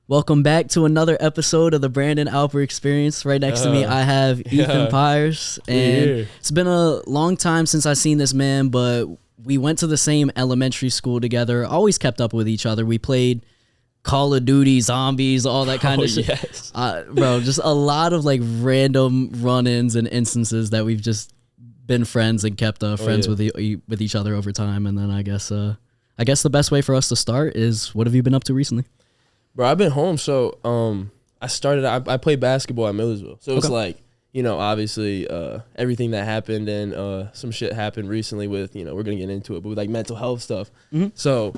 Welcome back to another episode of the Brandon Alper Experience. Right next to me, I have Ethan Pires, and it's been a long time since I've seen this man, but we went to the same elementary school together, always kept up with each other. We played Call of Duty, zombies, all that kind of shit. Yes. Bro, just a lot of like random run-ins and instances that we've just been friends and kept friends with each other over time. And then I guess the best way for us to start is, what have you been up to recently? Bro, I've been home. So I played basketball at Millersville. So it's like, obviously everything that happened and some shit happened recently with, we're going to get into it, but with like mental health stuff. Mm-hmm. So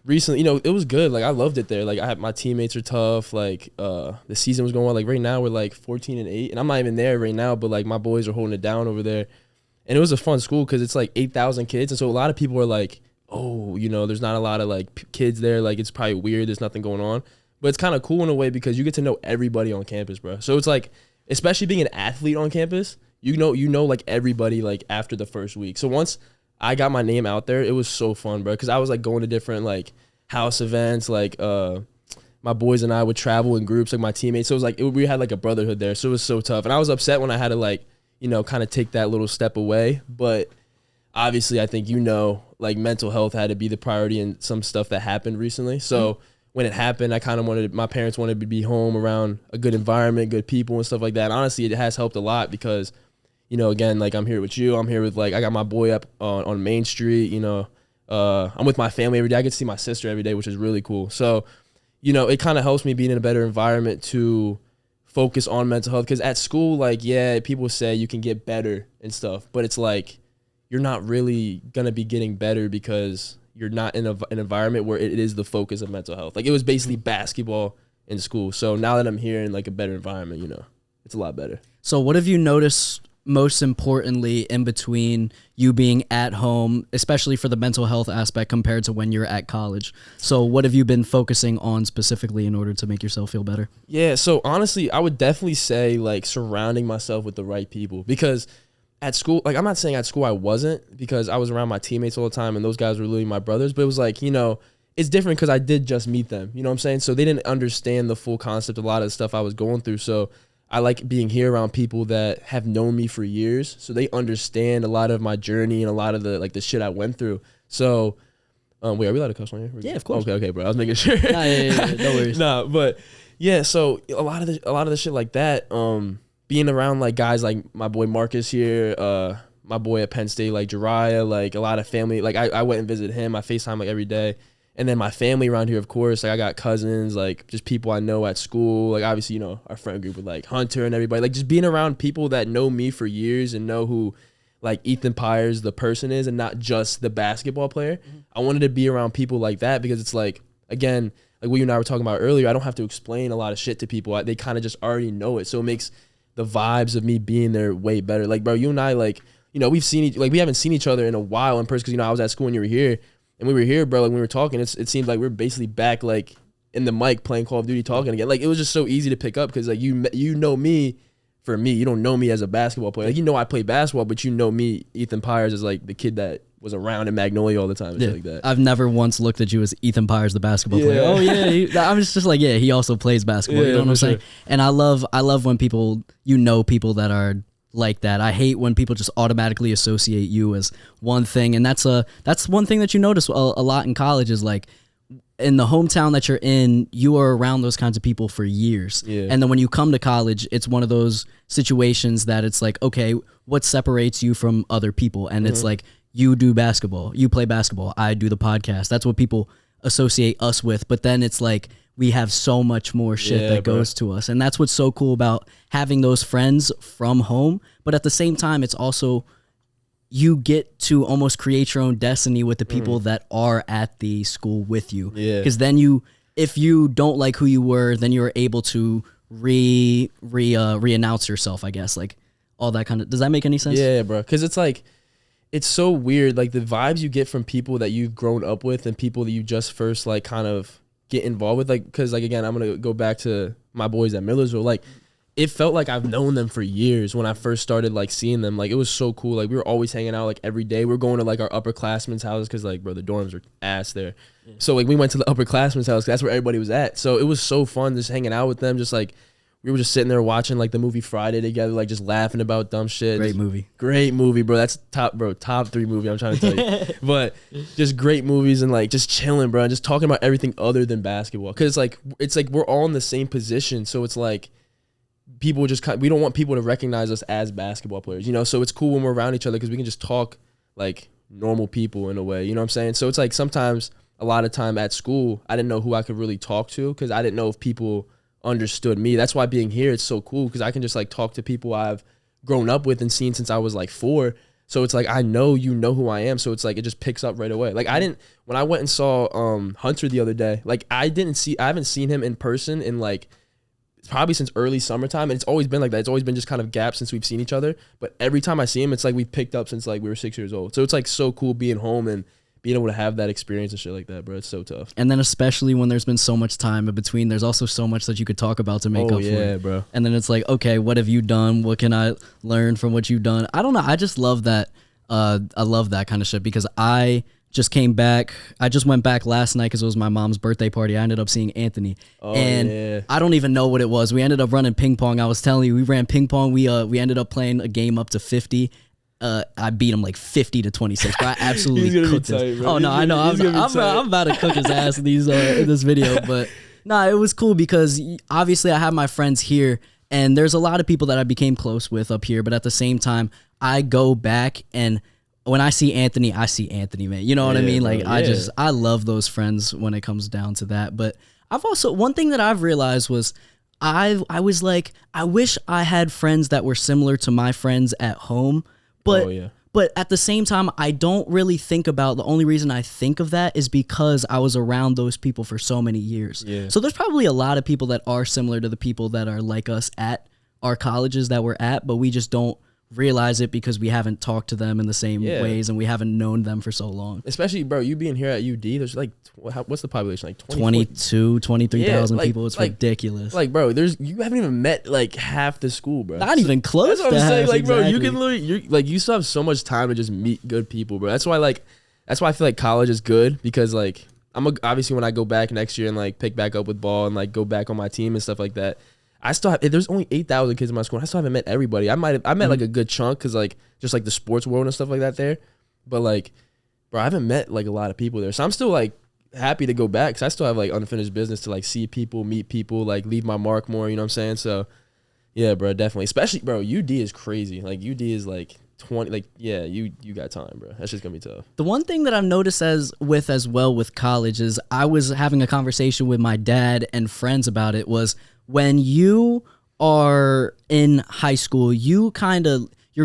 recently, it was good. Like I loved it there. Like my teammates are tough. Like the season was going well. Like right now we're like 14-8 and I'm not even there right now, but like my boys are holding it down over there. And it was a fun school because it's like 8,000 kids. And so a lot of people are like, oh, there's not a lot of like kids there. Like it's probably weird. There's nothing going on, but it's kind of cool in a way because you get to know everybody on campus, bro. So it's like, especially being an athlete on campus, you know like everybody like after the first week. So once I got my name out there, it was so fun, bro. Cause I was like going to different like house events, like my boys and I would travel in groups, like my teammates. So it was like, we had like a brotherhood there. So it was so tough. And I was upset when I had to like, kind of take that little step away, but obviously, I think like mental health had to be the priority in some stuff that happened recently. So when it happened, I kind of my parents wanted to be home around a good environment, good people and stuff like that. And honestly, it has helped a lot because, again, like I'm here with you. I'm here with like, I got my boy up on Main Street, I'm with my family every day. I get to see my sister every day, which is really cool. So, it kind of helps me be in a better environment to focus on mental health. Because at school, like, yeah, people say you can get better and stuff, but it's like, you're not really going to be getting better because you're not in an environment where it is the focus of mental health. Like it was basically basketball in school. So now that I'm here in like a better environment, it's a lot better. So what have you noticed most importantly in between you being at home, especially for the mental health aspect compared to when you're at college? So what have you been focusing on specifically in order to make yourself feel better? Yeah. So honestly, I would definitely say like surrounding myself with the right people, because at school, like I'm not saying at school I wasn't, because I was around my teammates all the time and those guys were literally my brothers, but it was like, it's different because I did just meet them, you know what I'm saying? So they didn't understand the full concept of a lot of the stuff I was going through. So I like being here around people that have known me for years, so they understand a lot of my journey and a lot of the shit I went through. So wait, are we allowed to cuss on here? Yeah, of course. Okay, bro. I was making sure. Yeah, no worries. Nah, but yeah, so a lot of the shit like that, being around like guys like my boy Marcus here, my boy at Penn State, like Jariah, like a lot of family. Like I went and visited him. I FaceTime like every day. And then my family around here, of course, like I got cousins, like just people I know at school. Like obviously, our friend group with like Hunter and everybody. Like just being around people that know me for years and know who like Ethan Pires, the person is, and not just the basketball player. Mm-hmm. I wanted to be around people like that because it's like, again, like what you and I were talking about earlier, I don't have to explain a lot of shit to people. They kind of just already know it. So it makes the vibes of me being there way better. Like, bro, you and I, like, we've seen we haven't seen each other in a while in person because, I was at school and you were here. And we were here, bro, like when we were talking, it seemed like we were basically back, like, in the mic playing Call of Duty talking again. Like, it was just so easy to pick up because, like, you know me for me. You don't know me as a basketball player. Like, I play basketball, but you know me, Ethan Pires, as, like, the kid that was around in Magnolia all the time and shit like that. I've never once looked at you as Ethan Pires, the basketball player. Oh, yeah. I was just like, he also plays basketball. You know what I'm saying? And I love when people, people that are like that. I hate when people just automatically associate you as one thing, and that's one thing that you notice a lot in college is like in the hometown that you're in, you are around those kinds of people for years, and then when you come to college, it's one of those situations that it's like, okay, what separates you from other people? And it's like, you do basketball, you play basketball, I do the podcast. That's what people associate us with, but then it's like we have so much more shit that goes to us. And that's what's so cool about having those friends from home. But at the same time, it's also, you get to almost create your own destiny with the people that are at the school with you. Because then if you don't like who you were, then you're able to re-announce yourself, I guess. Like all that kind of, does that make any sense? Yeah, bro. Because it's like, it's so weird. Like the vibes you get from people that you've grown up with and people that you just first like kind of get involved with, like, because like again, I'm gonna go back to my boys at Millersville. Like it felt like I've known them for years when I first started like seeing them. Like it was so cool. Like we were always hanging out like every day. We were going to like our upperclassmen's houses because like bro, the dorms are ass there. Yeah. So like we went to the upperclassmen's house. That's where everybody was at. So it was so fun just hanging out with them. Just like we were just sitting there watching like the movie Friday together, like just laughing about dumb shit. Great movie, bro. That's top 3 movie. I'm trying to tell you, but just great movies and like just chilling, bro, and just talking about everything other than basketball. Cause it's like we're all in the same position, so it's like. People just we don't want people to recognize us as basketball players, you know. So it's cool when we're around each other because we can just talk like normal people in a way, you know what I'm saying? So it's like sometimes a lot of time at school, I didn't know who I could really talk to because I didn't know if people understood me. That's why being here, it's so cool because I can just like talk to people I've grown up with and seen since I was like 4. So it's like I know you know who I am. So it's like it just picks up right away. Like when I went and saw Hunter the other day, like I haven't seen him in person in like probably since early summertime, and it's always been like that. It's always been just kind of gaps since we've seen each other, but every time I see him, it's like we picked up since like we were 6 years old. So it's like so cool being home and being able to have that experience and shit like that, bro. It's so tough. And then especially when there's been so much time in between, there's also so much that you could talk about to make up for it, bro. And then it's like, okay, what have you done? What can I learn from what you've done? I don't know. I just love that. I love that kind of shit because I just came back. I just went back last night because it was my mom's birthday party. I ended up seeing Anthony, and I don't even know what it was. We ended up running ping pong. I was telling you, we ran ping pong. We ended up playing a game up to 50. I beat him like 50-26, but I absolutely cooked him. Oh no, I know. I'm about to cook his ass in this video, but nah, it was cool because obviously I have my friends here, and there's a lot of people that I became close with up here. But at the same time, I go back and. When I see Anthony, man. You know what I mean? Like, bro, I love those friends when it comes down to that. But one thing that I've realized was I was like, I wish I had friends that were similar to my friends at home. But but at the same time, I don't really think about, the only reason I think of that is because I was around those people for so many years. Yeah. So there's probably a lot of people that are similar to the people that are like us at our colleges that we're at, but we just don't realize it because we haven't talked to them in the same ways and we haven't known them for so long. Especially, bro, you being here at UD, there's like, what's the population? Like 23,000 people. It's like, ridiculous. Like, bro, you haven't even met like half the school, bro. Not even close. That's what I'm saying. Like, exactly. Bro, you can literally, you still have so much time to just meet good people, bro. That's why I feel like college is good because like, obviously when I go back next year and like pick back up with ball and like go back on my team and stuff like that, I still have, there's only 8,000 kids in my school. I still haven't met everybody. I met like a good chunk because like just like the sports world and stuff like that there. But like, bro, I haven't met like a lot of people there. So I'm still like happy to go back because I still have like unfinished business to like see people, meet people, like leave my mark more. You know what I'm saying? So yeah, bro, definitely. Especially, bro, UD is crazy. Like UD is like 20. Like yeah, you got time, bro. That's just gonna be tough. The one thing that I've noticed as well with college is I was having a conversation with my dad and friends about it was. When you are in high school, you're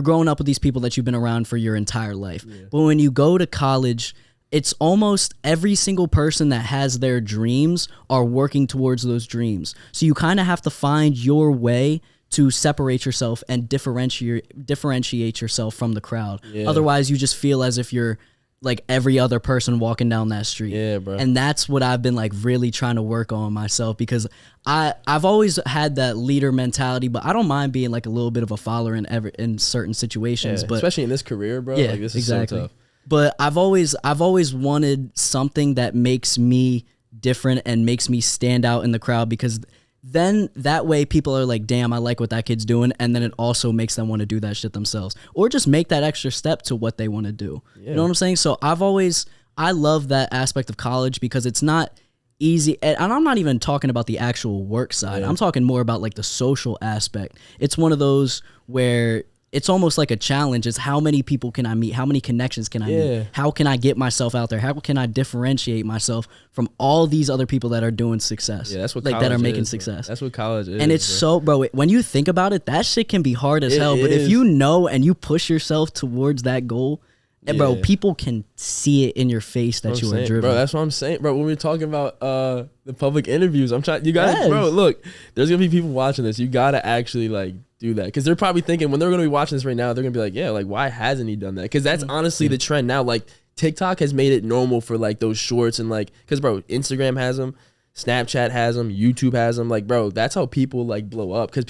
growing up with these people that you've been around for your entire life. Yeah. But when you go to college, it's almost every single person that has their dreams are working towards those dreams. So you kind of have to find your way to separate yourself and differentiate yourself from the crowd. Yeah. Otherwise, you just feel as if you're like every other person walking down that street. Yeah, bro. And that's what I've been like really trying to work on myself because I've always had that leader mentality, but I don't mind being like a little bit of a follower in certain situations. But especially in this career, bro. Yeah, like this is so tough. But I've always wanted something that makes me different and makes me stand out in the crowd because then that way people are like, damn, I like what that kid's doing. And then it also makes them want to do that shit themselves or just make that extra step to what they want to do. Yeah. You know what I'm saying? So I love that aspect of college because it's not easy. And I'm not even talking about the actual work side. Yeah. I'm talking more about like the social aspect. It's one of those where it's almost like a challenge. It's how many people can I meet? How many connections can I meet? How can I get myself out there? How can I differentiate myself from all these other people that are doing success? Yeah, that's what like college that are making is, success. That's what college is. And it's bro, when you think about it, that shit can be hard as hell. But if you know and you push yourself towards that goal, and bro, people can see it in your face that you are driven. Bro, that's what I'm saying. Bro, when we're talking about the public interviews, you guys, bro, look, there's gonna be people watching this. You gotta actually like do that because they're probably thinking when they're gonna be watching this right now, they're gonna be like, yeah, like why hasn't he done that? Because that's honestly the trend now. Like TikTok has made it normal for like those shorts and like, because bro, Instagram has them. Snapchat has them, YouTube has them. Like, bro, that's how people like blow up. Because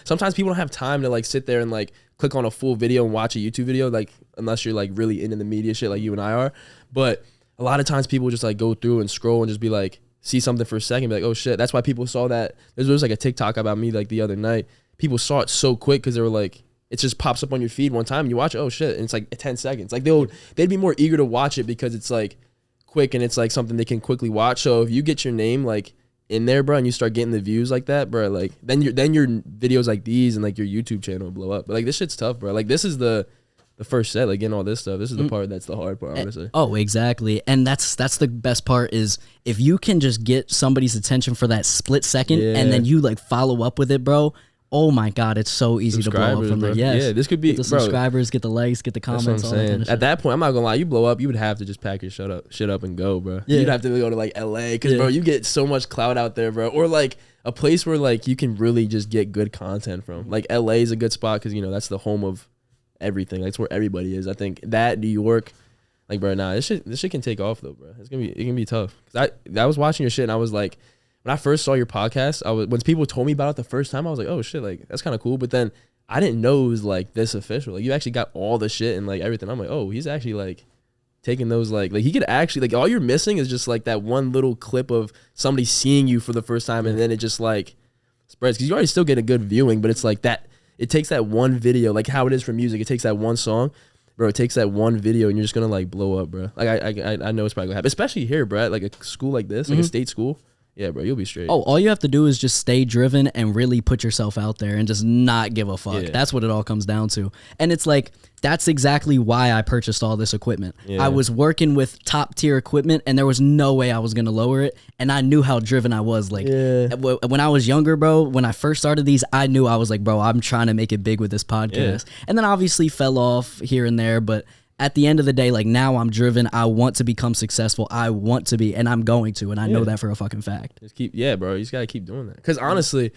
sometimes people don't have time to like sit there and like click on a full video and watch a YouTube video, like unless you're like really into the media shit like you and I are. But a lot of times people just like go through and scroll and just be like, see something for a second, be like, oh shit. That's why people saw that. There was like a TikTok about me like the other night. People saw it so quick because they were like, it just pops up on your feed one time and you watch it, oh shit, and it's like 10 seconds. Like they'd be more eager to watch it because it's like quick and it's like something they can quickly watch. So if you get your name like in there, bro, and you start getting the views like that, bro, like then your videos like these and like your YouTube channel will blow up. But like this shit's tough, bro. Like this is the first set, like getting all this stuff. This is the part that's the hard part, honestly. Oh, exactly. And that's the best part is if you can just get somebody's attention for that split second and then you like follow up with it, bro. Oh my God, it's so easy to blow up from there. Yes. Yeah, this could be get the subscribers, get the likes, get the comments. That's what I'm saying. At that point, I'm not gonna lie, you blow up, you would have to just pack your shit up and go, bro. Yeah. You'd have to go to like LA because bro, you get so much clout out there, bro. Or like a place where like you can really just get good content from. Like LA is a good spot because you know that's the home of everything. That's where everybody is. I think that New York, like bro, nah, this shit can take off though, bro. It can be tough. Cause I was watching your shit and I was like, when I first saw your podcast, when people told me about it the first time, I was like, oh shit, like that's kind of cool. But then I didn't know it was like this official. Like you actually got all the shit and like everything. I'm like, oh, he's actually like taking those like he could actually like all you're missing is just like that one little clip of somebody seeing you for the first time and then it just like spreads because you already still get a good viewing, but it's like that. It takes that one video, like how it is for music. It takes that one song, bro. It takes that one video, and you're just gonna like blow up, bro. Like I know it's probably gonna happen, especially here, bro. Like a school like this, like a state school. Yeah, bro, you'll be straight. Oh, all you have to do is just stay driven and really put yourself out there and just not give a fuck. Yeah. That's what it all comes down to. And it's like, that's exactly why I purchased all this equipment. Yeah. I was working with top tier equipment and there was no way I was going to lower it. And I knew how driven I was. Like when I was younger, bro, when I first started these, I knew I was like, bro, I'm trying to make it big with this podcast. Yeah. And then obviously fell off here and there, but at the end of the day, like now I'm driven. I want to become successful. I want to be, and I'm going to, and I know that for a fucking fact. Bro, you just gotta keep doing that. Because honestly,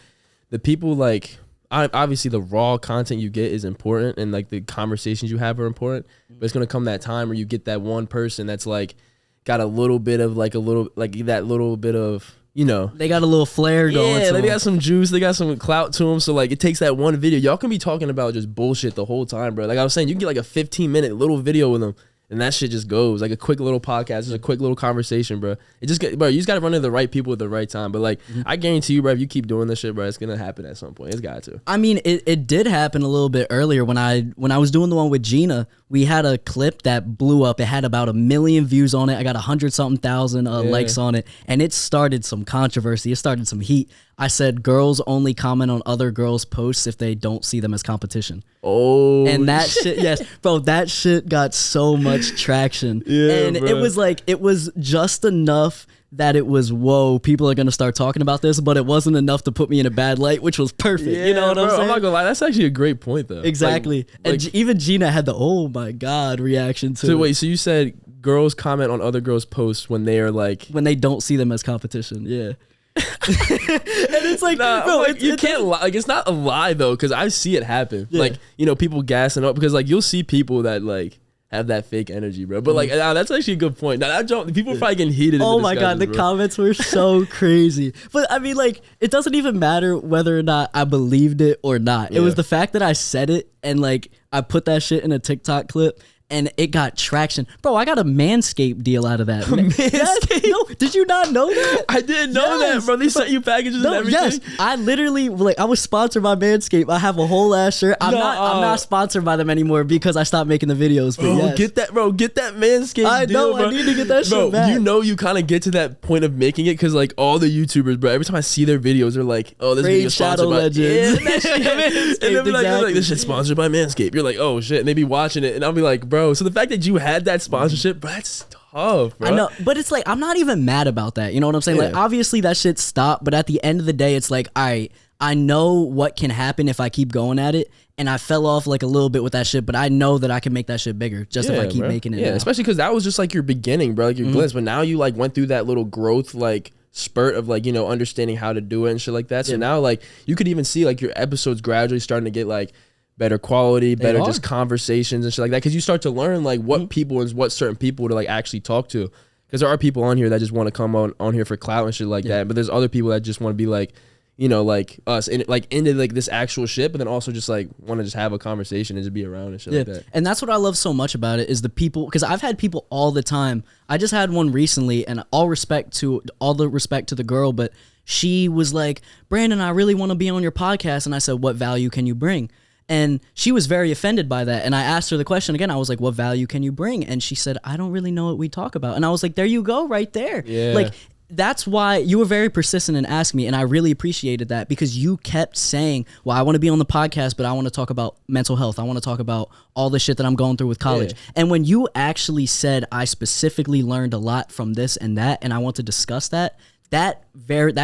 the people like, obviously the raw content you get is important, and like the conversations you have are important. But it's gonna come that time where you get that one person that's like got a little bit of like that little bit of. You know, they got a little flair going. Yeah, they got some juice. They got some clout to them. So like, it takes that one video. Y'all can be talking about just bullshit the whole time, bro. Like I was saying, you can get like a 15-minute little video with them, and that shit just goes like a quick little podcast, just a quick little conversation, bro. It just bro, you just gotta run into the right people at the right time. But like, I guarantee you, bro, if you keep doing this shit, bro, it's gonna happen at some point. It's got to. I mean, it did happen a little bit earlier when I was doing the one with Gina. We had a clip that blew up. It had about 1 million views on it. I got 100-something thousand likes on it, and it started some controversy. It started some heat. I said girls only comment on other girls' posts if they don't see them as competition. Oh, and that shit, yes, bro, that shit got so much traction. Yeah, and bro. It was just enough that it was, whoa, people are going to start talking about this, but it wasn't enough to put me in a bad light, which was perfect. Yeah, you know what I'm saying? I'm not going to lie. That's actually a great point, though. Exactly. And even Gina had the, oh my God, reaction to it. So wait, so you said girls comment on other girls' posts when they are like... When they don't see them as competition, yeah. And it's like, nah, bro, like, you can't lie. Like, it's not a lie, though, because I see it happen. Yeah. Like, you know, people gassing up, because like, you'll see people that like... have that fake energy, bro. But like, that's actually a good point. Now that joke, people are probably getting heated. Oh my God, the comments were so crazy. But I mean, like, it doesn't even matter whether or not I believed it or not. It was the fact that I said it and like I put that shit in a TikTok clip. And it got traction. Bro, I got a Manscaped deal out of that. Manscaped? No, did you not know that? I didn't know that, bro. They sent you packages and everything. Yes, I literally, like, I was sponsored by Manscaped. I have a whole ass shirt. I'm not sponsored by them anymore because I stopped making the videos. But yes. Get that Manscaped deal, bro. I need to get that shit back. You know you kind of get to that point of making it because, like, all the YouTubers, bro, every time I see their videos, they're like, oh, this video sponsored by Legends. And they'll be like, this shit's sponsored by Manscaped. You're like, oh, shit. And they be watching it. And I'll be like, bro, so the fact that you had that sponsorship, bro, that's tough, bro. I know, but it's like, I'm not even mad about that. You know what I'm saying? Yeah. Like, obviously that shit stopped, but at the end of the day, it's like, all right, I know what can happen if I keep going at it. And I fell off like a little bit with that shit, but I know that I can make that shit bigger just if I keep making it. Yeah, especially because that was just like your beginning, bro, like your glimpse. But now you like went through that little growth, like, spurt of like, you know, understanding how to do it and shit like that. So now like you could even see like your episodes gradually starting to get like better quality, better just conversations and shit like that, because you start to learn like what people and what certain people to like actually talk to. Because there are people on here that just want to come on here for clout and shit like that. But there's other people that just want to be like, you know, like us, into like this actual shit, but then also just like want to just have a conversation and just be around and shit like that. And that's what I love so much about it is the people, because I've had people all the time. I just had one recently, and all the respect to the girl, but she was like, Brandon, I really want to be on your podcast. And I said, what value can you bring? And she was very offended by that. And I asked her the question again. I was like, what value can you bring? And she said, I don't really know what we talk about. And I was like, there you go right there. Yeah. Like, that's why you were very persistent in asking me, and I really appreciated that, because you kept saying, well, I want to be on the podcast, but I want to talk about mental health. I want to talk about all the shit that I'm going through with college. Yeah. And when you actually said, I specifically learned a lot from this and that, and I want to discuss that, that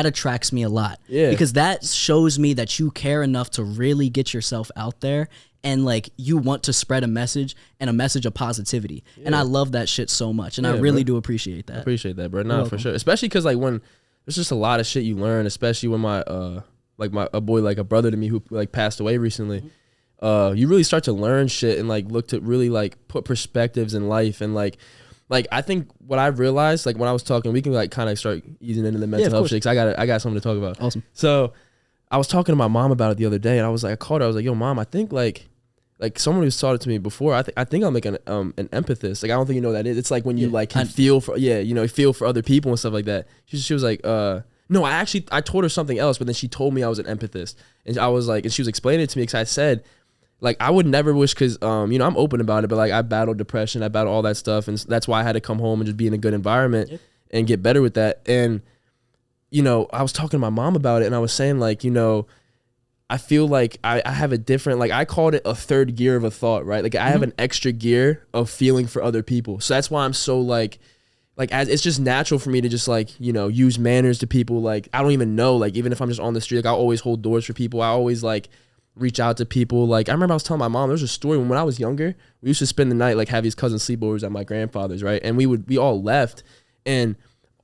attracts me a lot. Yeah. Because that shows me that you care enough to really get yourself out there, and like you want to spread a message, and a message of positivity. Yeah. And I love that shit so much. And I really do appreciate that. I appreciate that, bro. No, for sure. Especially because like when there's just a lot of shit you learn, especially when a boy, like a brother to me who like passed away recently, you really start to learn shit and like look to really like put perspectives in life. And like I think what I've realized, like when I was talking, we can like kind of start easing into the mental health shit, 'cause I got something to talk about. Awesome. So I was talking to my mom about it the other day, and I called her, I was like, yo mom, I think like someone who's taught it to me before, I think I'm like an empathist. Like I don't think you know what that is. It's like when you like can feel for feel for other people and stuff like that. She was like, no, I told her something else, but then she told me I was an empathist, and I was like, and she was explaining it to me, because I said, like, I would never wish, because I'm open about it, but like I battled depression, I battled all that stuff, and that's why I had to come home and just be in a good environment and get better with that. And I was talking to my mom about it, and I was saying like, I feel like I have a different, like I called it a third gear of a thought, right? Like I have an extra gear of feeling for other people. So that's why I'm so like as it's just natural for me to just like, use manners to people. Like I don't even know, like even if I'm just on the street, like I always hold doors for people. I always like reach out to people. Like I remember I was telling my mom, there was a story when I was younger, we used to spend the night, like have these cousin sleepovers at my grandfather's, right? And we all left, and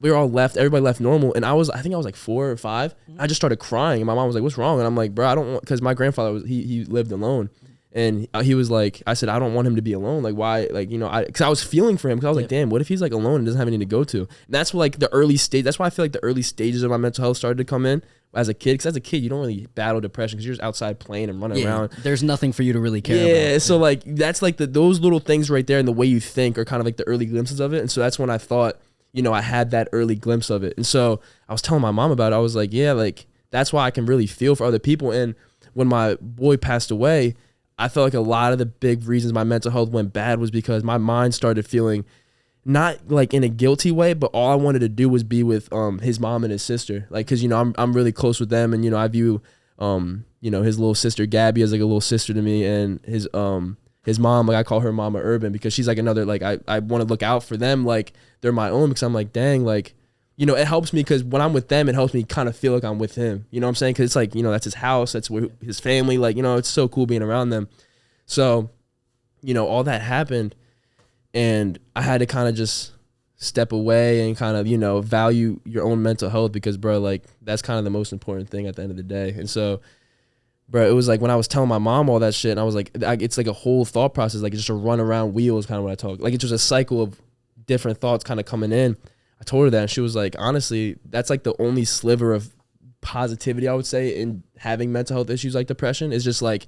we were all left, everybody left normal, and I think I was like 4 or 5. I just started crying, and my mom was like, what's wrong? And I'm like, bro, I don't want, because my grandfather he lived alone, and he was like, I said, I don't want him to be alone. Like why? Like, because I was feeling for him, because I was like, damn, what if he's like alone and doesn't have anything to go to? And that's what, like the early stage, that's why I feel like the early stages of my mental health started to come in as a kid, because as a kid you don't really battle depression because you're just outside playing and running around. There's nothing for you to really care about. Yeah, so like that's like those little things right there, and the way you think are kind of like the early glimpses of it. And so that's when I thought, I had that early glimpse of it. And so I was telling my mom about it. I was like, yeah, like that's why I can really feel for other people. And when my boy passed away, I felt like a lot of the big reasons my mental health went bad was because my mind started feeling not like in a guilty way, but all I wanted to do was be with his mom and his sister. Like, cause I'm really close with them, and I view his little sister Gabby as like a little sister to me, and his mom, like I call her Mama Urban, because she's like another, like I want to look out for them like they're my own, because I'm like, dang, like it helps me, because when I'm with them it helps me kind of feel like I'm with him, you know what I'm saying, because it's like that's his house, that's where his family, like it's so cool being around them. So all that happened, and I had to kind of just step away and kind of value your own mental health, because bro, like that's kind of the most important thing at the end of the day. And so bro, it was like when I was telling my mom all that shit, and I was like, it's like a whole thought process, like it's just a run around wheels kind of when I talk. Like it's just a cycle of different thoughts kind of coming in. I told her that, and she was like, honestly, that's like the only sliver of positivity I would say in having mental health issues like depression, is just like,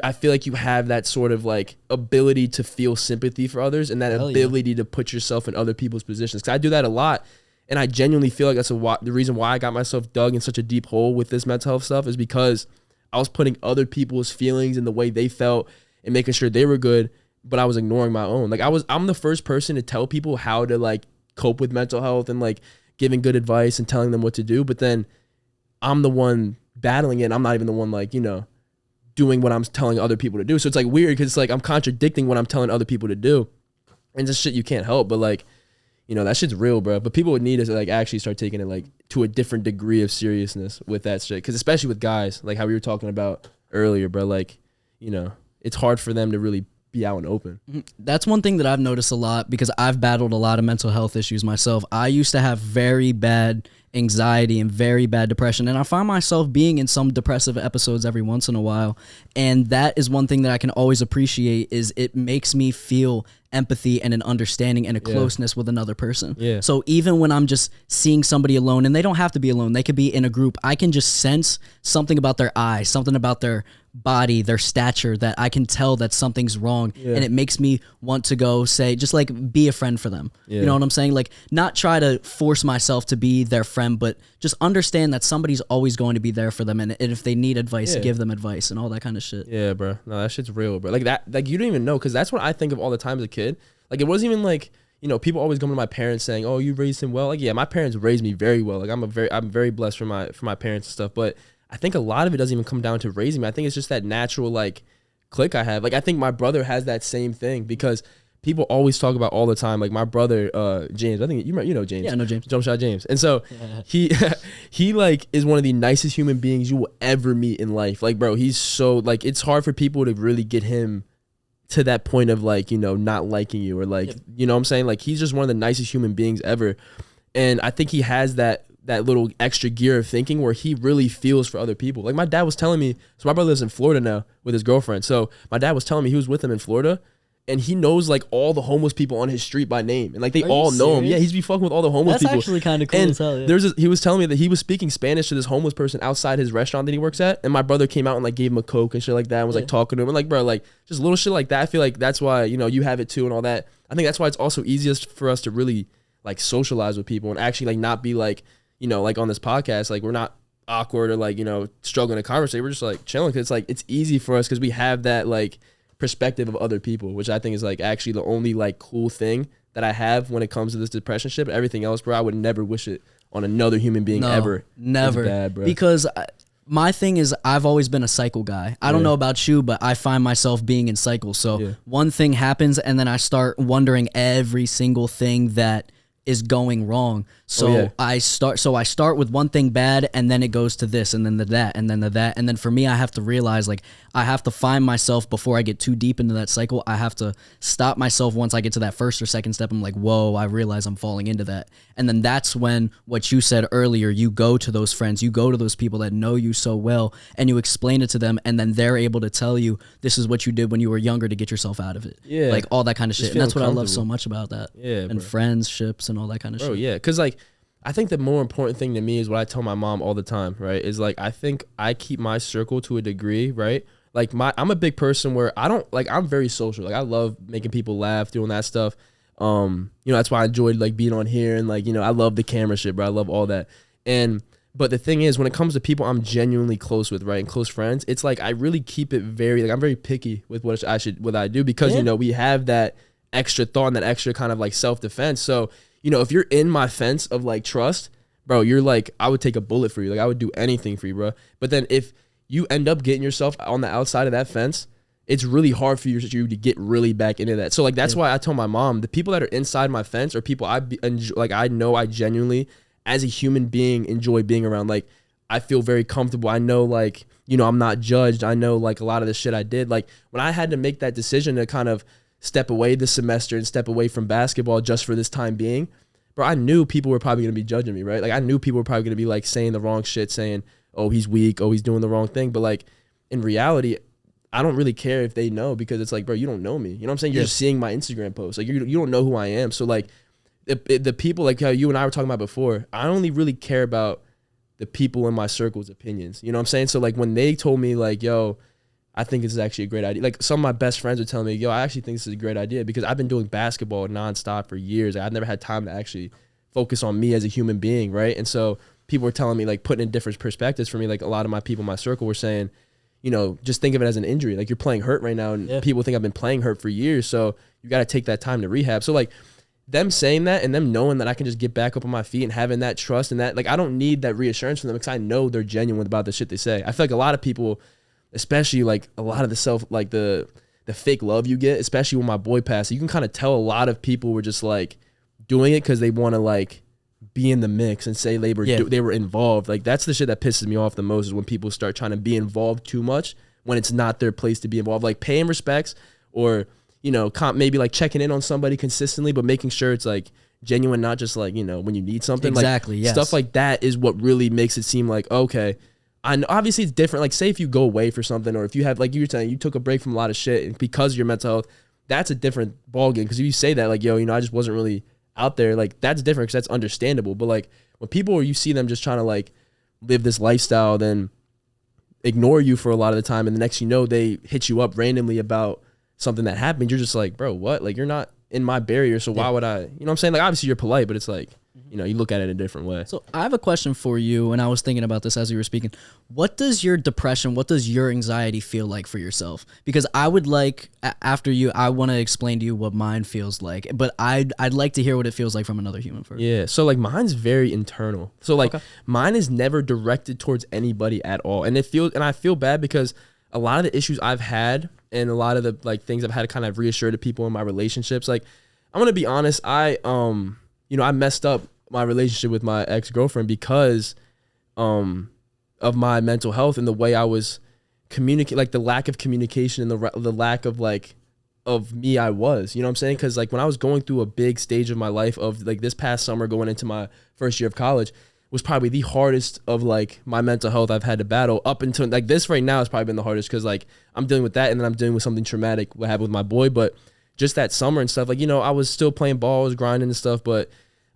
I feel like you have that sort of like ability to feel sympathy for others, and that ability to put yourself in other people's positions. Because I do that a lot, and I genuinely feel like that's the reason why I got myself dug in such a deep hole with this mental health stuff, is because I was putting other people's feelings and the way they felt and making sure they were good, but I was ignoring my own. Like I'm the first person to tell people how to like cope with mental health and like giving good advice and telling them what to do, but then I'm the one battling it, and I'm not even the one like, doing what I'm telling other people to do. So it's like weird, because it's like I'm contradicting what I'm telling other people to do, and just shit you can't help. But like, that shit's real, bro. But people would need to like actually start taking it like to a different degree of seriousness with that shit, because especially with guys, like how we were talking about earlier, bro, like it's hard for them to really be out and open. That's one thing that I've noticed a lot, because I've battled a lot of mental health issues myself. I used to have very bad anxiety and very bad depression, and I find myself being in some depressive episodes every once in a while, and that is one thing that I can always appreciate, is it makes me feel empathy and an understanding and a closeness with another person. Yeah. So even when I'm just seeing somebody alone, and they don't have to be alone, they could be in a group, I can just sense something about their eyes, something about their body, their stature, that I can tell that something's wrong. And it makes me want to go say, just like be a friend for them. You know what I'm saying? Like, not try to force myself to be their friend, but just understand that somebody's always going to be there for them. And if they need advice, give them advice and all that kind of shit. Yeah, bro. No, that shit's real, bro. Like that, like you don't even know, because that's what I think of all the time as a kid. Like, it wasn't even like, you know, people always come to my parents saying, "Oh, you raised him well." Like, yeah, my parents raised me very well. Like, I'm very blessed for my parents and stuff. But I think a lot of it doesn't even come down to raising me. I think it's just that natural like click I have. Like, I think my brother has that same thing, because people always talk about all the time. Like, my brother James, I think you know James. Yeah, I know James. Jump Shot James. And so he like is one of the nicest human beings you will ever meet in life. Like, bro, he's so like, it's hard for people to really get him to that point of like, you know, not liking you or like, you know what I'm saying? Like, he's just one of the nicest human beings ever. And I think he has that little extra gear of thinking where he really feels for other people. Like, my dad was telling me, so my brother lives in Florida now with his girlfriend. So my dad was telling me he was with him in Florida, and he knows like all the homeless people on his street by name, and like they all know him. Yeah, he's be fucking with all the homeless people. That's actually kind of cool and as hell. Yeah. He was telling me that he was speaking Spanish to this homeless person outside his restaurant that he works at, and my brother came out and like gave him a Coke and shit like that, and was like talking to him, and like, bro, like just little shit like that. I feel like that's why, you know, you have it too and all that. I think that's why it's also easiest for us to really like socialize with people and actually like not be like, you know, like on this podcast, like we're not awkward or like, you know, struggling to conversate. We're just like chilling, because it's like it's easy for us because we have that like perspective of other people, which I think is like actually the only like cool thing that I have when it comes to this depression shit. But everything else, bro, I would never wish it on another human being ever. Never. It's bad, bro. Because my thing is, I've always been a cycle guy. I don't know about you, but I find myself being in cycles. So one thing happens, and then I start wondering every single thing that is going wrong. So I start with one thing bad, and then it goes to this, and then the that, and then the that. And then for me, I have to realize, like, I have to find myself before I get too deep into that cycle. I have to stop myself once I get to that first or second step. I'm like, whoa, I realize I'm falling into that. And then that's when, what you said earlier, you go to those friends, you go to those people that know you so well, and you explain it to them, and then they're able to tell you, this is what you did when you were younger to get yourself out of it. Yeah. Like, all that kind of shit. And that's what I love so much about that. Yeah. And friendships and all that kind of shit. Bro, yeah. Because, like, I think the more important thing to me is what I tell my mom all the time, right? Is like, I think I keep my circle to a degree, right? Like, I'm a big person where I don't, like, I'm very social. Like, I love making people laugh, doing that stuff. You know, that's why I enjoyed like being on here, and like, you know, I love the camera shit, bro. I love all that. But the thing is, when it comes to people I'm genuinely close with, right, and close friends, it's like I really keep it very, like, I'm very picky with what I do, because you know, we have that extra thought and that extra kind of like self-defense. So, you know, if you're in my fence of like trust, bro, you're like, I would take a bullet for you. Like, I would do anything for you, bro. But then if you end up getting yourself on the outside of that fence, it's really hard for you to get really back into that. So like, that's why I tell my mom, the people that are inside my fence are people I know I genuinely, as a human being, enjoy being around. Like, I feel very comfortable. I know, like, you know, I'm not judged. I know like a lot of the shit I did. Like, when I had to make that decision to kind of step away this semester and step away from basketball just for this time being, bro, I knew people were probably going to be judging me, right? Like, I knew people were probably going to be like saying the wrong shit, saying, oh, he's weak, oh, he's doing the wrong thing. But like, in reality, I don't really care if they know, because it's like, bro, you don't know me. You know what I'm saying? You're just seeing my Instagram post. Like, you don't know who I am. So like, the people, like how you and I were talking about before, I only really care about the people in my circle's opinions. You know what I'm saying? So like, when they told me like, yo, I think this is actually a great idea. Like, some of my best friends were telling me, yo, I actually think this is a great idea, because I've been doing basketball nonstop for years. I've never had time to actually focus on me as a human being, right? And so people were telling me, like, putting in different perspectives for me. Like, a lot of my people in my circle were saying, you know, just think of it as an injury. Like, you're playing hurt right now, and people think I've been playing hurt for years, so you got to take that time to rehab. So like, them saying that and them knowing that I can just get back up on my feet and having that trust and that, like, I don't need that reassurance from them, because I know they're genuine about the shit they say. I feel like a lot of people, especially like a lot of the fake love you get, especially when my boy passed, you can kind of tell a lot of people were just like doing it because they want to like be in the mix and say they were involved. Like, that's the shit that pisses me off the most, is when people start trying to be involved too much when it's not their place to be involved. Like, paying respects, or, you know, maybe like checking in on somebody consistently, but making sure it's like genuine, not just like, you know, when you need something. Exactly. Like, yes. Stuff like that is what really makes it seem like, okay, I know, obviously it's different. Like, say if you go away for something, or if you have, like you were saying, you took a break from a lot of shit, and because of your mental health, that's a different ballgame. Because if you say that, like, yo, I just wasn't really out there, like, that's different because that's understandable. But like when people, or you see them just trying to like live this lifestyle, then ignore you for a lot of the time, and the next they hit you up randomly about something that happened. You're just like, bro, what? Like, you're not in my barrier, so why would I? You know what I'm saying? Like, obviously you're polite, but it's like, you look at it a different way. So I have a question for you, and I was thinking about this as you were speaking. What does your depression, what does your anxiety feel like for yourself? Because I would like, after you, I want to explain to you what mine feels like, but I'd like to hear what it feels like from another human first. Yeah, so like mine's very internal. So like mine is never directed towards anybody at all. And I feel bad because a lot of the issues I've had and a lot of the like things I've had to kind of reassure to people in my relationships, like I'm going to be honest, I messed up my relationship with my ex-girlfriend because of my mental health and the way I was communicating, like the lack of communication and the lack of like of me I was, you know what I'm saying? Because like when I was going through a big stage of my life of like this past summer going into my first year of college was probably the hardest of like my mental health I've had to battle up until like this right now has probably been the hardest because like I'm dealing with that and then I'm dealing with something traumatic what happened with my boy. But just that summer and stuff, like, I was still playing ball, I was grinding and stuff, but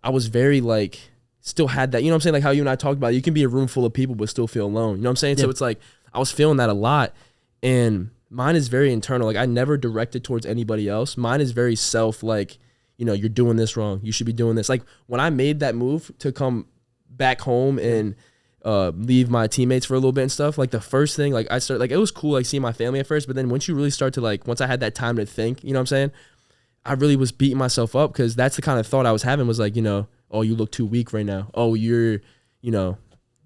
I was very like, still had that, you know what I'm saying? Like how you and I talked about it, you can be a room full of people, but still feel alone. You know what I'm saying? Yeah. So it's like, I was feeling that a lot, and mine is very internal. Like I never directed towards anybody else. Mine is very self, like, you're doing this wrong. You should be doing this. Like when I made that move to come back home and leave my teammates for a little bit and stuff, like the first thing, like I started, like it was cool, like seeing my family at first, but then once you really start to like, once I had that time to think, you know what I'm saying? I really was beating myself up because that's the kind of thought I was having was like, oh, you look too weak right now. Oh, you're,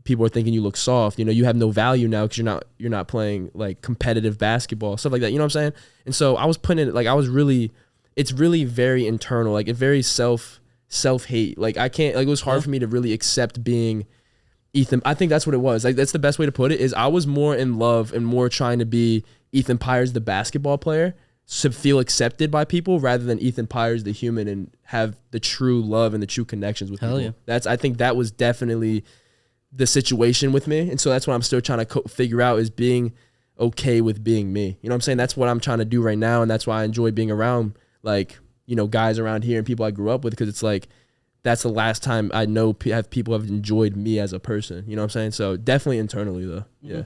people are thinking you look soft. You have no value now because you're not playing like competitive basketball, stuff like that. You know what I'm saying? And so I was putting it like it's really very internal, like it's very self-hate. Like I can't, like it was hard for me to really accept being Ethan. I think that's what it was. Like that's the best way to put it is I was more in love and more trying to be Ethan Pires, the basketball player, to feel accepted by people rather than Ethan Pires, the human, and have the true love and the true connections with people. Yeah. I think that was definitely the situation with me. And so that's what I'm still trying to figure out is being okay with being me. You know what I'm saying? That's what I'm trying to do right now. And that's why I enjoy being around like, guys around here and people I grew up with, because it's like, that's the last time I know people have enjoyed me as a person. You know what I'm saying? So definitely internally though. Yeah.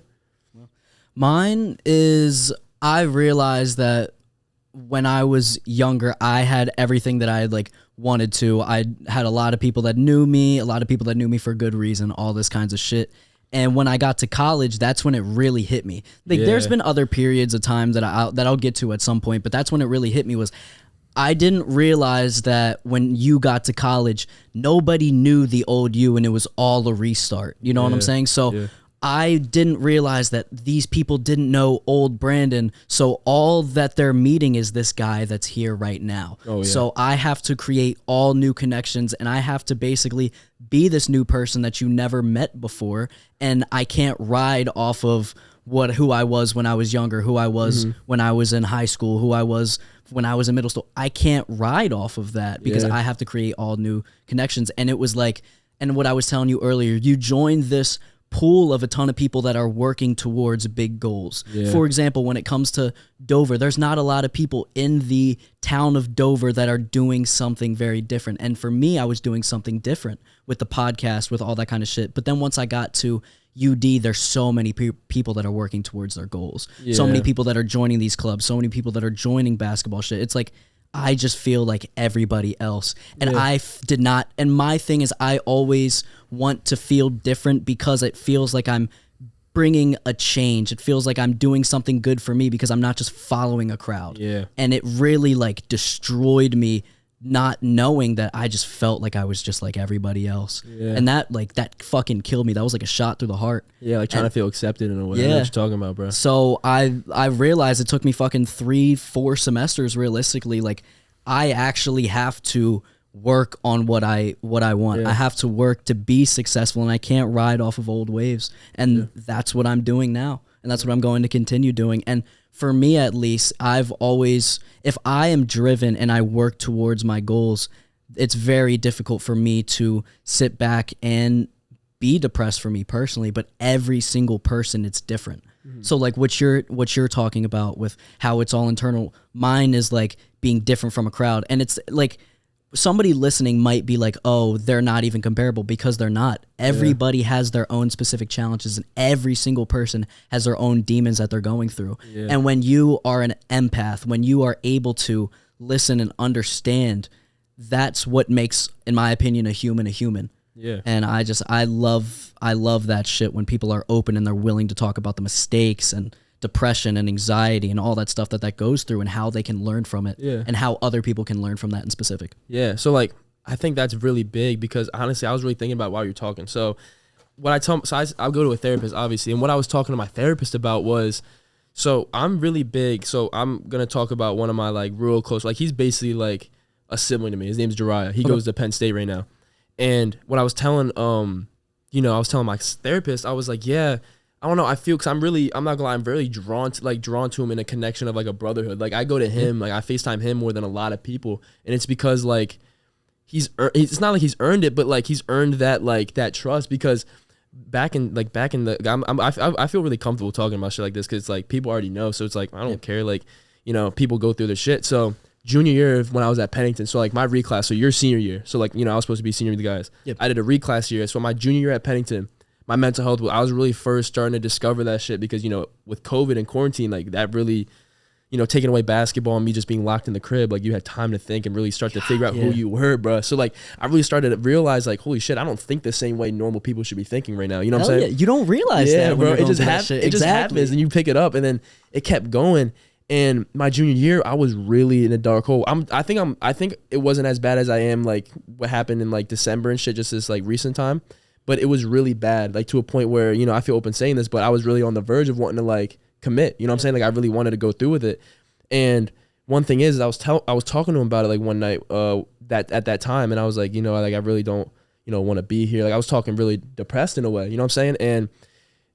Mine is, I realized that when I was younger, I had everything that I had like wanted to. I had a lot of people that knew me, for good reason, all this kinds of shit. And when I got to college, that's when it really hit me. Like there's been other periods of time that I'll get to at some point, but that's when it really hit me was I didn't realize that when you got to college, nobody knew the old you and it was all a restart. You know what I'm saying? So I didn't realize that these people didn't know old Brandon, so all that they're meeting is this guy that's here right now. So I have to create all new connections, and I have to basically be this new person that you never met before, and I can't ride off of who I was when I was younger, who I was when I was in high school, who I was when I was in middle school. I can't ride off of that because I have to create all new connections. And it was like, and what I was telling you earlier, you joined this pool of a ton of people that are working towards big goals. For example, when it comes to Dover, there's not a lot of people in the town of Dover that are doing something very different. And for me, I was doing something different with the podcast, with all that kind of shit. But then once I got to UD, there's so many people that are working towards their goals. So many people that are joining these clubs, so many people that are joining basketball shit. It's like, I just feel like everybody else. And I did not. And my thing is, I always want to feel different because it feels like I'm bringing a change. It feels like I'm doing something good for me because I'm not just following a crowd. And it really like destroyed me not knowing that I just felt like I was just like everybody else. And that fucking killed me. That was like a shot through the heart. Like trying to feel accepted in a way. I know what you're talking about, bro. So I realized it took me fucking 3-4 semesters realistically. Like I actually have to work on what I want. I have to work to be successful, and I can't ride off of old waves. And that's what I'm doing now. And that's what I'm going to continue doing. And for me, at least, I've always, if I am driven and I work towards my goals, it's very difficult for me to sit back and be depressed for me personally, but every single person, it's different. So like what you're talking about with how it's all internal, mine is like being different from a crowd. And it's like somebody listening might be like, oh, they're not even comparable, because they're not. Everybody has their own specific challenges, and every single person has their own demons that they're going through. And when you are an empath, when you are able to listen and understand, that's what makes, in my opinion, a human a human. And I love that shit when people are open and they're willing to talk about the mistakes and depression and anxiety and all that stuff that goes through, and how they can learn from it, and how other people can learn from that in specific. So like I think that's really big, because honestly I was really thinking about while you're talking. So what I'll go to a therapist, obviously, and what I was talking to my therapist about was, so I'm really big, so I'm gonna talk about one of my like real close, like he's basically like a sibling to me. His name's Jariah. He goes to Penn State right now. And what I was telling I was telling my therapist, I was like, I don't know. I feel, cause I'm not gonna lie, I'm very drawn to him in a connection of like a brotherhood. Like I go to him, like I FaceTime him more than a lot of people. And it's because like it's not like he's earned it, but like he's earned that, like that trust, because back in the, I feel really comfortable talking about shit like this, cause it's like people already know. So it's like, I don't care. Like, people go through their shit. So junior year when I was at Pennington, so like my reclass, so your senior year. So like, I was supposed to be senior with the guys. I did a reclass year. So my junior year at Pennington, my mental health, I was really first starting to discover that shit, because, with COVID and quarantine, like that really, taking away basketball and me just being locked in the crib, like you had time to think and really start to figure out who you were, bro. So like I really started to realize like, holy shit, I don't think the same way normal people should be thinking right now. You know what I'm saying? Yeah. You don't realize that, bro. It just happens and you pick it up, and then it kept going. And my junior year, I was really in a dark hole. I think it wasn't as bad as I am like what happened in like December and shit, just this like recent time. But it was really bad, like to a point where, I feel open saying this, but I was really on the verge of wanting to like commit. You know what I'm saying? Like I really wanted to go through with it. And one thing is, I was talking to him about it like one night that at that time, and I was like, like I really don't, want to be here. Like I was talking really depressed in a way, you know what I'm saying? And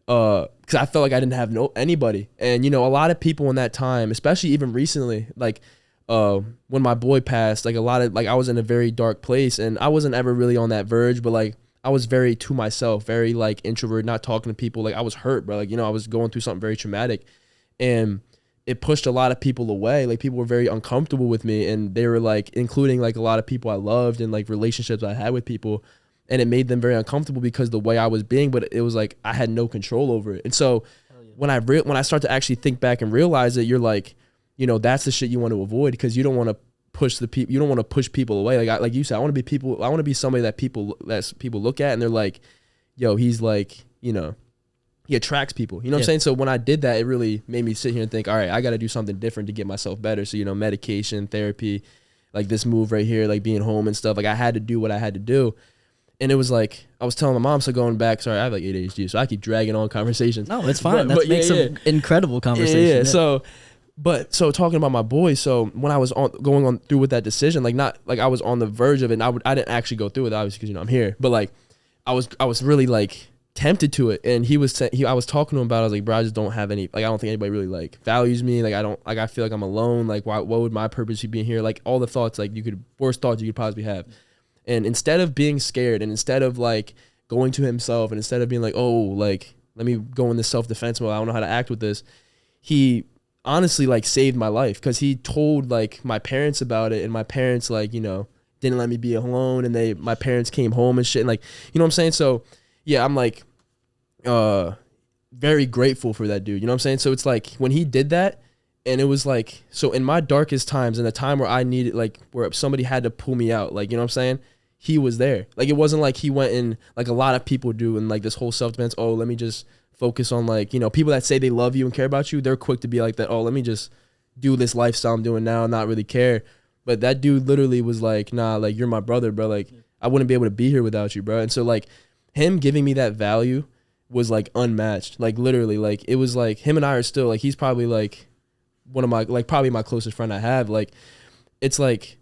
because I felt like I didn't have anybody. And a lot of people in that time, especially even recently, like when my boy passed, like a lot of, like I was in a very dark place, and I wasn't ever really on that verge, but like I was very to myself, very like introvert, not talking to people. Like I was hurt, bro. Like, I was going through something very traumatic, and it pushed a lot of people away. Like people were very uncomfortable with me, and they were like, including like a lot of people I loved and like relationships I had with people. And it made them very uncomfortable because the way I was being, but it was like, I had no control over it. And so when I start to actually think back and realize that, you're like, that's the shit you want to avoid, because you don't want to push you don't want to push people away. Like you said, I want to be somebody that people look at and they're like, yo, he's like, he attracts people, you know what I'm saying? So when I did that, it really made me sit here and think, all right, I got to do something different to get myself better. So, medication, therapy, like this move right here, like being home and stuff. Like I had to do what I had to do. And it was like, I was telling my mom, so going back, sorry, I have like ADHD, so I keep dragging on conversations. No, it's fine. That makes an incredible conversation. So talking about my boy, so when I was going on through with that decision, like not like I was on the verge of it, and I didn't actually go through with it, obviously, because I'm here, but like I was really like tempted to it, and I was talking to him about it. I was like, bro, I just don't have any, like I don't think anybody really like values me, like I feel like I'm alone, like what would my purpose be being here, like all the thoughts, like worst thoughts you could possibly have. And instead of being scared, and instead of like going to himself, and instead of being like, oh, like let me go in this self-defense mode, I don't know how to act with this, he honestly like saved my life, because he told like my parents about it, and my parents like, didn't let me be alone, and my parents came home and shit, and like, you know what I'm saying? So yeah, I'm like very grateful for that dude, you know what I'm saying? So it's like when he did that, and it was like, so in my darkest times, in the time where I needed, like where somebody had to pull me out, like, you know what I'm saying? He was there. Like it wasn't like he went in like a lot of people do, and like this whole self-defense, oh, let me just focus on like, people that say they love you and care about you, they're quick to be like that, oh, let me just do this lifestyle I'm doing now and not really care. But that dude literally was like, nah, like you're my brother, bro. Like I wouldn't be able to be here without you, bro. And so like him giving me that value was like unmatched. Like literally, like it was like him and I are still like, he's probably like one of my, like probably my closest friend I have. Like it's like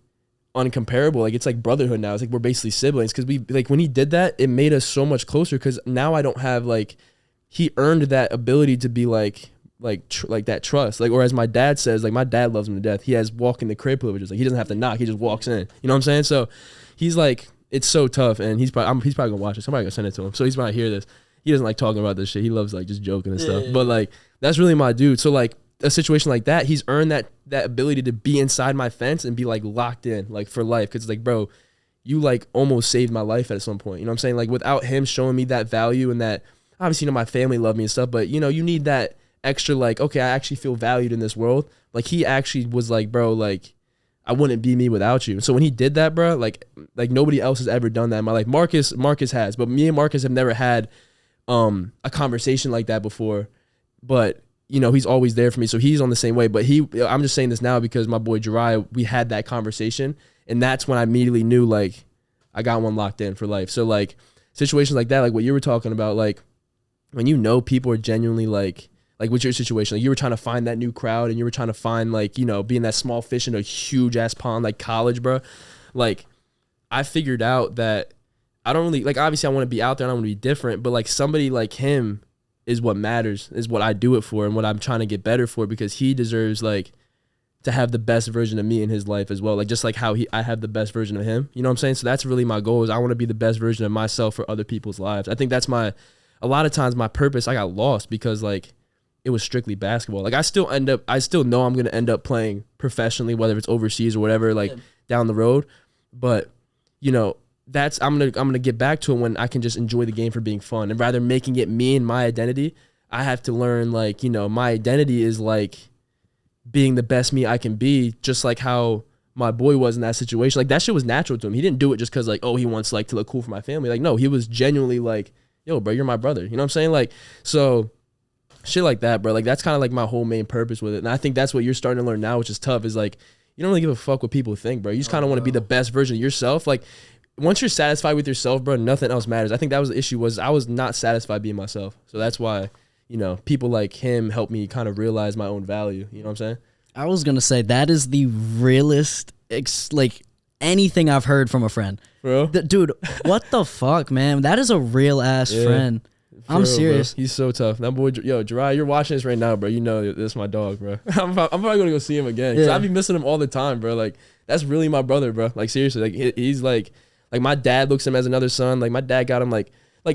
uncomparable. Like it's like brotherhood now. It's like we're basically siblings, because we like when he did that, it made us so much closer, because now I don't have like, he earned that ability to be like that trust, like, or as my dad says, like my dad loves him to death. He has walk in the crib privileges. Like he doesn't have to knock, he just walks in, you know what I'm saying? So he's like, it's so tough, and he's probably gonna watch it, somebody gonna send it to him, so he's probably hear this. he doesn't like talking about this shit. He loves like just joking and stuff. But like that's really my dude. So like a situation like that, he's earned that ability to be inside my fence and be like locked in like for life. Cause it's like, bro, you like almost saved my life at some point. You know what I'm saying? Like without him showing me that value and that, obviously, you know, my family love me and stuff, but you know, you need that extra like, okay, I actually feel valued in this world. Like he actually was like, bro, like I wouldn't be me without you. So when he did that, bro, like nobody else has ever done that in my life. Marcus has, but me and Marcus have never had a conversation like that before. But you know, he's always there for me. So he's on the same way. But I'm just saying this now because my boy Jariah, we had that conversation. And that's when I immediately knew, like, I got one locked in for life. So, like, situations like that, like what you were talking about, like, when you know people are genuinely, like what's your situation? Like, you were trying to find that new crowd and you were trying to find, like, you know, being that small fish in a huge-ass pond, like college, bro. Like, I figured out that I don't really, like, obviously I want to be out there and I want to be different, but, like, somebody like him is what matters, is what I do it for and what I'm trying to get better for because he deserves, like, to have the best version of me in his life as well. Like, just like how I have the best version of him. You know what I'm saying? So that's really my goal is I want to be the best version of myself for other people's lives. I think that's a lot of times my purpose, I got lost because, like, it was strictly basketball. Like, I still know I'm going to end up playing professionally, whether it's overseas or whatever, like, down the road. But, you know, I'm gonna get back to it when I can just enjoy the game for being fun and rather making it me and my identity. I have to learn, like, you know, my identity is like being the best me I can be, just like how my boy was in that situation. Like, that shit was natural to him. He didn't do it just because, like, oh, he wants, like, to look cool for my family. Like, no, he was genuinely like, yo, bro, you're my brother. You know what I'm saying? Like, so shit like that, bro. Like, that's kind of like my whole main purpose with it. And I think that's what you're starting to learn now, which is tough, is like, you don't really give a fuck what people think, bro. You just kind of want to be the best version of yourself. Like, once you're satisfied with yourself, bro, nothing else matters. I think that was the issue, was I was not satisfied being myself. So that's why, you know, people like him helped me kind of realize my own value. You know what I'm saying? I was going to say that is the realest, like, anything I've heard from a friend. Bro? Dude, what the fuck, man? That is a real ass friend. I'm real, serious. Bro. He's so tough. That boy, yo, Jariah, you're watching this right now, bro. You know this is my dog, bro. I'm probably going to go see him again. Because I be missing him all the time, bro. Like, that's really my brother, bro. Like, seriously. Like, he's like my dad looks at him as another son. Like, my dad got him like,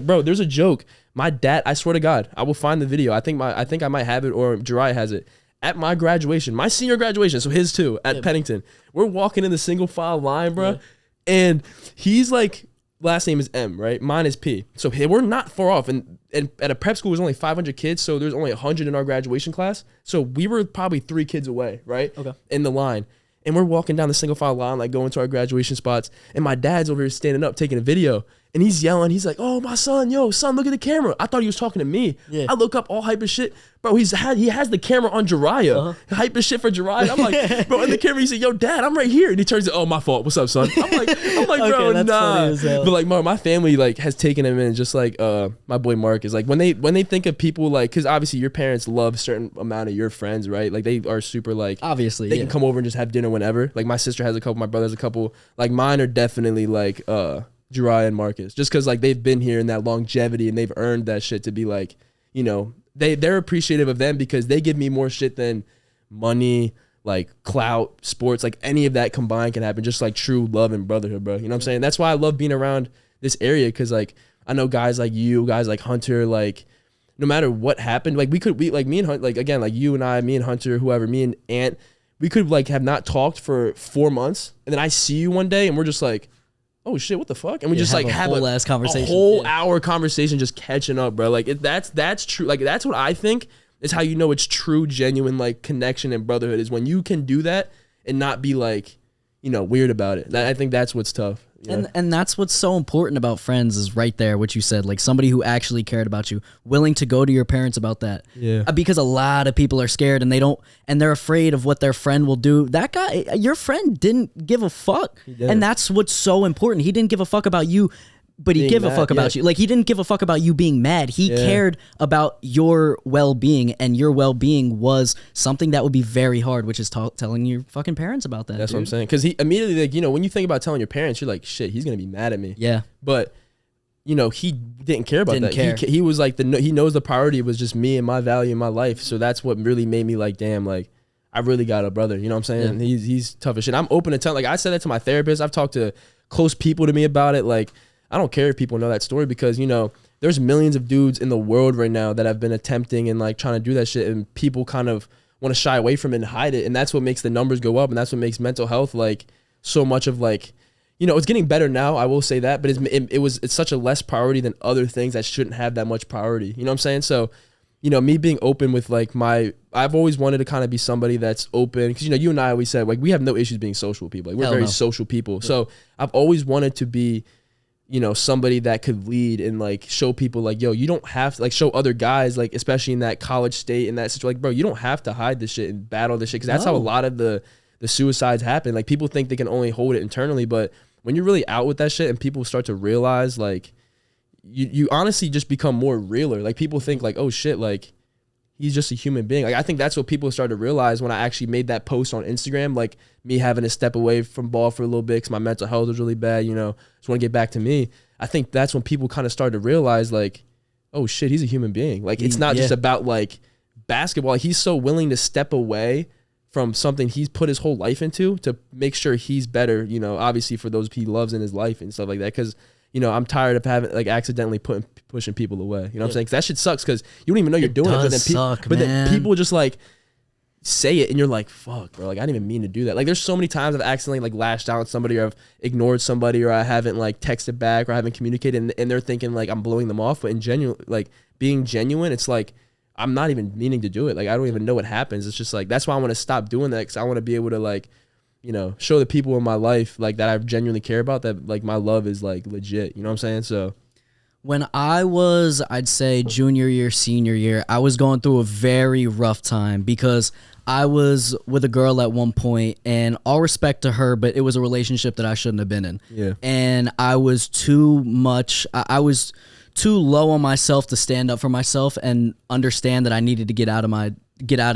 bro, there's a joke. My dad, I swear to God, I will find the video. I think I might have it, or Jariah has it. At my graduation, my senior graduation, so his too, at Pennington, we're walking in the single file line, bro. Yeah. And he's like, last name is M, right? Mine is P. So we're not far off. And at a prep school, there's only 500 kids, so there's only 100 in our graduation class. So we were probably 3 kids away, right? Okay. In the line. And we're walking down the single file line, like going to our graduation spots. And my dad's over here standing up, taking a video. And he's yelling. He's like, oh, my son, yo, son, look at the camera. I thought he was talking to me. Yeah. I look up all hype as shit. Bro, he has the camera on Jariah. Hype as shit for Jariah. I'm like, bro, in the camera, he said, yo, dad, I'm right here. And he turns to, oh, my fault. What's up, son? I'm like, okay, bro, nah. But like, my family like has taken him in, just like my boy Mark is like, when they think of people like, because obviously your parents love a certain amount of your friends, right? Like, they are super like, obviously, they can come over and just have dinner whenever. Like, my sister has a couple, my brother has a couple. Like, mine are definitely like, Jariah and Marcus, just because like they've been here in that longevity and they've earned that shit to be like, you know, they're appreciative of them because they give me more shit than money, like clout, sports, like any of that combined can happen. Just like true love and brotherhood, bro. You know what I'm saying? That's why I love being around this area, because like I know guys like you, guys like Hunter, like no matter what happened, like we like me and Hunter, like again, like you and I, me and Hunter, whoever, me and Ant, we could like have not talked for 4 months, and then I see you one day and we're just like, oh shit, what the fuck? And we just like have a ass conversation, a whole hour conversation, just catching up, bro. Like that's true. Like that's what I think is how you know it's true, genuine like connection and brotherhood, is when you can do that and not be like, you know, weird about it. I think that's what's tough. Yeah. And that's what's so important about friends, is right there what you said, like somebody who actually cared about you, willing to go to your parents about that. Yeah. Because a lot of people are scared and they're afraid of what their friend will do. That guy, your friend, didn't give a fuck. And that's what's so important. He didn't give a fuck about you, but he gave a fuck about you. Like, he didn't give a fuck about you being mad. He cared about your well-being, and your well-being was something that would be very hard, which is telling your fucking parents about that. That's what I'm saying. Because he immediately, like, you know, when you think about telling your parents, you're like, shit, he's going to be mad at me. Yeah. But, you know, he didn't care about that. He was like, he knows the priority was just me and my value in my life. So that's what really made me like, damn, like, I really got a brother. You know what I'm saying? Yeah. He's tough as shit. I'm open to tell. Like, I said that to my therapist. I've talked to close people to me about it. Like, I don't care if people know that story, because, you know, there's millions of dudes in the world right now that have been attempting and like trying to do that shit, and people kind of want to shy away from it and hide it, and that's what makes the numbers go up, and that's what makes mental health like so much of like, you know, it's getting better now, I will say that, but it's such a less priority than other things that shouldn't have that much priority. You know what I'm saying? So, you know, me being open with like I've always wanted to kind of be somebody that's open, because, you know, you and I always said like we have no issues being social with people. Like we're very social people. Yeah. So I've always wanted to be, you know, somebody that could lead and like show people like, yo, you don't have to like show other guys, like especially in that college state, in that situation, like, bro, you don't have to hide this shit and battle this shit, because that's how a lot of the suicides happen. Like people think they can only hold it internally, but when you're really out with that shit and people start to realize like you honestly just become more realer. Like people think like, oh shit, like he's just a human being. Like I think that's what people started to realize when I actually made that post on Instagram, like me having to step away from ball for a little bit because my mental health was really bad, you know, just want to get back to me. I think that's when people kind of started to realize like, oh shit, he's a human being. Like it's not just about like basketball. He's so willing to step away from something he's put his whole life into to make sure he's better, you know, obviously for those he loves in his life and stuff like that. Because, you know, I'm tired of having like accidentally pushing people away. You know what I'm saying? Because that shit sucks, because you don't even know you're doing it. But then people just like say it and you're like, fuck, bro. Like I didn't even mean to do that. Like there's so many times I've accidentally like lashed out at somebody, or I've ignored somebody, or I haven't like texted back, or I haven't communicated, and they're thinking like I'm blowing them off. But in genuine, like being genuine, it's like I'm not even meaning to do it. Like I don't even know what happens. It's just like, that's why I want to stop doing that, because I want to be able to like, you know, show the people in my life like that I genuinely care about, that like my love is like legit. You know what I'm saying? So when I was, I'd say junior year, senior year, I was going through a very rough time, because I was with a girl at one point, and all respect to her, but it was a relationship that I shouldn't have been in. Yeah. And I was too much, I was too low on myself to stand up for myself and understand that I needed to get out of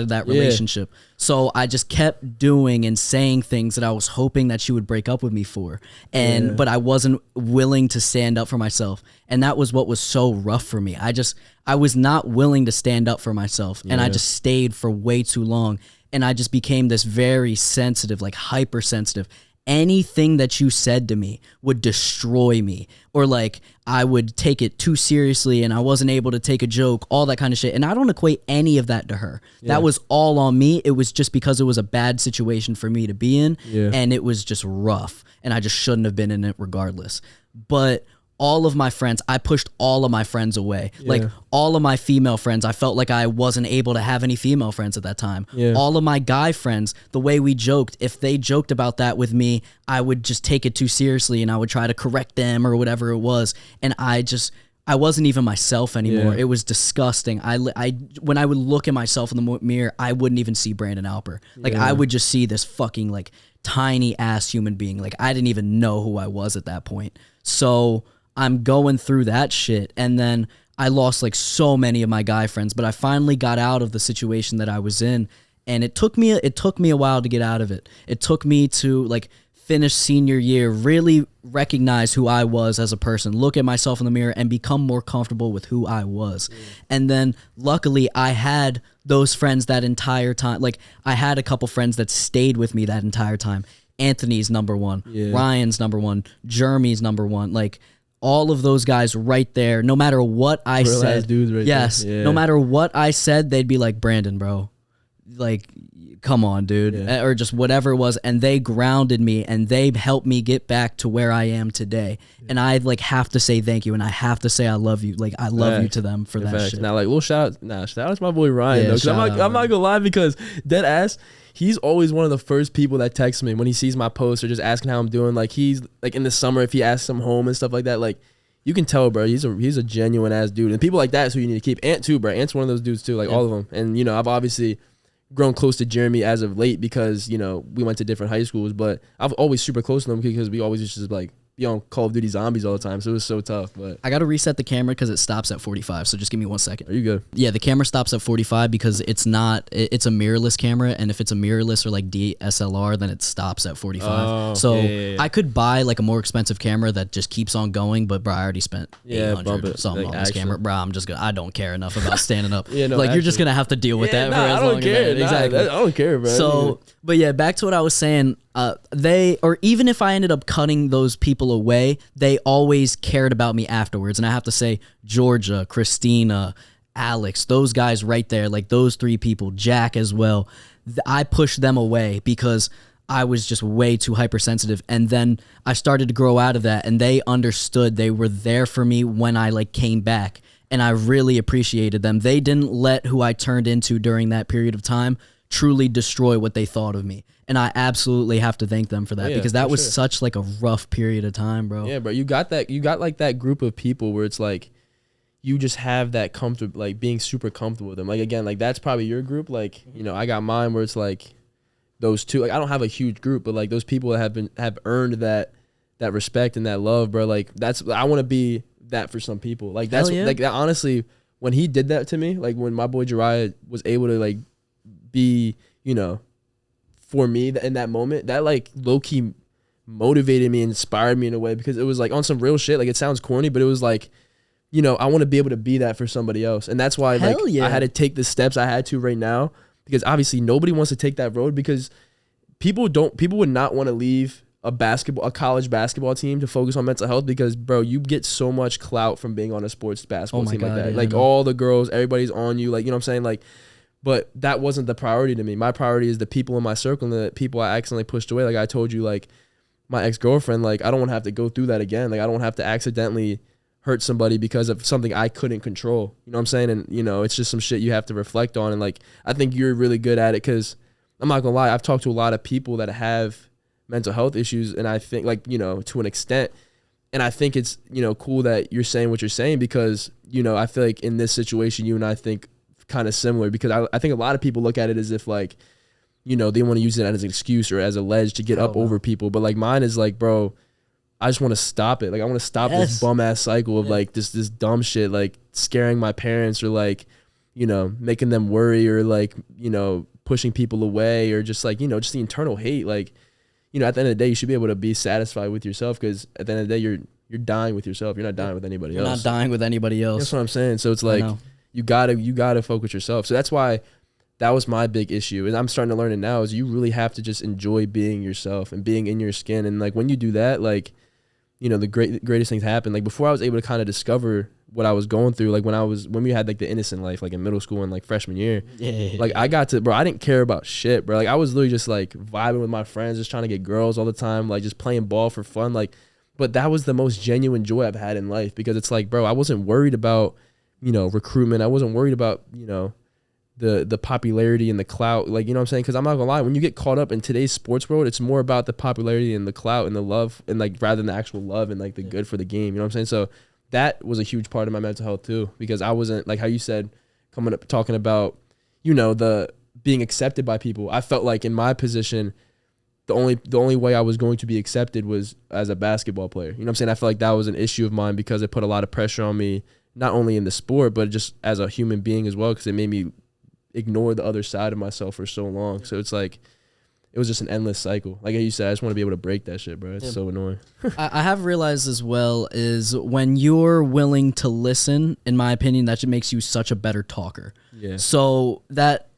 that relationship. Yeah. So I just kept doing and saying things that I was hoping that she would break up with me for. But I wasn't willing to stand up for myself. And that was what was so rough for me. I was not willing to stand up for myself. And I just stayed for way too long. And I just became this very sensitive, like hypersensitive. Anything that you said to me would destroy me, or like I would take it too seriously and I wasn't able to take a joke, all that kind of shit. And I don't equate any of that to her. Yeah. That was all on me. It was just because it was a bad situation for me to be in, and it was just rough, and I just shouldn't have been in it regardless. But all of my friends, I pushed all of my friends away. Yeah. Like all of my female friends, I felt like I wasn't able to have any female friends at that time. Yeah. All of my guy friends, the way we joked, if they joked about that with me, I would just take it too seriously and I would try to correct them or whatever it was. And I wasn't even myself anymore. Yeah. It was disgusting. When I would look at myself in the mirror, I wouldn't even see Brandon Alper. Like I would just see this fucking like tiny ass human being. Like I didn't even know who I was at that point. So I'm going through that shit, and then I lost like so many of my guy friends, but I finally got out of the situation that I was in, and it took me a while to get out of it. It took me to like finish senior year, really recognize who I was as a person, look at myself in the mirror, and become more comfortable with who I was. And then luckily I had those friends that entire time. Like I had a couple friends that stayed with me that entire time. Anthony's number one, Ryan's number one, Jeremy's number one, like all of those guys right there, no matter what I said, no matter what I said, they'd be like, Brandon, bro, like, come on, dude, or just whatever it was. And they grounded me, and they helped me get back to where I am today. And I like have to say thank you, and I have to say I love you. Like I love you to them for that shit. Now, like, little shout out to my boy Ryan, though, 'cause I'm not gonna lie, because dead ass, he's always one of the first people that texts me when he sees my post or just asking how I'm doing. Like he's like in the summer, if he asks him home and stuff like that, like you can tell, bro, he's a genuine ass dude. And people like that is who you need to keep. Ant too, bro. Ant's one of those dudes too, like all of them. And you know, I've obviously grown close to Jeremy as of late because, you know, we went to different high schools, but I've always super close to them because we always used to like be on Call of Duty Zombies all the time, so it was so tough. But I gotta reset the camera because it stops at 45, so just give me 1 second. Are you good? Yeah, the camera stops at 45 because it's a mirrorless camera, and if it's a mirrorless or like DSLR, then it stops at 45. I could buy like a more expensive camera that just keeps on going, but bro, I already spent 800 or something on this camera. Bro, I don't care enough about standing up. You're just gonna have to deal with that for as long as that. Exactly. I don't care, bro. So, but yeah, back to what I was saying. They, or even if I ended up cutting those people away, they always cared about me afterwards. And I have to say, Georgia, Christina, Alex, those guys right there, like those 3 people, Jack as well, I pushed them away because I was just way too hypersensitive. And then I started to grow out of that, and they understood. They were there for me when I like came back, and I really appreciated them. They didn't let who I turned into during that period of time truly destroy what they thought of me. And I absolutely have to thank them for that, because that was such like a rough period of time, bro. Yeah, bro. You got like that group of people where it's like you just have that comfort, like being super comfortable with them. Like, again, like that's probably your group. Like, you know, I got mine where it's like those 2. Like, I don't have a huge group, but like those people that have earned that respect and that love, bro. Like, I want to be that for some people. Like, that's like that, honestly, when he did that to me, like when my boy Jariah was able to like be, you know, for me in that moment, that like low key motivated me and inspired me in a way, because it was like on some real shit. Like, it sounds corny, but it was like, you know, I want to be able to be that for somebody else. And that's why I had to take the steps I had to right now, because obviously nobody wants to take that road, because people would not want to leave a college basketball team to focus on mental health, because, bro, you get so much clout from being on a sports basketball team like that. Yeah, like, all the girls, everybody's on you, like, you know what I'm saying? Like, but that wasn't the priority to me. My priority is the people in my circle and the people I accidentally pushed away. Like I told you, like my ex-girlfriend, like I don't want to have to go through that again. Like I don't have to accidentally hurt somebody because of something I couldn't control. You know what I'm saying? And, you know, it's just some shit you have to reflect on. And like, I think you're really good at it, because I'm not gonna lie, I've talked to a lot of people that have mental health issues, and I think, like, you know, to an extent, and I think it's, you know, cool that you're saying what you're saying, because, you know, I feel like in this situation, you and I think kind of similar, because I think a lot of people look at it as if, like, you know, they want to use it as an excuse or as a ledge to get up over people. But like mine is like, bro, I just want to stop it. Like, I want to stop this bum ass cycle of like this dumb shit, like scaring my parents, or like, you know, making them worry, or like, you know, pushing people away, or just like, you know, just the internal hate. Like, you know, at the end of the day, you should be able to be satisfied with yourself, because at the end of the day, you're dying with yourself. You're not dying with anybody else. You're not dying with anybody else. That's what I'm saying. So it's like, you gotta focus yourself. So that's why that was my big issue, and I'm starting to learn it now, is you really have to just enjoy being yourself and being in your skin. And like when you do that, like, you know, the greatest things happen. Like before I was able to kind of discover what I was going through, like when we had like the innocent life, like in middle school and like freshman year, like I got to, bro, I didn't care about shit, bro. Like I was literally just like vibing with my friends, just trying to get girls all the time, like just playing ball for fun. Like, but that was the most genuine joy I've had in life, because it's like, bro, I wasn't worried about, you know, recruitment. I wasn't worried about, you know, the popularity and the clout, like, you know what I'm saying? Because I'm not gonna lie, when you get caught up in today's sports world, it's more about the popularity and the clout and the love, and like rather than the actual love and like the good for the game, you know what I'm saying? So that was a huge part of my mental health too, because I wasn't, like how you said, coming up talking about, you know, the being accepted by people. I felt like in my position, the only way I was going to be accepted was as a basketball player. You know what I'm saying? I felt like that was an issue of mine, because it put a lot of pressure on me, not only in the sport, but just as a human being as well, because it made me ignore the other side of myself for so long. So it's like, it was just an endless cycle. Like you said, I just want to be able to break that shit, bro. It's so annoying. I have realized as well is when you're willing to listen, in my opinion, that just makes you such a better talker. Yeah. So that,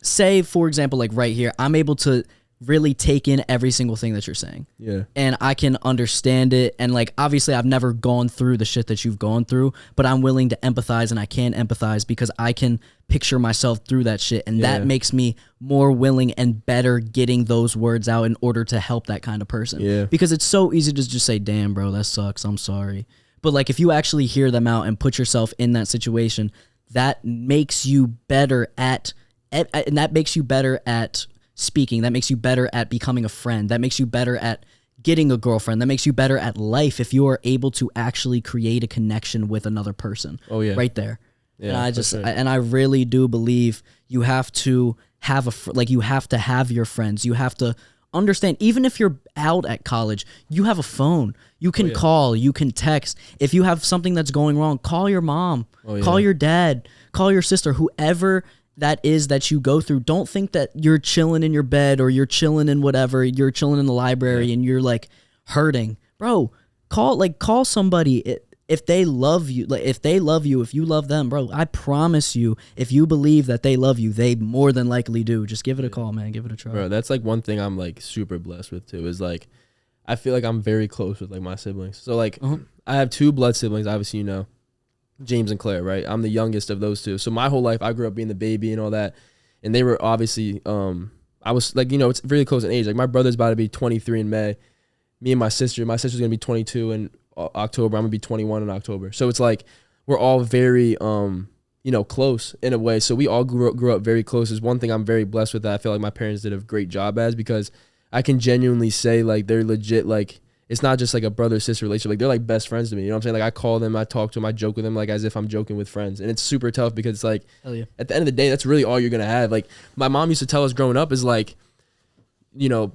say, for example, like right here, I'm able to really take in every single thing that you're saying. Yeah. And I can understand it. And like, obviously I've never gone through the shit that you've gone through, but I'm willing to empathize, and I can empathize because I can picture myself through that shit. And that makes me more willing and better getting those words out in order to help that kind of person. Yeah. Because it's so easy to just say, damn, bro, that sucks, I'm sorry. But like, if you actually hear them out and put yourself in that situation, that makes you better and that makes you better at speaking, that makes you better at becoming a friend, that makes you better at getting a girlfriend, that makes you better at life if you are able to actually create a connection with another person. Oh yeah, right there. Yeah, and I just and I really do believe you have to have you have to have your friends. You have to understand, even if you're out at college, you have a phone. You can call, you can text. If you have something that's going wrong, call your mom, call your dad, call your sister, whoever that is that you go through. Don't think that you're chilling in your bed or you're chilling in whatever, you're chilling in the library and you're like hurting. Bro, call somebody. if they love you, like if you love them, bro, I promise you, if you believe that they love you, they more than likely do. Just give it a call, man. Give it a try. Bro, that's like one thing I'm like super blessed with too, is like I feel like I'm very close with like my siblings. So like I have 2 blood siblings, obviously, you know, James and Claire, right? I'm the youngest of those 2. So my whole life I grew up being the baby and all that. And they were obviously I was like, you know, it's really close in age. Like my brother's about to be 23 in May. Me and my sister's going to be 22 in October. I'm going to be 21 in October. So it's like we're all very, you know, close in a way. So we all grew up very close. Is one thing I'm very blessed with that I feel like my parents did a great job as, because I can genuinely say like they're legit, like it's not just like a brother-sister relationship. Like they're like best friends to me. You know what I'm saying? Like I call them, I talk to them, I joke with them like as if I'm joking with friends. And it's super tough because it's like at the end of the day, that's really all you're going to have. Like my mom used to tell us growing up is like, you know,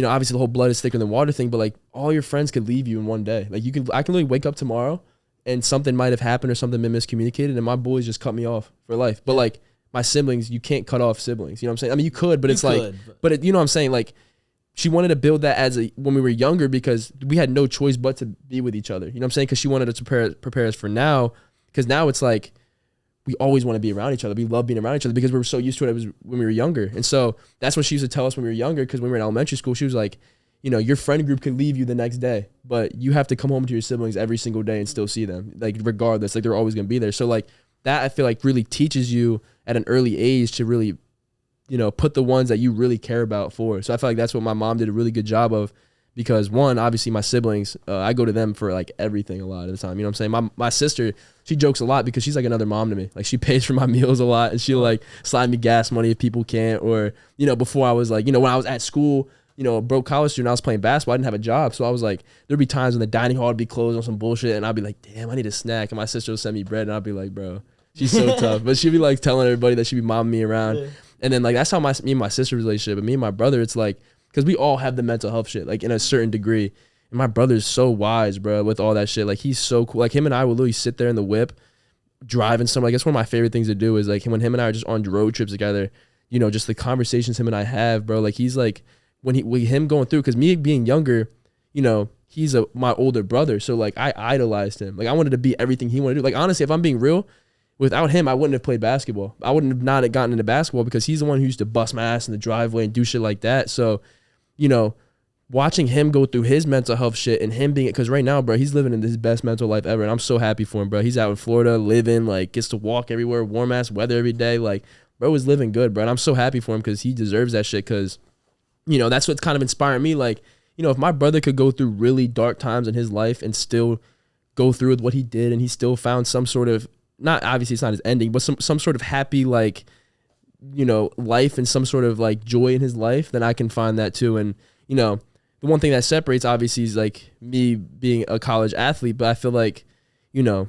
obviously the whole blood is thicker than water thing, but like all your friends could leave you in one day. Like I can literally wake up tomorrow and something might have happened or something been miscommunicated and my boys just cut me off for life. But like my siblings, you can't cut off siblings. You know what I'm saying? I mean, you could, but it's like, but you know what I'm saying? Like she wanted to build that when we were younger because we had no choice but to be with each other. You know what I'm saying? Because she wanted to prepare us for now. Because now it's like, we always want to be around each other. We love being around each other because we were so used to it when we were younger. And so that's what she used to tell us when we were younger, because when we were in elementary school, she was like, you know, your friend group could leave you the next day, but you have to come home to your siblings every single day and still see them. Like regardless, like they're always going to be there. So like that I feel like really teaches you at an early age to really, you know, put the ones that you really care about for. So I feel like that's what my mom did a really good job of, because one, obviously my siblings, I go to them for like everything a lot of the time. You know what I'm saying? My sister, she jokes a lot because she's like another mom to me. Like she pays for my meals a lot and she'll like slide me gas money if people can't. Or, you know, before I was like, you know, when I was at school, you know, a broke college student, I was playing basketball. I didn't have a job. So I was like, there'd be times when the dining hall would be closed on some bullshit and I'd be like, damn, I need a snack. And my sister would send me bread and I'd be like, bro, she's so tough. But she'd be like telling everybody that she'd be momming me around. Yeah. And then like, that's how me and my sister's relationship. And me and my brother, it's like, because we all have the mental health shit, like in a certain degree. And my brother's so wise, bro, with all that shit. Like he's so cool. Like him and I will literally sit there in the whip, driving somewhere. Like that's one of my favorite things to do is like when him and I are just on road trips together, you know, just the conversations him and I have, bro. Like he's like, when him going through, because me being younger, you know, he's my older brother. So like I idolized him. Like I wanted to be everything he wanted to do. Like honestly, if I'm being real, without him, I wouldn't have played basketball. I wouldn't have not gotten into basketball because he's the one who used to bust my ass in the driveway and do shit like that. So, you know, watching him go through his mental health shit and him being, because right now, bro, he's living in his best mental life ever. And I'm so happy for him, bro. He's out in Florida living, like gets to walk everywhere, warm ass weather every day. Like, bro is living good, bro. And I'm so happy for him because he deserves that shit. Because, you know, that's what's kind of inspiring me. Like, you know, if my brother could go through really dark times in his life and still go through with what he did and he still found some sort of, not obviously it's not his ending, but some sort of happy, like, you know, life and some sort of like joy in his life, then I can find that too. And, you know, the one thing that separates obviously is like me being a college athlete, but I feel like, you know,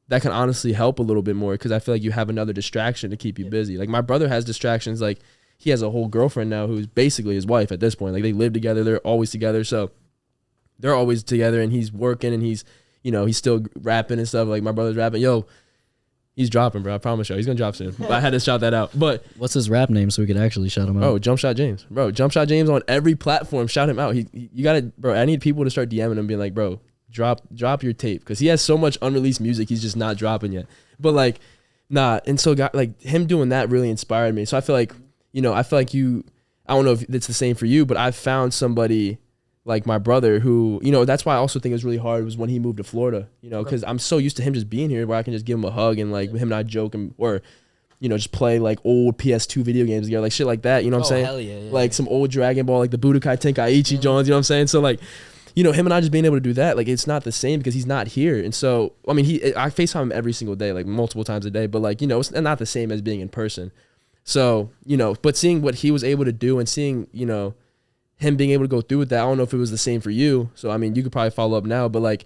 that can honestly help a little bit more because I feel like you have another distraction to keep you busy. Like my brother has distractions. Like he has a whole girlfriend now who's basically his wife at this point. Like they live together. They're always together. So they're always together and he's working and he's, you know, he's still rapping and stuff. Like my brother's rapping. Yo, he's dropping, bro. I promise you. He's going to drop soon. But I had to shout that out. But what's his rap name so we could actually shout him out? Oh, Jump Shot James. Bro, Jump Shot James on every platform. Shout him out. You got to, bro, I need people to start DMing him being like, bro, drop your tape. Because he has so much unreleased music he's just not dropping yet. But like, nah. And so like him doing that really inspired me. So I feel like, you know, I don't know if it's the same for you, but I've found somebody like my brother who, you know, that's why I also think it was really hard was when he moved to Florida, you know, because I'm so used to him just being here where I can just give him a hug and like him and I joke or, you know, just play like old PS2 video games together, like shit like that, you know what I'm saying? Hell yeah, yeah. Like some old Dragon Ball, like the Budokai Tenkaichi Jones, you know what I'm saying? So like, you know, him and I just being able to do that, like it's not the same because he's not here. And so, I mean, I FaceTime him every single day, like multiple times a day, but like, you know, it's not the same as being in person. So, you know, but seeing what he was able to do and seeing, you know, him being able to go through with that, I don't know if it was the same for you. So, I mean, you could probably follow up now, but like,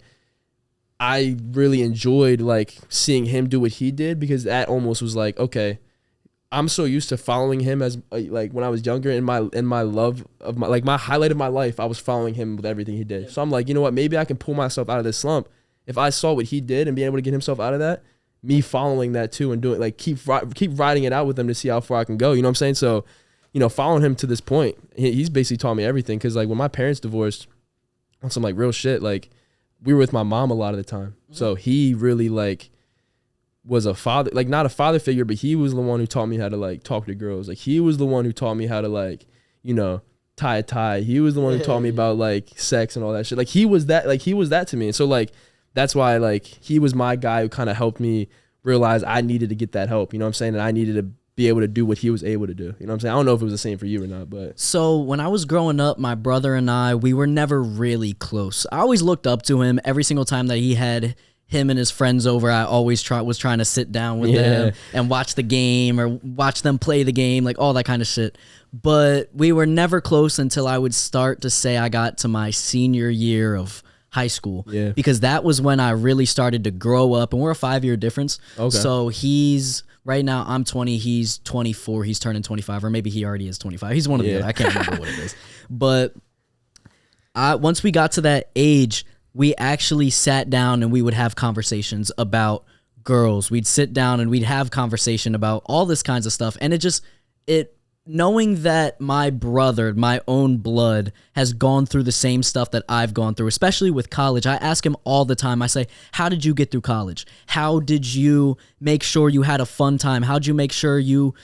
I really enjoyed like seeing him do what he did because that almost was like, okay, I'm so used to following him as like when I was younger in my love of my, like my highlight of my life, I was following him with everything he did. So I'm like, you know what, maybe I can pull myself out of this slump. If I saw what he did and being able to get himself out of that, me following that too and doing like, keep riding it out with him to see how far I can go. You know what I'm saying? So, you know, following him to this point, he's basically taught me everything. Cause like when my parents divorced on some like real shit, like we were with my mom a lot of the time. So he really like was a father, like not a father figure, but he was the one who taught me how to like talk to girls. Like he was the one who taught me how to like, you know, tie a tie. He was the one who taught me about like sex and all that shit. Like he was that to me. And so like that's why like he was my guy who kind of helped me realize I needed to get that help. You know what I'm saying? And I needed to be able to do what he was able to do. You know what I'm saying? I don't know if it was the same for you or not, but. So when I was growing up, my brother and I, we were never really close. I always looked up to him. Every single time that he had him and his friends over, I always was trying to sit down with them and watch the game or watch them play the game, like all that kind of shit. But we were never close until I would start to say I got to my senior year of high school. Yeah. Because that was when I really started to grow up, and we're a 5-year difference. Okay. So he's... Right now, I'm 20, he's 24, he's turning 25, or maybe he already is 25. He's one of the other. I can't remember what it is. But once we got to that age, we actually sat down and we would have conversations about girls. We'd sit down and we'd have conversation about all this kinds of stuff. And knowing that my brother, my own blood, has gone through the same stuff that I've gone through, especially with college. I ask him all the time. I say, how did you get through college? How did you make sure you had a fun time? How'd you make sure you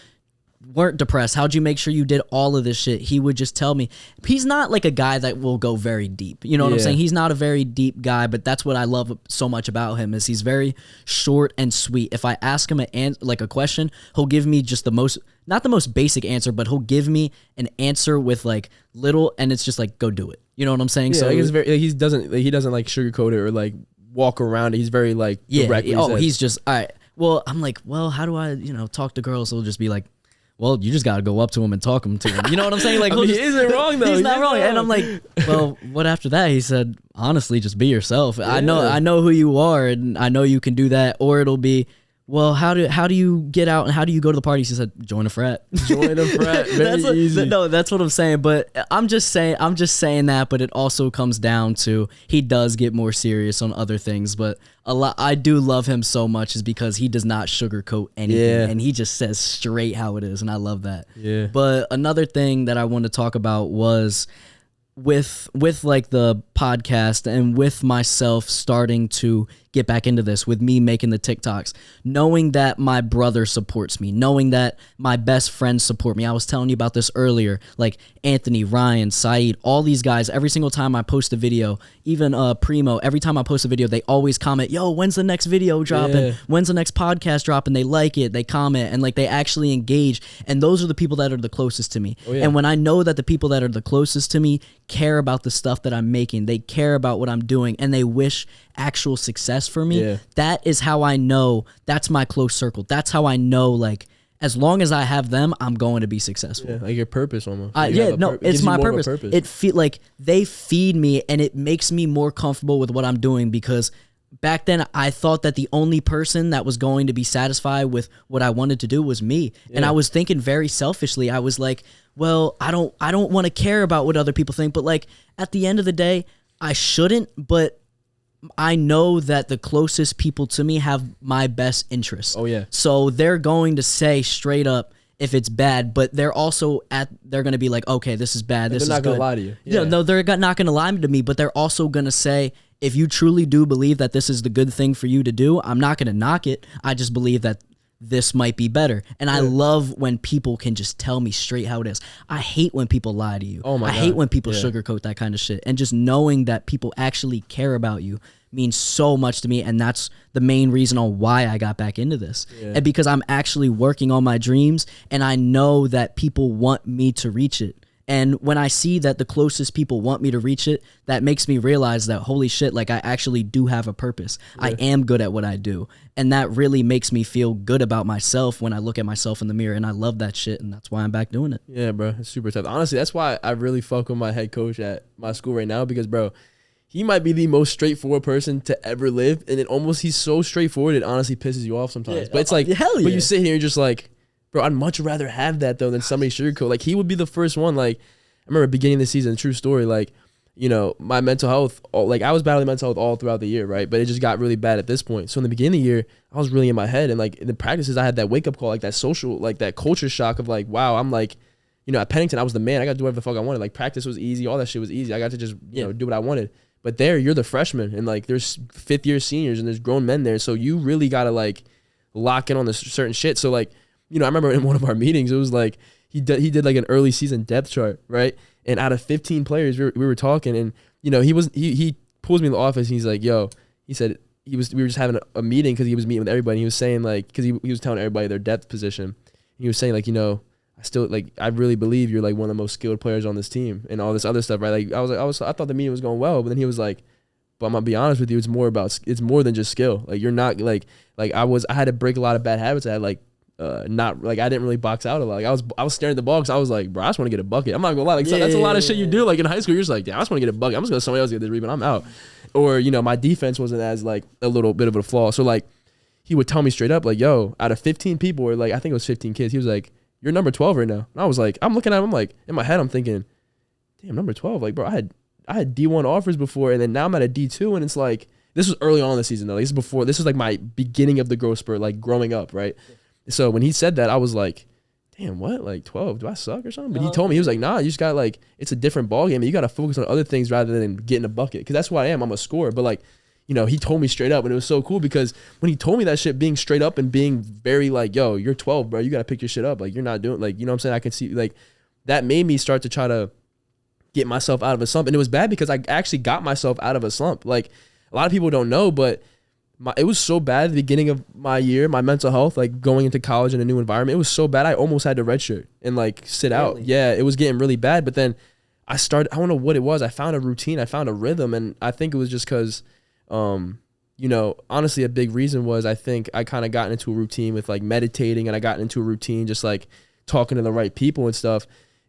weren't depressed? How'd you make sure you did all of this shit? He would just tell me. He's not like a guy that will go very deep. You know what I'm saying? He's not a very deep guy, but that's what I love so much about him is he's very short and sweet. If I ask him a question, he'll give me just not the most basic answer, but he'll give me an answer with like little, and it's just like, go do it. You know what I'm saying? Yeah, so like he doesn't like sugarcoat it or like walk around it. He's very like direct. He's just, all right. Well, I'm like, well, how do I, talk to girls? He'll just be like, well, you just got to go up to him and talk to him. You know what I'm saying? Like, he isn't wrong though. He's not wrong. And I'm like, well, what after that? He said, honestly, just be yourself. Yeah. I know who you are, and I know you can do that. Or it'll be, well, how do you get out and how do you go to the parties? He said, join a frat. Join a frat. Very easy. No, that's what I'm saying. But I'm just saying that. But it also comes down to he does get more serious on other things. But I do love him so much is because he does not sugarcoat anything, and he just says straight how it is, and I love that. Yeah. But another thing that I wanted to talk about was with like the podcast and with myself starting to get back into this, with me making the TikToks, knowing that my brother supports me, knowing that my best friends support me. I was telling you about this earlier, like Anthony, Ryan, Saeed, all these guys, every single time I post a video, even Primo, every time I post a video, they always comment, yo, when's the next video dropping? When's the next podcast dropping? They like it, they comment, and like they actually engage. And those are the people that are the closest to me. And when I know that the people that are the closest to me care about the stuff that I'm making, they care about what I'm doing, and they wish actual success for me, that is how I know that's my close circle. That's how I know, like, as long as I have them, I'm going to be successful. Yeah, like your purpose almost. It's my purpose. It like they feed me, and it makes me more comfortable with what I'm doing, because back then I thought that the only person that was going to be satisfied with what I wanted to do was me. And I was thinking very selfishly. I was like, well, I don't want to care about what other people think, but like at the end of the day, I shouldn't, but I know that the closest people to me have my best interests. So they're going to say straight up if it's bad, but they're also they're going to be like, okay, this is bad. This is good. They're not going to lie to you. No, they're not going to lie to me, but they're also going to say, if you truly do believe that this is the good thing for you to do, I'm not going to knock it. I just believe that this might be better. And I love when people can just tell me straight how it is. I hate when people lie to you. I hate when people sugarcoat that kind of shit. And just knowing that people actually care about you means so much to me, and that's the main reason on why I got back into this. And because I'm actually working on my dreams, and I know that people want me to reach it. And when I see that the closest people want me to reach it, that makes me realize that, holy shit, like I actually do have a purpose. I am good at what I do. And that really makes me feel good about myself when I look at myself in the mirror, and I love that shit, and that's why I'm back doing it. Yeah, bro, it's super tough. Honestly, that's why I really fuck with my head coach at my school right now, because, bro, he might be the most straightforward person to ever live, and he's so straightforward, it honestly pisses you off sometimes. But it's like, but you sit here and you're just like, bro, I'd much rather have that though than somebody sugarcoat. Like, he would be the first one. Like, I remember beginning of the season, true story, like, my mental health, like I was battling mental health all throughout the year, right? But it just got really bad at this point. So in the beginning of the year, I was really in my head, and like in the practices, I had that wake up call, like that social, like that culture shock of like, wow, I'm like, at Pennington, I was the man. I got to do whatever the fuck I wanted. Like, practice was easy. All that shit was easy. I got to just, do what I wanted. But there, you're the freshman, and like there's 5th-year seniors and there's grown men there, so you really gotta like lock in on this certain shit. So like, you know, I remember in one of our meetings, it was like he did like an early season depth chart, right? And out of 15 players, we were talking, and you know, he pulls me in the office. And he's like, "Yo," he said, we were just having a meeting because he was meeting with everybody. And he was saying like, because he was telling everybody their depth position. He was saying like, you know, I really believe you're like one of the most skilled players on this team and all this other stuff, right? Like I thought the meeting was going well, but then he was like, but I'm gonna be honest with you, it's more than just skill. Like you're not like I had to break a lot of bad habits. I had like not like I didn't really box out a lot. Like I was staring at the ball because I was like, bro, I just want to get a bucket. I'm not gonna lie, like so that's a lot of shit you do. Like in high school, you're just like, yeah, I just want to get a bucket. I'm just gonna let somebody else get the rebound. I'm out. Or you know, my defense wasn't as like a little bit of a flaw. So like he would tell me straight up, like, yo, out of 15 people, or like I think it was 15 kids, he was like, you're number 12 right now. And I was like, I'm looking at him, I'm like, in my head, I'm thinking, damn, number 12. Like, bro, I had D1 offers before, and then now I'm at a D2, and it's like, this was early on in the season though. Like, this was like my beginning of the growth spurt, like growing up, right? So when he said that, I was like, damn, what? Like 12? Do I suck or something? But he told me, he was like, nah, you just got like, it's a different ball game, and you got to focus on other things rather than getting a bucket. Because that's what I am. I'm a scorer. But like, you know, he told me straight up, and it was so cool because when he told me that shit, being straight up and being very like, yo, you're 12, bro, you got to pick your shit up. Like, you're not doing, like, you know what I'm saying? I can see, like, that made me start to try to get myself out of a slump. And it was bad because I actually got myself out of a slump. Like, a lot of people don't know, but it was so bad at the beginning of my year, my mental health, like going into college in a new environment, it was so bad I almost had to redshirt and like sit out. Yeah, it was getting really bad. But then I don't know what it was. I found a routine. I found a rhythm. And I think it was just because, you know, honestly, a big reason was I think I kind of got into a routine with like meditating, and I got into a routine just like talking to the right people and stuff.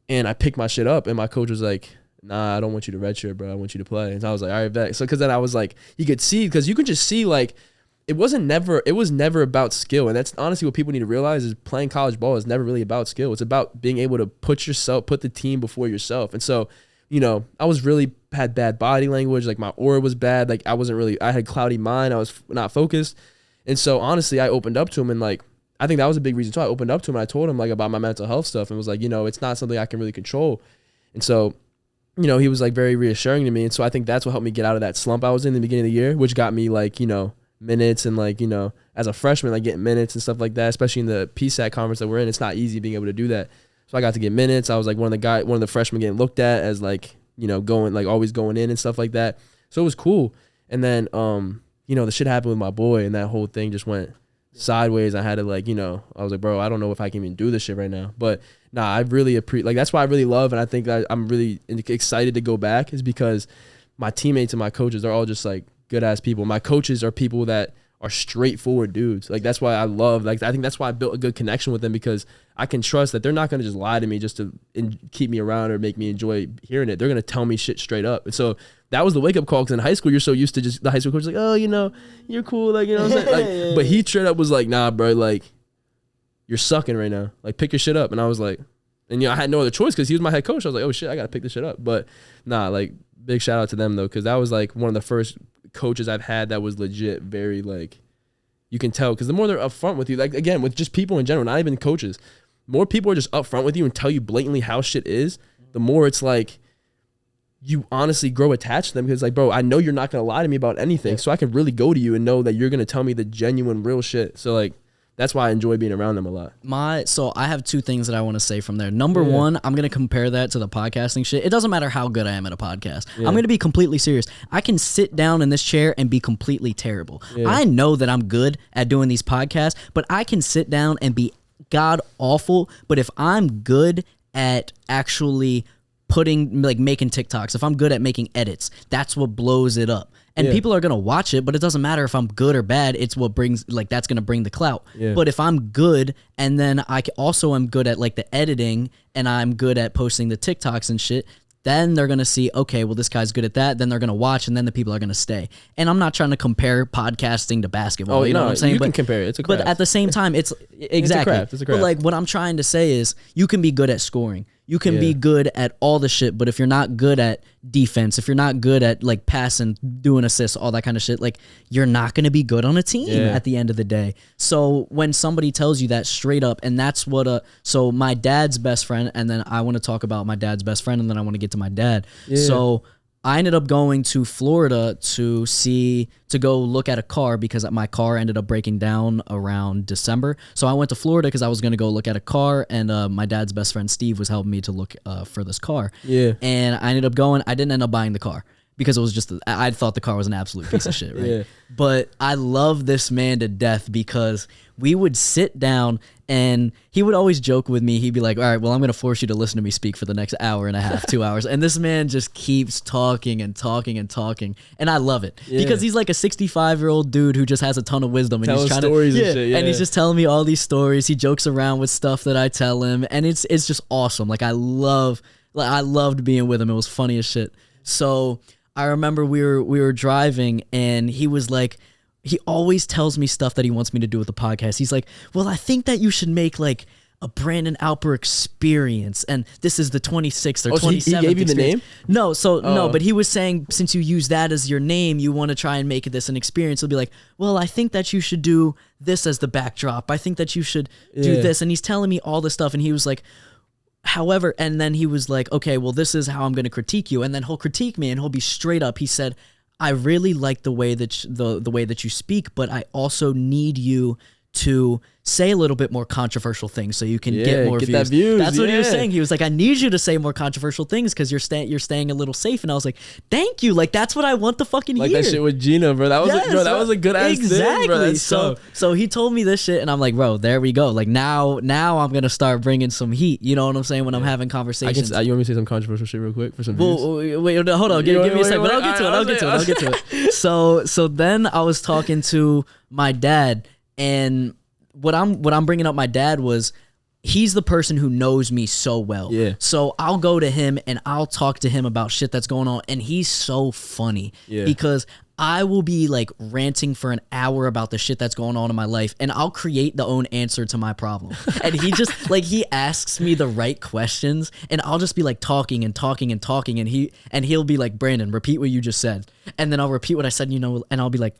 And I picked my shit up, and my coach was like, nah, I don't want you to redshirt, bro. I want you to play. And so I was like, all right, bet. So because then I was like, you could see, because you could just see like, it was never about skill. And that's honestly what people need to realize is playing college ball is never really about skill. It's about being able to put the team before yourself. And so, you know, I had bad body language. Like my aura was bad. Like I had cloudy mind. I was not focused. And so honestly, I opened up to him, and like, I think that was a big reason too. I opened up to him, and I told him like about my mental health stuff, and was like, you know, it's not something I can really control. And so, you know, he was like very reassuring to me. And so I think that's what helped me get out of that slump I was in the beginning of the year, which got me like, you know, minutes, and like, you know, as a freshman, like getting minutes and stuff like that, especially in the PSAC conference that we're in. It's not easy being able to do that. So I got to get minutes. I was like one of the freshmen getting looked at as like, you know, always going in and stuff like that. So it was cool. And then, you know, the shit happened with my boy, and that whole thing just went sideways. I had to like, you know, I was like, bro, I don't know if I can even do this shit right now. But nah, I really like, that's why I really love, and I think that I'm really excited to go back, is because my teammates and my coaches are all just like good ass people. My coaches are people that are straightforward dudes. Like that's why I love, like I think that's why I built a good connection with them, because I can trust that they're not going to just lie to me just to keep me around or make me enjoy hearing it. They're going to tell me shit straight up. And so that was the wake up call, because in high school you're so used to just the high school coach is like, oh, you know, you're cool, like, you know what I'm saying? Like, but he straight up was like, nah, bro, like you're sucking right now. Like pick your shit up. And I was like, and you know, I had no other choice because he was my head coach. I was like, oh shit, I got to pick this shit up. But nah, like big shout out to them though, because that was like one of the first coaches I've had that was legit very like, you can tell, because the more they're upfront with you, like again, with just people in general, not even coaches, more people are just upfront with you and tell you blatantly how shit is, the more it's like you honestly grow attached to them, because like, bro, I know you're not going to lie to me about anything, so I can really go to you and know that you're going to tell me the genuine real shit. So like, that's why I enjoy being around them a lot. So I have two things that I want to say from there. Number one, I'm going to compare that to the podcasting shit. It doesn't matter how good I am at a podcast. I'm going to be completely serious. I can sit down in this chair and be completely terrible. I know that I'm good at doing these podcasts, but I can sit down and be god awful. But if I'm good at actually making TikToks, if I'm good at making edits, that's what blows it up. And people are going to watch it, but it doesn't matter if I'm good or bad. It's what brings, like, that's going to bring the clout. But if I'm good, and then I also am good at, like, the editing, and I'm good at posting the TikToks and shit, then they're going to see, okay, well, this guy's good at that. Then they're going to watch, and then the people are going to stay. And I'm not trying to compare podcasting to basketball. You know what I'm saying? You can compare it. It's a craft. But at the same time, it's exactly. It's a craft. But, like, what I'm trying to say is you can be good at scoring. You can be good at all the shit, but if you're not good at defense, if you're not good at like passing, doing assists, all that kind of shit, like you're not going to be good on a team at the end of the day. So when somebody tells you that straight up, and that's what so my dad's best friend, and then I want to talk about my dad's best friend, and then I want to get to my dad. So I ended up going to Florida to go look at a car because my car ended up breaking down around December. So I went to Florida because I was going to go look at a car, and my dad's best friend Steve was helping me to look for this car. Yeah. And I ended up going. I didn't end up buying the car because it was just, I thought the car was an absolute piece of shit, right? Yeah. But I love this man to death because we would sit down and he would always joke with me. He'd be like, all right, well, I'm going to force you to listen to me speak for the next hour and a half, 2 hours. And this man just keeps talking and talking and talking. And I love it because he's like a 65-year-old dude who just has a ton of wisdom. And he's trying stories to, and shit, yeah. And he's just telling me all these stories. He jokes around with stuff that I tell him. And it's just awesome. Like I loved being with him. It was funny as shit. So I remember we were driving and he was like, he always tells me stuff that he wants me to do with the podcast. He's like, well, I think that you should make like a Brandon Alper experience. And this is the 26th or 27th. So he gave you the name? No, no, but he was saying, since you use that as your name, you want to try and make this an experience. He'll be like, well, I think that you should do this as the backdrop. I think that you should do this. And he's telling me all this stuff. And he was like, however, and then he was like, okay, well, this is how I'm going to critique you. And then he'll critique me and he'll be straight up. He said, I really like the way that the way that you speak, but I also need you to say a little bit more controversial things so you can get more views. That's what he was saying. He was like, I need you to say more controversial things because you're staying a little safe. And I was like, thank you. Like, that's what I want to fucking hear. Like that shit with Gina, bro. That was that was a good ass thing, bro. That's so he told me this shit and I'm like, bro, there we go. Like now I'm going to start bringing some heat. You know what I'm saying? When I'm having conversations. You want me to say some controversial shit real quick for some views? Wait, hold on. Give me a second. But I'll get to it. So then I was talking to my dad, and what I'm bringing up my dad was, he's the person who knows me so well. Yeah. So I'll go to him and I'll talk to him about shit that's going on, and he's so funny because I will be like ranting for an hour about the shit that's going on in my life, and I'll create the own answer to my problem. And he just like, he asks me the right questions, and I'll just be like talking and talking and talking, and he'll be like, Brandon, repeat what you just said. And then I'll repeat what I said, and I'll be like,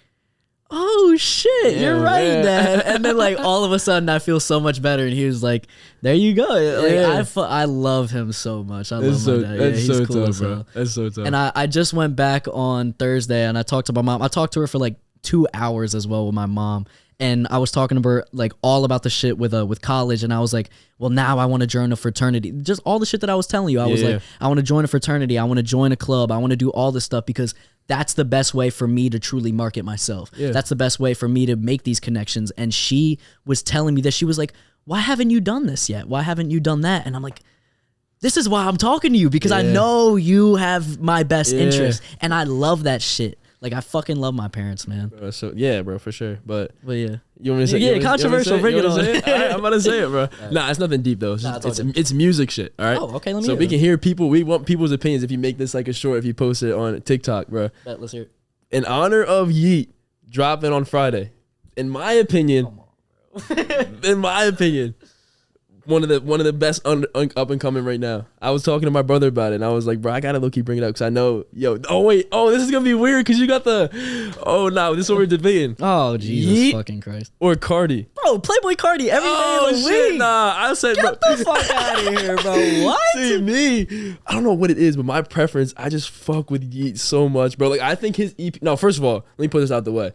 oh shit, you're right, Dad. And then like all of a sudden I feel so much better, and he was like, there you go. Like I love him so much. I love my dad. That's he's so cool, tough, bro. That's so tough. And I just went back on Thursday and I talked to my mom. I talked to her for like 2 hours as well with my mom. And I was talking to her like all about the shit with college, and I was like, well, now I want to join a fraternity. Just all the shit that I was telling you. I was like, I want to join a fraternity. I want to join a club. I want to do all this stuff because that's the best way for me to truly market myself. Yeah. That's the best way for me to make these connections. And she was telling me that. She was like, why haven't you done this yet? Why haven't you done that? And I'm like, this is why I'm talking to you, because I know you have my best interest, and I love that shit. Like, I fucking love my parents, man. Bro, so yeah, bro, for sure. But yeah, you want me to say? Yeah, controversial. Bring it on. All right, I'm about to say it, bro. Nah, it's nothing deep though. It's music shit. All right. Oh, okay. Let me. So we can hear people. We want people's opinions. If you make this like a short, if you post it on TikTok, bro. Let's hear it. In honor of Yeat dropping on Friday, in my opinion, one of the best up and coming right now. I was talking to my brother about it, and I was like, bro, I gotta low-key bring it up because I know, this is gonna be weird because you got this is what we're debating. Oh, Jesus Yeat fucking Christ. Or Carti. Bro, Playboi Carti every day of the week. Nah, I said, get the fuck out of here, bro. What? See, me, I don't know what it is, but my preference, I just fuck with Yeat so much, bro. Like, I think his EP, no, first of all, let me put this out the way.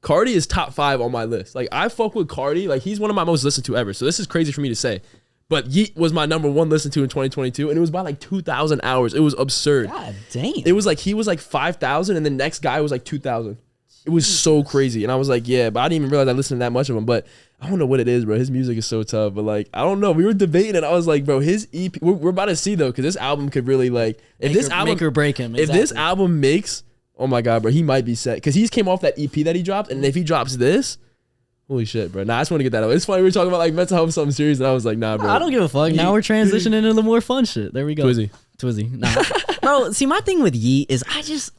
Carti is top 5 on my list. Like, I fuck with Carti. Like, he's one of my most listened to ever. So this is crazy for me to say. But Yeat was my number 1 listened to in 2022, and it was by like 2,000 hours. It was absurd. God damn. It was like, he was like 5,000, and the next guy was like 2,000. It was so crazy. And I was like, yeah, but I didn't even realize I listened to that much of him. But I don't know what it is, bro. His music is so tough. But like, I don't know. We were debating, and I was like, bro, his EP, we're about to see though, because this album could really like, make or break him. Exactly. If this album makes, oh my God, bro, he might be set. Because he's came off that EP that he dropped, and if he drops this, holy shit, bro. Nah, I just want to get that out. It's funny, we were talking about like mental health, something serious, and I was like, nah, bro. I don't give a fuck. Now we're transitioning into the more fun shit. There we go. Twizzy. Nah. Bro, see, my thing with Yeat is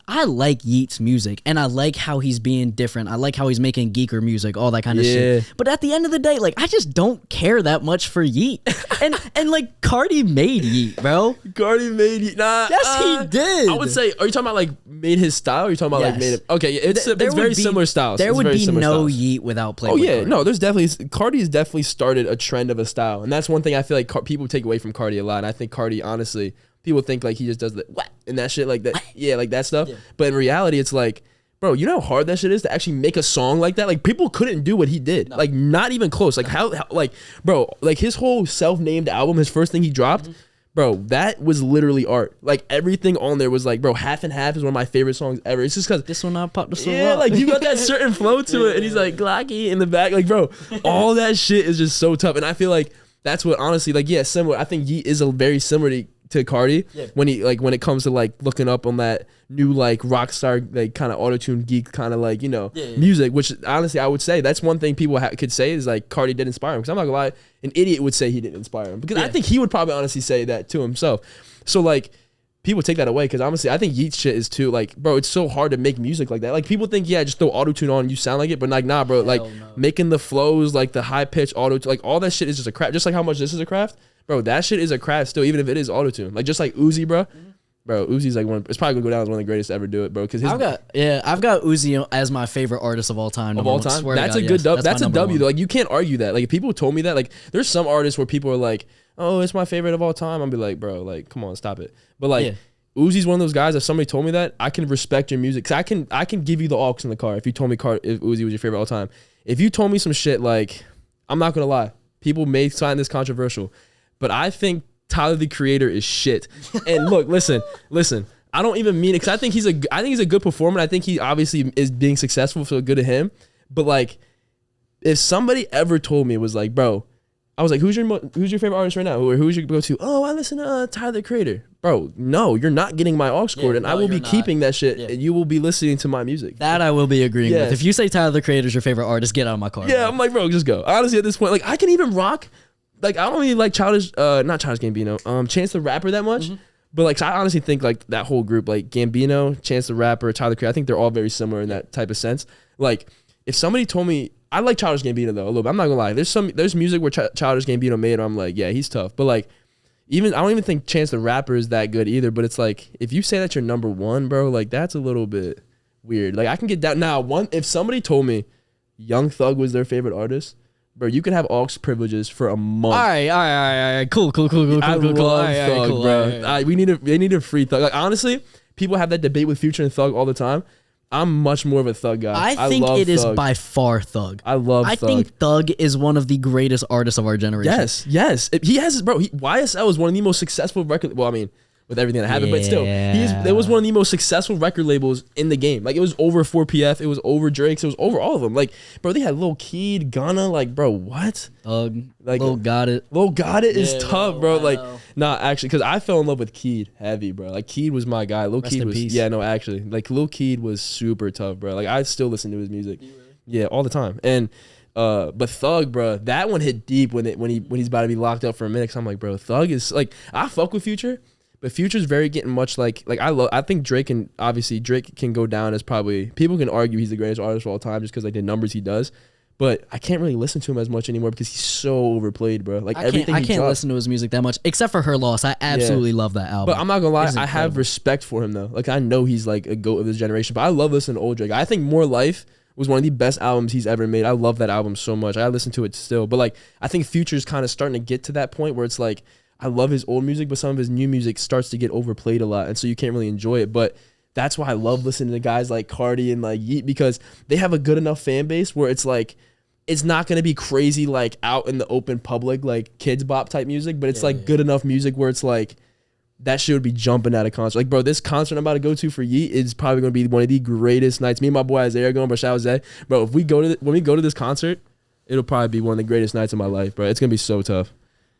I like Yeat's music, and I like how he's being different. I like how he's making geeker music, all that kind of shit. But at the end of the day, like, I just don't care that much for Yeat. and like, Carti made Yeat, bro. Carti made Yeat. Nah. Yes, he did. I would say, are you talking about like made his style? Or are you talking about like made it? Okay, it's very similar styles. There would be no Yeat without Playboi. Oh yeah, Carti. no, there's definitely, Carti has definitely started a trend of a style. And that's one thing I feel like people take away from Carti a lot. And I think Carti, honestly, people think like he just does the what and that shit like that. Yeah, like that stuff. Yeah. But in reality, it's like, bro, you know how hard that shit is to actually make a song like that? Like, people couldn't do what he did. No. Like, not even close. Like, how like, bro, like his whole self-named album, his first thing he dropped, bro, that was literally art. Like, everything on there was like, bro, Half and Half is one of my favorite songs ever. It's just because this one I popped the song up. Like, you got that certain flow to it. And he's like, Glocky in the back. Like, bro, all that shit is just so tough. And I feel like that's what, honestly, like, yeah, similar. I think Yeat is a very similar to Carti when it comes to like looking up on that new like rock star like kind of auto-tune geek kind of like, you know, music, which honestly I would say that's one thing people could say is like Carti did inspire him, because I'm not gonna lie, an idiot would say he didn't inspire him, because I think he would probably honestly say that to himself. So like people take that away, because honestly I think Yeat's shit is too like, bro, it's so hard to make music like that. Like, people think just throw auto-tune on and you sound like it, but like, nah, bro, like making the flows, like the high pitch auto, like all that shit is just a craft. Just like how much this is a craft, bro, that shit is a craft still, even if it is auto-tune. Like, just like Uzi, bro. Bro, Uzi's like it's probably gonna go down as one of the greatest to ever do it, bro. Because I've got Uzi as my favorite artist of all time. Of all time, that's a good dub. That's a W though. Like, you can't argue that. Like, if people told me that, like, there's some artists where people are like, oh, it's my favorite of all time, I'll be like, bro, like, come on, stop it. But like, Uzi's one of those guys. If somebody told me that, I can respect your music. Cause I can give you the aux in the car if you told me if Uzi was your favorite of all time. If you told me some shit like, I'm not gonna lie, people may find this controversial, but I think Tyler the Creator is shit. And look, listen. I don't even mean it, because I think he's a good performer. I think he obviously is being successful, so good to him. But like, if somebody ever told me, it was like, bro, I was like, who's your favorite artist right now? Or who's your go-to? Oh, I listen to Tyler the Creator. Bro, no, you're not getting my aux cord, and I will be keeping that shit, and you will be listening to my music. That I will be agreeing with. If you say Tyler the Creator is your favorite artist, get out of my car. Yeah, bro. I'm like, bro, just go. Honestly, at this point, like, I can even rock. Like, I don't really like not Childish Gambino, Chance the Rapper that much. But like, so I honestly think like that whole group, like Gambino, Chance the Rapper, Tyler the Creator, I think they're all very similar in that type of sense. Like, if somebody told me, I like Childish Gambino though a little bit. I'm not gonna lie. There's music where Childish Gambino made, I'm like, yeah, he's tough. But like, I don't even think Chance the Rapper is that good either. But it's like, if you say that you're number one, bro, like, that's a little bit weird. Like, I can get down now. If somebody told me Young Thug was their favorite artist, bro, you can have aux privileges for a month. All right. Cool. I love Thug, bro. We need a free Thug. Like, honestly, people have that debate with Future and Thug all the time. I'm much more of a Thug guy. I think it is by far Thug. I love Thug. I think Thug is one of the greatest artists of our generation. Yes. He has, bro. YSL is one of the most successful record. Well, I mean, with everything that happened, but still, it was one of the most successful record labels in the game. Like, it was over 4PF, it was over Drake's, it was over all of them. Like, bro, they had Lil Keed, Gunna, like, bro, what? Like, Lil Got It. Lil Got It is tough, bro. Wow. Like, nah, actually, because I fell in love with Keed heavy, bro. Like, Keed was my guy. Lil Keed was, peace. Yeah, no, actually, like, Lil Keed was super tough, bro. Like, I still listen to his music. Yeah, all the time. And but Thug, bro, that one hit deep when he's about to be locked up for a minute. Cause I'm like, bro, Thug is like, I fuck with Future. But Future's very getting much like I think Drake can go down as probably, people can argue he's the greatest artist of all time just because like the numbers he does. But I can't really listen to him as much anymore because he's so overplayed, bro. Like, I can't listen to his music that much, except for Her Loss. I absolutely love that album. But I'm not gonna lie, I have respect for him though. Like, I know he's like a GOAT of his generation, but I love listening to old Drake. I think More Life was one of the best albums he's ever made. I love that album so much. I listen to it still. But like, I think Future's kind of starting to get to that point where it's like, I love his old music, but some of his new music starts to get overplayed a lot, and so you can't really enjoy it. But that's why I love listening to guys like Carti and like Yeat, because they have a good enough fan base where it's like, it's not gonna be crazy like out in the open public like kids bop type music, but it's good enough music where it's like that shit would be jumping at a concert. Like, bro, this concert I'm about to go to for Yeat is probably gonna be one of the greatest nights. Me and my boy Isaiah are going, but shout out Zay. Bro, if we go to when we go to this concert, it'll probably be one of the greatest nights of my life, bro. It's gonna be so tough.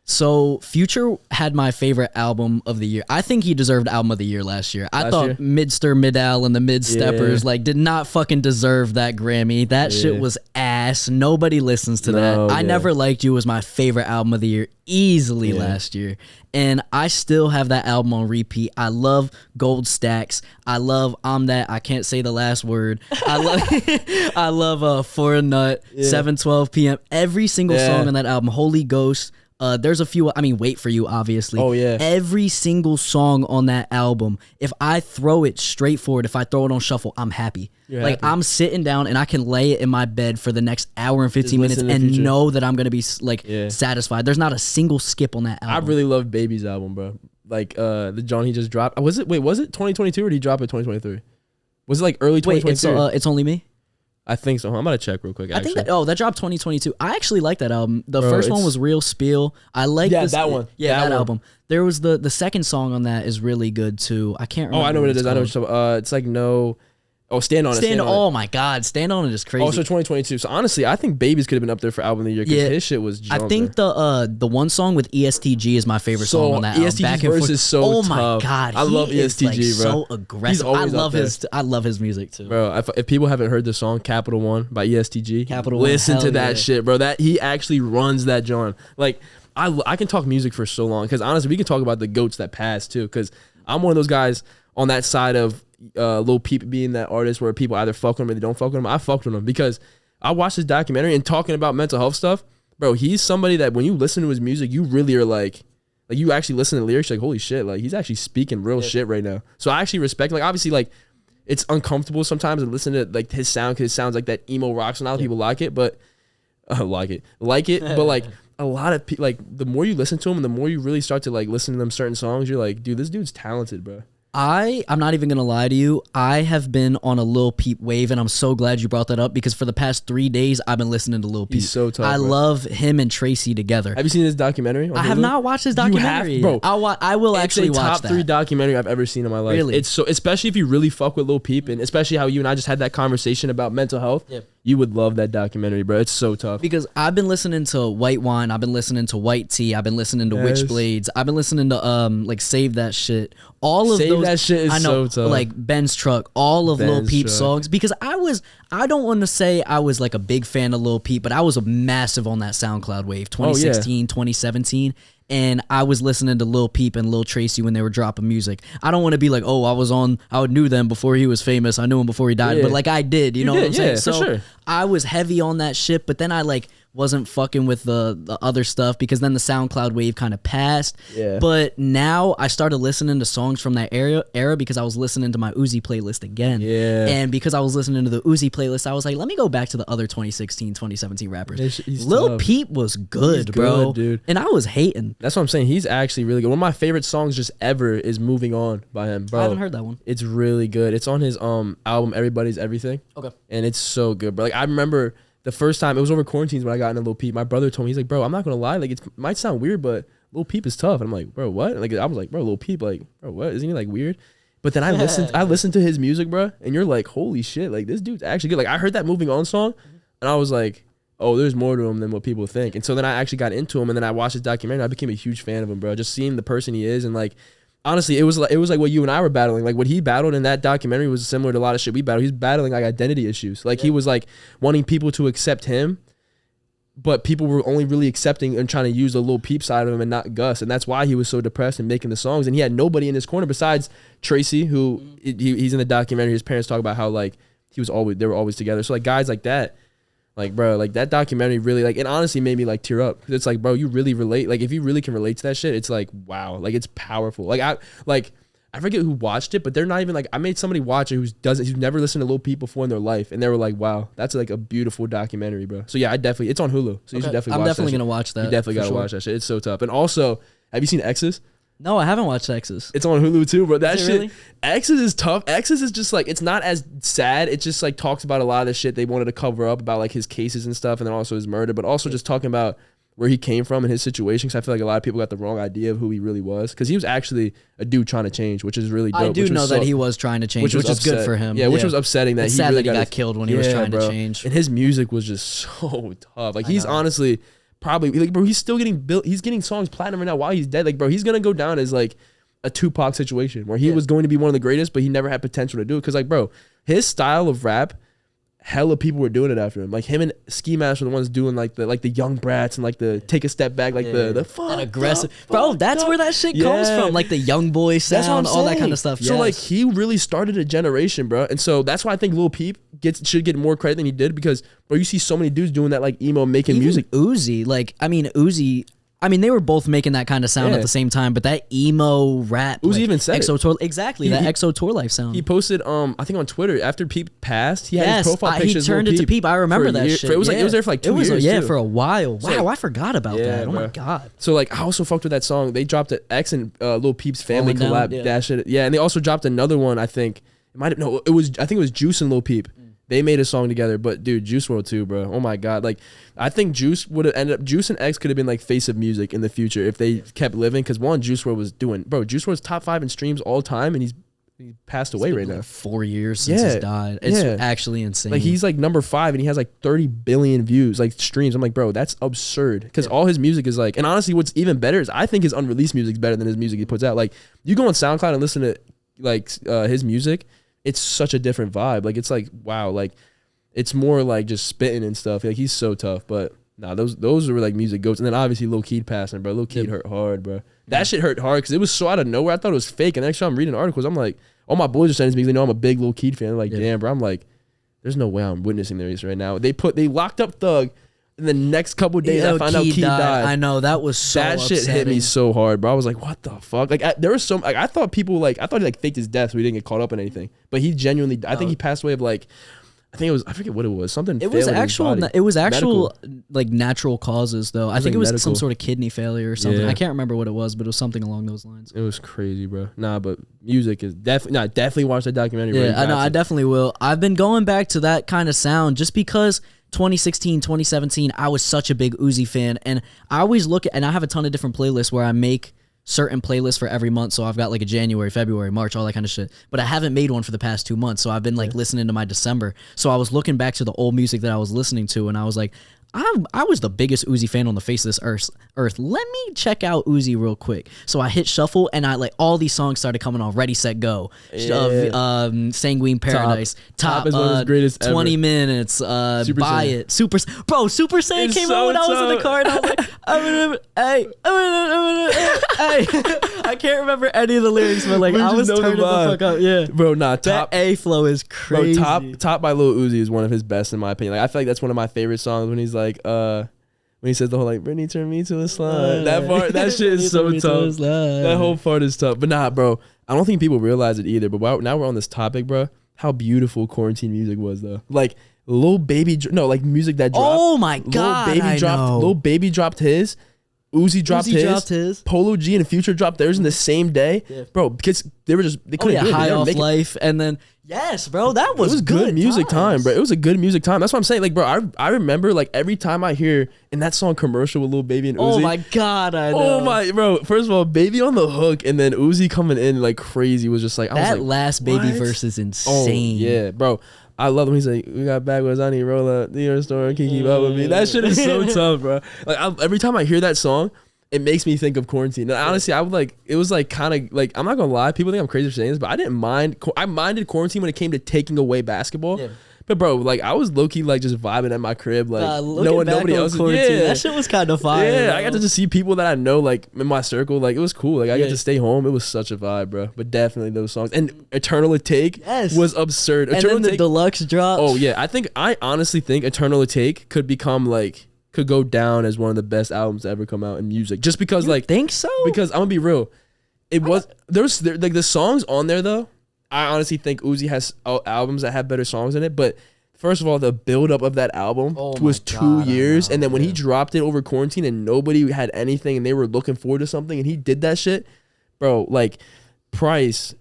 So Future had my favorite album of the year. I think he deserved album of the year last year. I thought Midster, Mid-Al, and the Mid-Steppers like did not fucking deserve that Grammy. That shit was ass. Nobody listens to that. I Never Liked You was my favorite album of the year easily last year. And I still have that album on repeat. I love Gold Stacks. I love I'm That. I Can't Say the Last Word. I love For a Nut, 7:12 p.m. Every single song on that album. Holy Ghost. There's a few, I mean, Wait For You, obviously. Oh, yeah. Every single song on that album, if I throw it straight forward, if I throw it on shuffle, I'm happy. I'm sitting down and I can lay it in my bed for the next hour and 15 minutes and know that I'm going to be like satisfied. There's not a single skip on that album. I really love Baby's album, bro. like the John he just dropped. Was it 2022 or did he drop it 2023? Was it like early 2022? Wait, it's Only Me? I think so. I'm gonna check real quick. Actually. I think that dropped 2022. I actually like that album. The first one was Real Spiel. I like that one. Yeah, that album. There was the second song on that is really good too. I can't remember. Oh, I know what it is. I know what you're talking. It's like no. Oh, Stand On It. Oh my God, Stand On It is crazy. Oh, so 2022. So honestly, I think Babies could have been up there for album of the year because his shit was jumping. I think the one song with ESTG is my favorite song on that album. ESTG's verse is so tough. Oh my God, I love ESTG, like, bro. So aggressive. I love his music too, bro. If people haven't heard the song Capital One by ESTG, listen to that shit, bro. That he actually runs that John. Like I can talk music for so long because honestly, we can talk about the goats that passed too. Because I'm one of those guys on that side of Lil Peep being that artist where people either fuck with him or they don't fuck with him. I fucked with him because I watched his documentary and talking about mental health stuff, bro. He's somebody that when you listen to his music, you really are like you actually listen to the lyrics, like holy shit, like he's actually speaking real shit right now. So I actually respect, like obviously like it's uncomfortable sometimes to listen to like his sound because it sounds like that emo rock. So not a lot of people like it, but but like a lot of people, like the more you listen to him and the more you really start to like listen to them certain songs, you're like, dude, this dude's talented, bro. I'm not even gonna lie to you. I have been on a Lil Peep wave, and I'm so glad you brought that up because for the past 3 days I've been listening to Lil Peep. He's so tough. I love him and Tracy together. Have you seen his documentary? I have not watched his documentary. You have, bro. I will actually watch that. It's a top 3 documentary I've ever seen in my life. Really? It's so, especially if you really fuck with Lil Peep, and especially how you and I just had that conversation about mental health. Yeah. You would love that documentary, bro. It's so tough. Because I've been listening to White Wine, I've been listening to White Tea, I've been listening to Witchblades, I've been listening to like Save That Shit. All of Save those, That Shit is so tough. Like Ben's Truck, all of Lil Peep's songs. Because I don't want to say I was like a big fan of Lil Peep, but I was a massive on that SoundCloud wave, 2016, 2017. And I was listening to Lil Peep and Lil Tracy when they were dropping music. I don't want to be like, oh, I knew them before he was famous. I knew him before he died. But like I did, you know what I'm saying? So sure. I was heavy on that shit, but then I like wasn't fucking with the other stuff because then the SoundCloud wave kind of passed. Yeah. But now I started listening to songs from that era because I was listening to my Uzi playlist again. Yeah. And because I was listening to the Uzi playlist, I was like, let me go back to the other 2016, 2017 rappers. Lil Peep was good, bro. Dude. And I was hating. That's what I'm saying. He's actually really good. One of my favorite songs just ever is Moving On by him, bro. I haven't heard that one. It's really good. It's on his album Everybody's Everything. Okay. And it's so good, bro. Like I remember the first time, it was over quarantines when I got into Lil Peep. My brother told me, he's like, bro, I'm not gonna lie, like it might sound weird, but Lil Peep is tough. And I'm like, bro, what? Like I was like, bro, Lil Peep, like, bro, what? Isn't he like weird? But then I listened to his music, bro, and you're like, holy shit, like this dude's actually good. Like I heard that Moving On song, and I was like, oh, there's more to him than what people think. And so then I actually got into him, and then I watched his documentary, and I became a huge fan of him, bro. Just seeing the person he is, and like, honestly, it was like what you and I were battling. Like what he battled in that documentary was similar to a lot of shit we battled. He's battling like identity issues. Like he was like wanting people to accept him, but people were only really accepting and trying to use the Lil Peep side of him and not Gus. And that's why he was so depressed and making the songs. And he had nobody in his corner besides Tracy, who he's in the documentary. His parents talk about how like they were always together. So like guys like that, like bro, like that documentary really like, it honestly made me like tear up. Cause it's like, bro, you really relate. Like if you really can relate to that shit, it's like, wow, like it's powerful. Like I forget who watched it, but they're not even like, I made somebody watch it who's never listened to Lil Peep before in their life, and they were like, wow, that's like a beautiful documentary, bro. So yeah, it's on Hulu, so you should definitely watch that. I'm definitely gonna watch that. You definitely gotta watch that shit. It's so tough. And also, have you seen Exes? No, I haven't watched Exes. It's on Hulu too, bro. That shit, really? Exes is tough. Exes is just like, it's not as sad. It just like talks about a lot of the shit they wanted to cover up about like his cases and stuff, and then also his murder, but also just talking about where he came from and his situation. Because I feel like a lot of people got the wrong idea of who he really was. Because he was actually a dude trying to change, which is really dope. I do know that he was trying to change, which is good for him. Yeah, which was upsetting that it's he sad really that he got killed when he was trying to change. And his music was just so tough. Like he's honestly probably like, bro, he's still getting he's getting songs platinum right now while he's dead. Like, bro, he's gonna go down as like a Tupac situation where he was going to be one of the greatest, but he never had potential to do it. Because like, bro, his style of rap, hella people were doing it after him. Like him and Ski Mask were the ones doing like the young brats and like the take a step back, like the fuck that aggressive, bro. That's where that shit comes from, like the young boy sound, all that kind of stuff. So like he really started a generation, bro. And so that's why I think Lil Peep should get more credit than he did, because bro, you see so many dudes doing that like emo making music. Uzi, like I mean Uzi, I mean, they were both making that kind of sound at the same time, but that emo rap, Uzi even said EXO tour, exactly that EXO tour life sound. He posted, I think on Twitter after Peep passed, he had his profile pictures. He turned it to Peep. I remember that shit. It was there for like 2 years. Yeah, too. for a while. Wow, So, I forgot about that. Oh my god. So like, I also fucked with that song. They dropped an X and Lil Peep's family collab. That shit. Yeah, and they also dropped another one. I think I think it was Juice and Lil Peep. They made a song together, but dude, Juice WRLD too, bro. Oh my god, like I think Juice would have ended up. Juice and X could have been like face of music in the future if they kept living. Because Juice WRLD was doing, bro. Juice WRLD's top 5 in streams all time, and he passed away right now. Like 4 years since he's died. It's actually insane. Like he's like number 5, and he has like 30 billion views, like streams. I'm like, bro, that's absurd. Because all his music is like, and honestly, what's even better is I think his unreleased music is better than his music he puts out. Like you go on SoundCloud and listen to like his music, it's such a different vibe. Like it's like wow, like. It's more like just spitting and stuff. Like he's so tough, but nah, those were like music goats. And then obviously Lil Keed passing, bro. Lil Keed hurt hard, bro. That shit hurt hard because it was so out of nowhere. I thought it was fake. And actually, I'm reading articles. I'm like, all my boys are sending me because they know I'm a big Lil Keed fan. They're like, damn, bro. I'm like, there's no way I'm witnessing this right now. They locked up Thug. In the next couple of days, I found out Keed died. I know that was so that upsetting. shit hit me so hard, bro. I was like, what the fuck? Like there was some like I thought he like faked his death so he didn't get caught up in anything. But he genuinely, I think he passed away of like. I think it was. I forget what it was. Something. It was actual. It was actual like natural causes though. I think it was some sort of kidney failure or something. I can't remember what it was, but it was something along those lines. It was crazy, bro. Nah, but music is definitely. Nah, definitely watch that documentary. Yeah, I know. I definitely will. I've been going back to that kind of sound just because 2016, 2017, I was such a big Uzi fan, and I always look at, and I have a ton of different playlists where I make certain playlists for every month. So I've got like a January, February, March, all that kind of shit. But I haven't made one for the past 2 months. So I've been like listening to my December. So I was looking back to the old music that I was listening to, and I was like, I was the biggest Uzi fan on the face of this earth. Let me check out Uzi real quick. So I hit shuffle, and I like all these songs started coming on. Ready, Set, Go. Sanguine Paradise. Top is one of his greatest 20 ever. Minutes. Super Buy Saiyan. It. Super Saiyan came out when I was in the car, and I was like, hey. I can't remember any of the lyrics, but like I was turning the fuck up. Yeah, bro. Nah, top that A flow is crazy. Bro, top by Lil Uzi is one of his best in my opinion. Like I feel like that's one of my favorite songs when he's like, when he says the whole like, Britney turn me to a slime. That part, that shit is so tough. That whole part is tough. But nah, bro, I don't think people realize it either. But now we're on this topic, bro. How beautiful quarantine music was though. Like Lil Baby, like music that dropped. Oh my god, Lil Baby dropped his. Uzi dropped his. Polo G and Future dropped theirs in the same day, bro. Because they couldn't do it. High Off Life, and then bro, that was good music time, bro. It was a good music time. That's what I'm saying. Like, bro, I remember like every time I hear in that song commercial with Lil Baby and Uzi. Oh my god, I know. Oh my, bro. First of all, Baby on the hook, and then Uzi coming in like crazy was just like that last Baby verse is insane. Oh, yeah, bro. I love him. He's like, we got backwoods. I need roll up. The Earth store can keep up with me. That shit is so tough, bro. Like every time I hear that song, it makes me think of quarantine. And honestly, I would like. It was like kind of like I'm not gonna lie. People think I'm crazy for saying this, but I didn't mind. I minded quarantine when it came to taking away basketball. Yeah. But bro, like I was low key like just vibing at my crib, like nobody else. Yeah, that shit was kind of fire. Yeah, bro. I got to just see people that I know like in my circle. Like it was cool. Like I got to stay home. It was such a vibe, bro. But definitely those songs and Eternal Take was absurd. And then the deluxe drop. Oh yeah, I honestly think Eternal Take could go down as one of the best albums to ever come out in music. Just because you think so? Because I'm gonna be real, like the songs on there though. I honestly think Uzi has albums that have better songs in it, but first of all, the build-up of that album was 2 years, and then when he dropped it over quarantine and nobody had anything and they were looking forward to something and he did that shit, bro, like Price,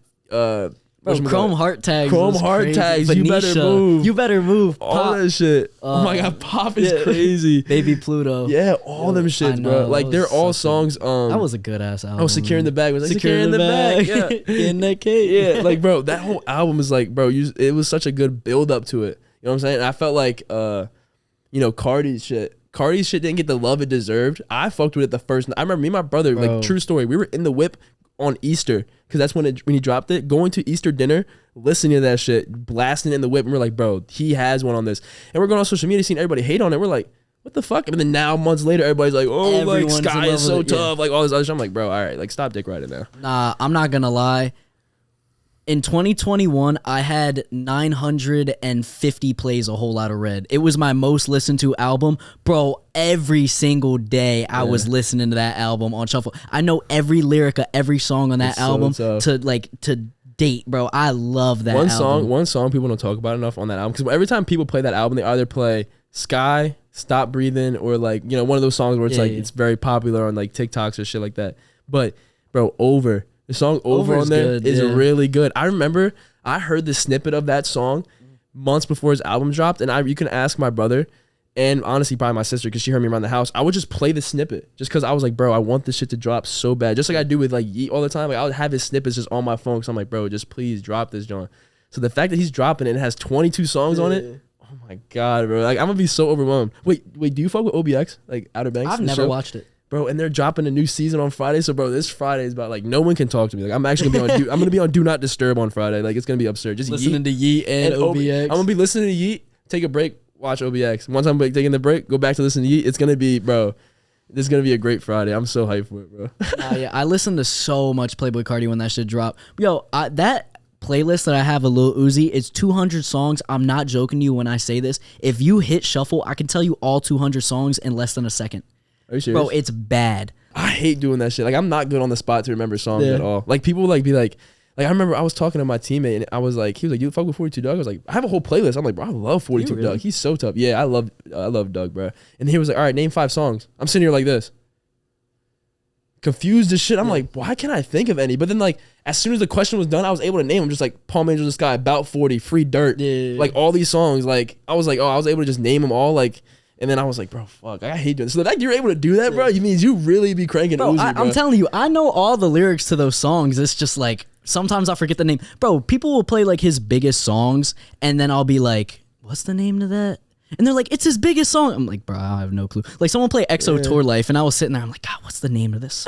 Chrome Heart Tags. You better move. Pop. All that shit. Oh my god, Pop is crazy. Baby Pluto. Yeah, all them shits, bro. Like they're all songs. That was a good ass album. Oh, Secure in the Bag was like Secure in the Bag. Yeah, in that cake. Yeah, like bro, that whole album is like, bro, it was such a good build up to it. You know what I'm saying? And I felt like, Carti's shit didn't get the love it deserved. I fucked with it the first. I remember me and my brother, like true story. We were in the whip on Easter because that's when he dropped it. Going to Easter dinner, listening to that shit, blasting it in the whip, and we're like, bro, he has one on this. And we're going on social media, seeing everybody hate on it. We're like, what the fuck? And then now months later, everybody's like, oh, like Sky is so tough, like all this other shit. I'm like, bro, all right, like stop dick riding now. Nah, I'm not gonna lie. In 2021, I had 950 plays, A Whole Lot of Red. It was my most listened to album. Bro, every single day I was listening to that album on shuffle. I know every lyric of every song on that album to date, bro. I love that album. One song people don't talk about enough on that album, because every time people play that album, they either play Sky, Stop Breathing, or like, you know, one of those songs where it's it's very popular on like TikToks or shit like that. But bro, Over. The song Over on there is really good. I remember I heard the snippet of that song months before his album dropped, and you can ask my brother, and honestly probably my sister, because she heard me around the house. I would just play the snippet just because I was like, bro, I want this shit to drop so bad. Just like I do with like Yeat all the time. Like I would have his snippets just on my phone, because I'm like, bro, just please drop this, John. So the fact that he's dropping it and it has 22 songs on it, oh my God, bro. Like I'm gonna be so overwhelmed. Wait, do you fuck with OBX? Like Outer Banks? I've never watched it. Bro, and they're dropping a new season on Friday. So, bro, this Friday is about, like, no one can talk to me. Like, I'm actually going to be on I'm going to be on Do Not Disturb on Friday. Like, it's going to be absurd. Just listening to Yeat and OBX. I'm going to be listening to Yeat, take a break, watch OBX. Once I'm taking the break, go back to listen to Yeat. It's going to be, bro, this is going to be a great Friday. I'm so hyped for it, bro. Yeah, I listened to so much Playboi Carti when that shit dropped. Yo, that playlist that I have of Lil Uzi, it's 200 songs. I'm not joking to you when I say this. If you hit shuffle, I can tell you all 200 songs in less than a second. Are you serious? Bro, it's bad. I hate doing that shit. Like, I'm not good on the spot to remember songs at all. Like, people like be like I remember I was talking to my teammate, and I was like, he was like, you fuck with 42 Doug? I was like, I have a whole playlist. I'm like, bro, I love 42 really? Doug. He's so tough. Yeah, I love Doug, bro. And he was like, all right, name 5 songs. I'm sitting here like this, confused as shit. I'm like, why can't I think of any? But then, like, as soon as the question was done, I was able to name them. Just like Palm Angels in the Sky, About 40, Free Dirt, like all these songs. Like, I was like, oh, I was able to just name them all. Like, and then I was like, bro, fuck, I hate doing this. So the fact you're able to do that, bro, you means you really be cranking Uzi, bro. I'm telling you, I know all the lyrics to those songs. It's just like, sometimes I forget the name. Bro, people will play like his biggest songs, and then I'll be like, what's the name to that? And they're like, it's his biggest song. I'm like, bro, I have no clue. Like, someone play EXO Tour Life, and I was sitting there, I'm like, God, what's the name of this?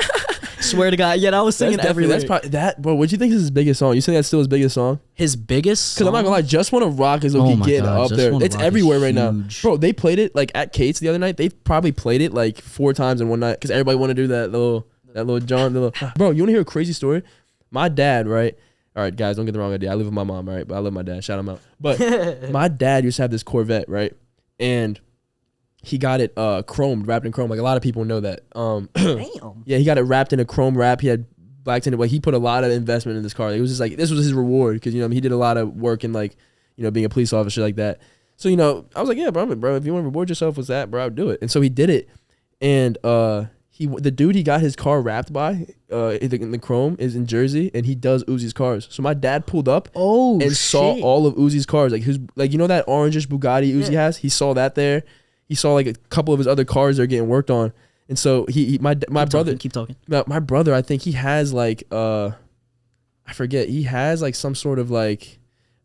Swear to God. Yeah, I was singing every lyric. That's probably that, bro. What do you think is his biggest song? You think that's still his biggest song? His biggest song? Because I'm not gonna lie, Just Wanna Rock is getting up there. It's everywhere right now. Bro, they played it like at Kate's the other night. They probably played it like 4 times in one night, because everybody wanted to do that little John. Bro, you wanna hear a crazy story? My dad, right? All right, guys, don't get the wrong idea. I live with my mom, right? But I love my dad. Shout him out. But my dad used to have this Corvette, right? And he got it chromed, wrapped in chrome. Like, a lot of people know that. Damn. Yeah, he got it wrapped in a chrome wrap. He had black tinted. Like, he put a lot of investment in this car. Like, it was just like, this was his reward, because, you know, he did a lot of work in, like, you know, being a police officer like that. So, you know, I was like, yeah, bro, if you want to reward yourself with that, bro, I'll do it. And so he did it. And the dude he got his car wrapped by in the chrome is in Jersey, and he does Uzi's cars. So my dad pulled up and saw all of Uzi's cars. Like, you know that orangish Bugatti Uzi has? He saw that there. He saw like a couple of his other cars that are getting worked on. And so my brother, keep talking. My brother, I think he has like I forget, he has like some sort of like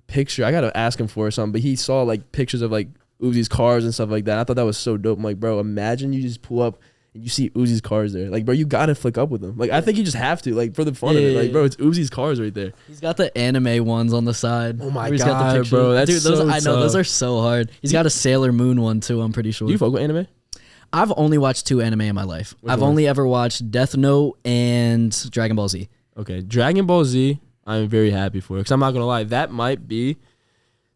picture. I gotta ask him for or something, but he saw like pictures of like Uzi's cars and stuff like that. I thought that was so dope. I'm like, bro, imagine you just pull up and you see Uzi's cars there. Like, bro, you gotta flick up with them. Like, I think you just have to, like, for the fun of it. Like, bro, it's Uzi's cars right there. He's got the anime ones on the side. Oh my God, bro, that's dude, those, so I know, those are so hard. He's got a Sailor Moon one too, I'm pretty sure. Do you fuck with anime? I've only watched 2 anime in my life. I've only ever watched Death Note and Dragon Ball Z. Okay, Dragon Ball Z, I'm very happy for it, because I'm not gonna lie, that might be.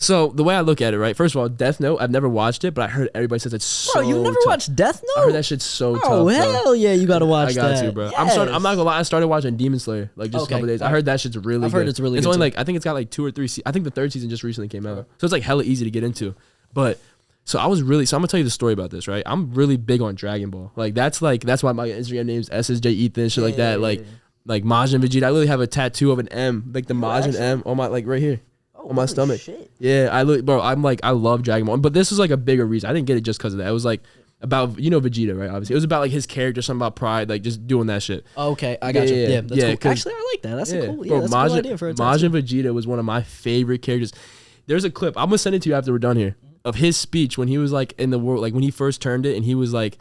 So the way I look at it, right? First of all, Death Note, I've never watched it, but I heard everybody says it's so Bro, you never tough. watched Death Note? I heard that shit's so tough. Oh, hell yeah, you gotta watch that. I got to, bro. Yes. I'm not gonna lie, I started watching Demon Slayer like just a couple days. I heard that shit's really good. I've heard it's really good. It's only too. like, I think it's got like 2 or 3 I think the 3rd season just recently came out. So it's like hella easy to get into. But so I'm gonna tell you the story about this, right? I'm really big on Dragon Ball. Like that's why my Instagram name's SSJ Ethan, shit like that. Like Majin Vegeta. I literally have a tattoo of an M, like the Majin M on my, like, right here. On my stomach. Shit. Yeah, I love Dragon Ball. But this was like a bigger reason. I didn't get it just because of that. It was like about, you know, Vegeta, right? Obviously. It was about like his character, something about pride, like just doing that shit. Okay, I got you. Yeah, that's cool. Actually, I like that. That's a cool, that's a cool idea for a tattoo. Majin Vegeta was one of my favorite characters. There's a clip, I'm gonna send it to you after we're done here, of his speech when he was like in the world, like when he first turned it, and he was like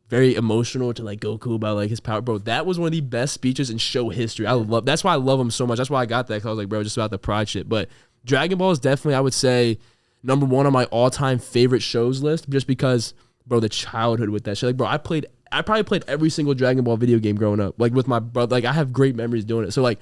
very emotional to like Goku about like his power. Bro, that was one of the best speeches in show history. That's why I love him so much. That's why I got that, because I was like, bro, just about the pride shit. But Dragon Ball is definitely, I would say, number 1 on my all-time favorite shows list, just because, bro, the childhood with that shit. Like, bro, I probably played every single Dragon Ball video game growing up, like with my brother. Like, I have great memories doing it. So like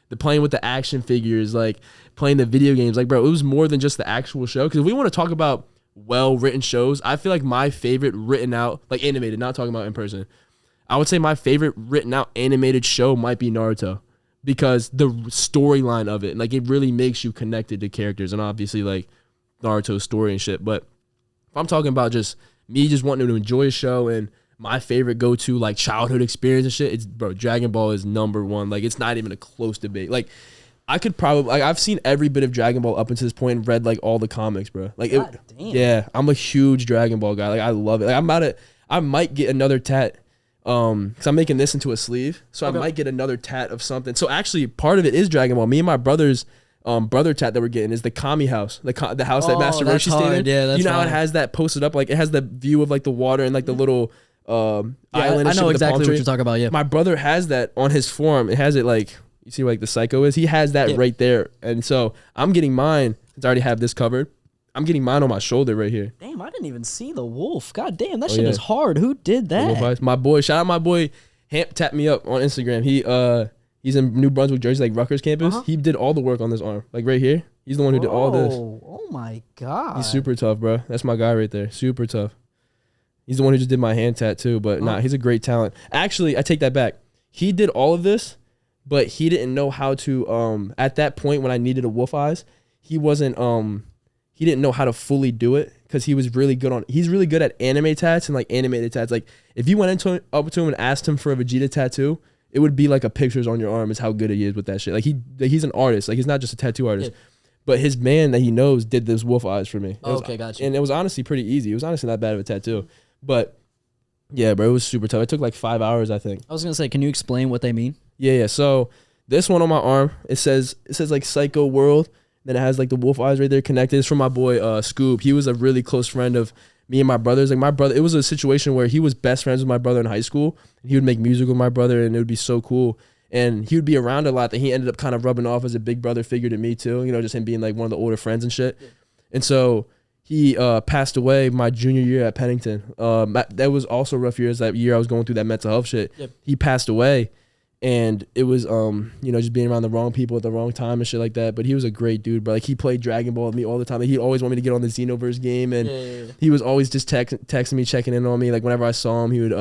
the playing with the action figures, like playing the video games. Like, bro, it was more than just the actual show. Because if we want to talk about well-written shows, I feel like my favorite written out, like animated, not talking about in person, I would say my favorite written out animated show might be Naruto. Because the storyline of it, like, it really makes you connected to characters. And obviously, like, Naruto's story and shit. But if I'm talking about just me just wanting to enjoy a show and my favorite go-to, like, childhood experience and shit, it's, bro, Dragon Ball is #1. Like, it's not even a close debate. Like, I could probably, like, I've seen every bit of Dragon Ball up until this point and read, like, all the comics, bro. Like, God damn. Yeah, I'm a huge Dragon Ball guy. Like, I love it. Like, I might get another tat. Because I'm making this into a sleeve, so okay. I might get another tat of something. So actually, part of it is Dragon Ball. Me and my brother's brother tat that we're getting is the Kami house, the house that Master Roshi stayed in. Yeah, that's how it has that posted up, like it has the view of like the water and like the little island. I know exactly what you're talking about. Yeah, my brother has that on his forum. It has it like you see where, like the Psycho is. He has that right there, and so I'm getting mine since I already have this covered. I'm getting mine on my shoulder right here. Damn, I didn't even see the wolf. God damn, that shit is hard. Who did that? My boy, shout out my boy, Hamp tapped me up on Instagram. He's in New Brunswick, Jersey, like Rutgers campus. He did all the work on this arm, like right here. He's the one who did all this. Oh my God. He's super tough, bro. That's my guy right there. Super tough. He's the one who just did my hand tattoo, but he's a great talent. Actually, I take that back. He did all of this, but he didn't know how to, at that point when I needed a wolf eyes, he wasn't, he didn't know how to fully do it because he's really good at anime tats and like animated tats. Like if you went up to him and asked him for a Vegeta tattoo, it would be like a pictures on your arm is how good he is with that shit. Like he's an artist. Like he's not just a tattoo artist. Yeah. But his man that he knows did this wolf eyes for me. Okay, gotcha. And it was honestly pretty easy. It was honestly not bad of a tattoo. But yeah, bro, it was super tough. It took like 5 hours, I think. I was gonna say, can you explain what they mean? Yeah. So this one on my arm, it says like Psycho World. Then it has like the wolf eyes right there connected. It's from my boy Scoob. He was a really close friend of me and my brothers. Like my brother, it was a situation where he was best friends with my brother in high school. And he would make music with my brother, and it would be so cool. And he would be around a lot that he ended up kind of rubbing off as a big brother figure to me too. You know, just him being like one of the older friends and shit. Yeah. And so he passed away my junior year at Pennington. That was also rough years. That year I was going through that mental health shit. Yep. He passed away. And it was, just being around the wrong people at the wrong time and shit like that. But he was a great dude, bro. Like, he played Dragon Ball with me all the time. Like, he always wanted me to get on the Xenoverse game. And he was always just texting me, checking in on me. Like, whenever I saw him, he would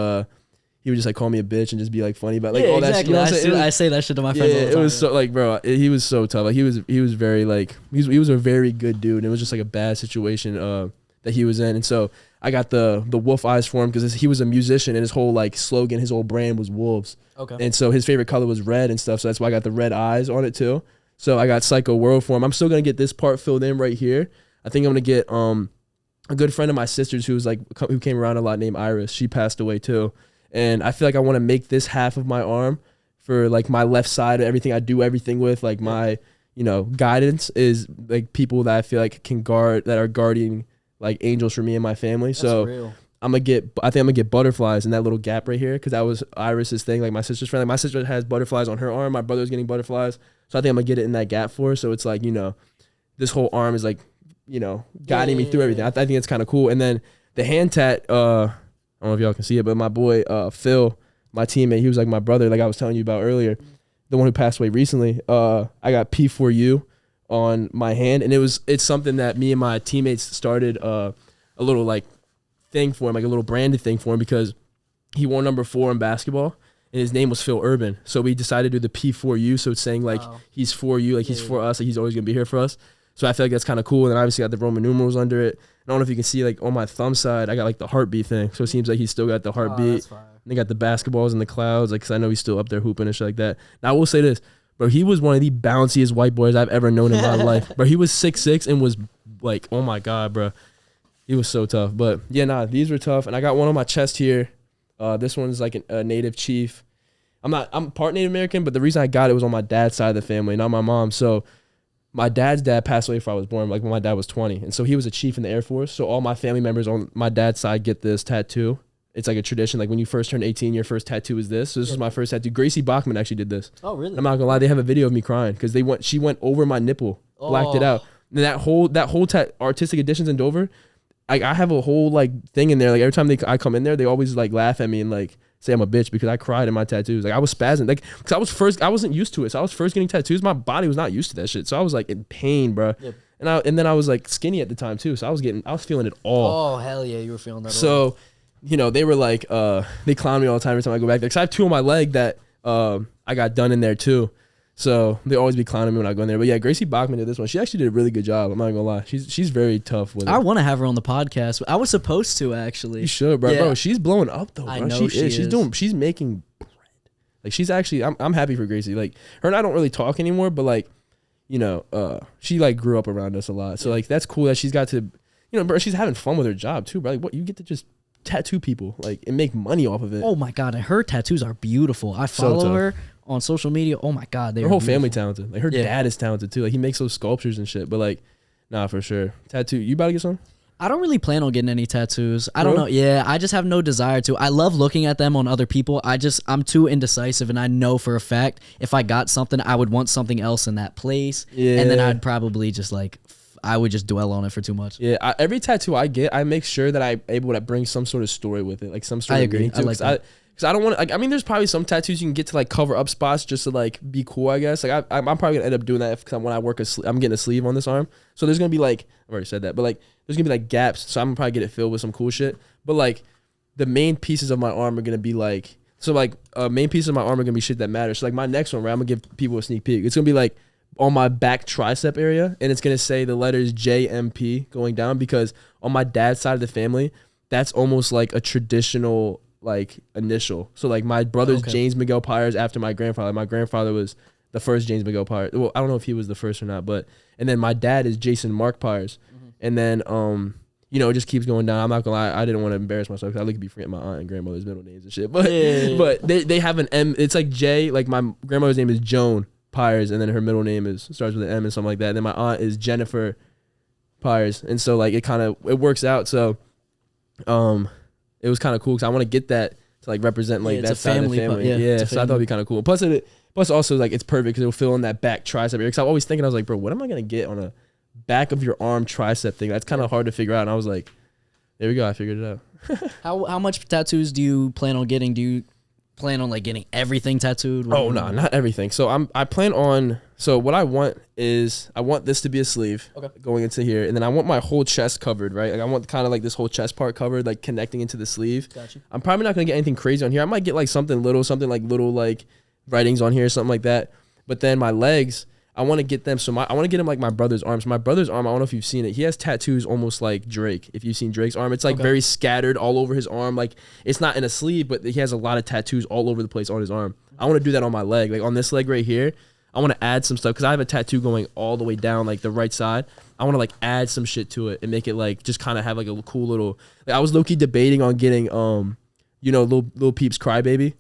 just, like, call me a bitch and just be, like, funny about, like, all that shit. You know I say that shit to my friends all the time. It was so, like, bro, he was so tough. Like, he was very, like, he was a very good dude. And it was just, like, a bad situation that he was in. And so I got the wolf eyes for him because he was a musician and his whole like slogan, his whole brand was wolves. Okay. And so his favorite color was red and stuff. So that's why I got the red eyes on it too. So I got Psycho World for him. I'm still going to get this part filled in right here. I think I'm going to get a good friend of my sister's who came around a lot named Iris. She passed away too. And I feel like I want to make this half of my arm for like my left side of everything I do everything with. Like my, guidance is like people that I feel like that are guarding like angels for me and my family. That's so real. I think I'm gonna get butterflies in that little gap right here because that was Iris's thing. Like my sister's friend, like my sister has butterflies on her arm. My brother's getting butterflies, so I think I'm gonna get it in that gap for her. So it's like this whole arm is like guiding me through everything. I think it's kind of cool. And then the hand tat, I don't know if y'all can see it, but my boy Phil, my teammate, he was like my brother, like I was telling you about earlier, the one who passed away recently. I got P4U on my hand, and it's something that me and my teammates started a little like thing for him, like a little branded thing for him because he wore number 4 in basketball and his name was Phil Urban. So we decided to do the P4U, so it's saying like he's for you, like he's for us, like he's always gonna be here for us. So I feel like that's kind of cool. And then obviously got the Roman numerals under it. I don't know if you can see like on my thumb side, I got like the heartbeat thing. So it seems like he's still got the heartbeat. And they got the basketballs in the clouds, like, cause I know he's still up there hooping and shit like that. Now I will say this, bro, he was one of the bounciest white boys I've ever known in my life. Bro, he was 6'6" and was like, oh my God, bro. He was so tough. But yeah, these were tough. And I got one on my chest here. This one's like a native chief. I'm part Native American, but the reason I got it was on my dad's side of the family, not my mom. So my dad's dad passed away before I was born, like when my dad was 20. And so he was a chief in the Air Force. So all my family members on my dad's side get this tattoo. It's like a tradition. Like when you first turn 18, your first tattoo is this. So this was my first tattoo. Gracie Bachman actually did this. Oh, really? I'm not gonna lie. They have a video of me crying because she went over my nipple, blacked it out. And that whole artistic editions in Dover, I have a whole like thing in there. Like every time I come in there, they always like laugh at me and like say I'm a bitch because I cried in my tattoos. Like I was spazzing, like because I wasn't used to it. So I was first getting tattoos. My body was not used to that shit. So I was like in pain, bro. Yep. And then I was like skinny at the time too. So I was feeling it all. Oh hell yeah, you were feeling that. So, you know, they were like, they clown me all the time every time I go back there. Cause I have 2 on my leg that I got done in there too. So they always be clowning me when I go in there. But yeah, Gracie Bachman did this one. She actually did a really good job. I'm not gonna lie. She's very tough with it. I want to have her on the podcast. I was supposed to actually. You should, bro. Yeah. Bro, she's blowing up though. Bro. I know she is. She's making bread. Like she's actually. I'm happy for Gracie. Like her and I don't really talk anymore, but like, you know, she like grew up around us a lot. So like that's cool that she's got to, you know, bro. She's having fun with her job too, bro. Like what you get to just tattoo people like and make money off of it. Oh my god, and her tattoos are beautiful. I follow her on social media. Oh my god, her whole family talented. Like her dad is talented too. Like he makes those sculptures and shit. But like, nah, for sure. Tattoo. You about to get some? I don't really plan on getting any tattoos. I don't know. Yeah, I just have no desire to. I love looking at them on other people. I'm too indecisive, and I know for a fact if I got something, I would want something else in that place. Yeah. And then I'd probably just like, I would just dwell on it for too much. Yeah, every tattoo I get, I make sure that I'm able to bring some sort of story with it, like some sort of meaning to it. I like that. Because I don't want to, like, I mean, there's probably some tattoos you can get to like cover up spots just to like be cool, I guess. Like I'm probably gonna end up doing that because when I work I'm getting a sleeve on this arm, so there's gonna be like, I've already said that, but like there's gonna be like gaps, so I'm gonna probably get it filled with some cool shit. But like the main pieces of my arm are gonna be like, so like main pieces of my arm are gonna be shit that matters. So like my next one, where I'm gonna give people a sneak peek, it's gonna be like on my back tricep area, and it's gonna say the letters JMP going down because on my dad's side of the family, that's almost like a traditional like initial. So like my brother's James Miguel Pires after my grandfather. My grandfather was the first James Miguel Pires. Well, I don't know if he was the first or not, but and then my dad is Jason Mark Pires. And then you know, it just keeps going down. I'm not gonna lie, I didn't want to embarrass myself because I could be forgetting my aunt and grandmother's middle names and shit. But but they have an M. It's like J. Like my grandmother's name is Joan Pires, and then her middle name starts with an M and something like that. And then my aunt is Jennifer Pires, and so like it works out. So it was kind of cool because I want to get that to like represent like that side of the family. Yeah, so I thought it'd be kind of cool. Plus also like it's perfect because it'll fill in that back tricep area. Because I'm always thinking, I was like, bro, what am I gonna get on a back of your arm tricep thing? That's kind of hard to figure out. And I was like, there we go, I figured it out. How much tattoos do you plan on getting? Do you plan on like getting everything tattooed? Oh no, not everything. So I plan on. So what I want is I want this to be a sleeve going into here, and then I want my whole chest covered, right? Like I want kind of like this whole chest part covered, like connecting into the sleeve. Gotcha. I'm probably not gonna get anything crazy on here. I might get like something like little like writings on here, something like that. But then my legs, I want to get them. So I want to get him like my brother's arm. So my brother's arm, I don't know if you've seen it. He has tattoos almost like Drake. If you've seen Drake's arm, it's like very scattered all over his arm. Like it's not in a sleeve, but he has a lot of tattoos all over the place on his arm. I want to do that on my leg, like on this leg right here. I want to add some stuff because I have a tattoo going all the way down like the right side. I want to like add some shit to it and make it like just kind of have like a cool little. Like I was low key debating on getting you know, Lil Peep's Crybaby,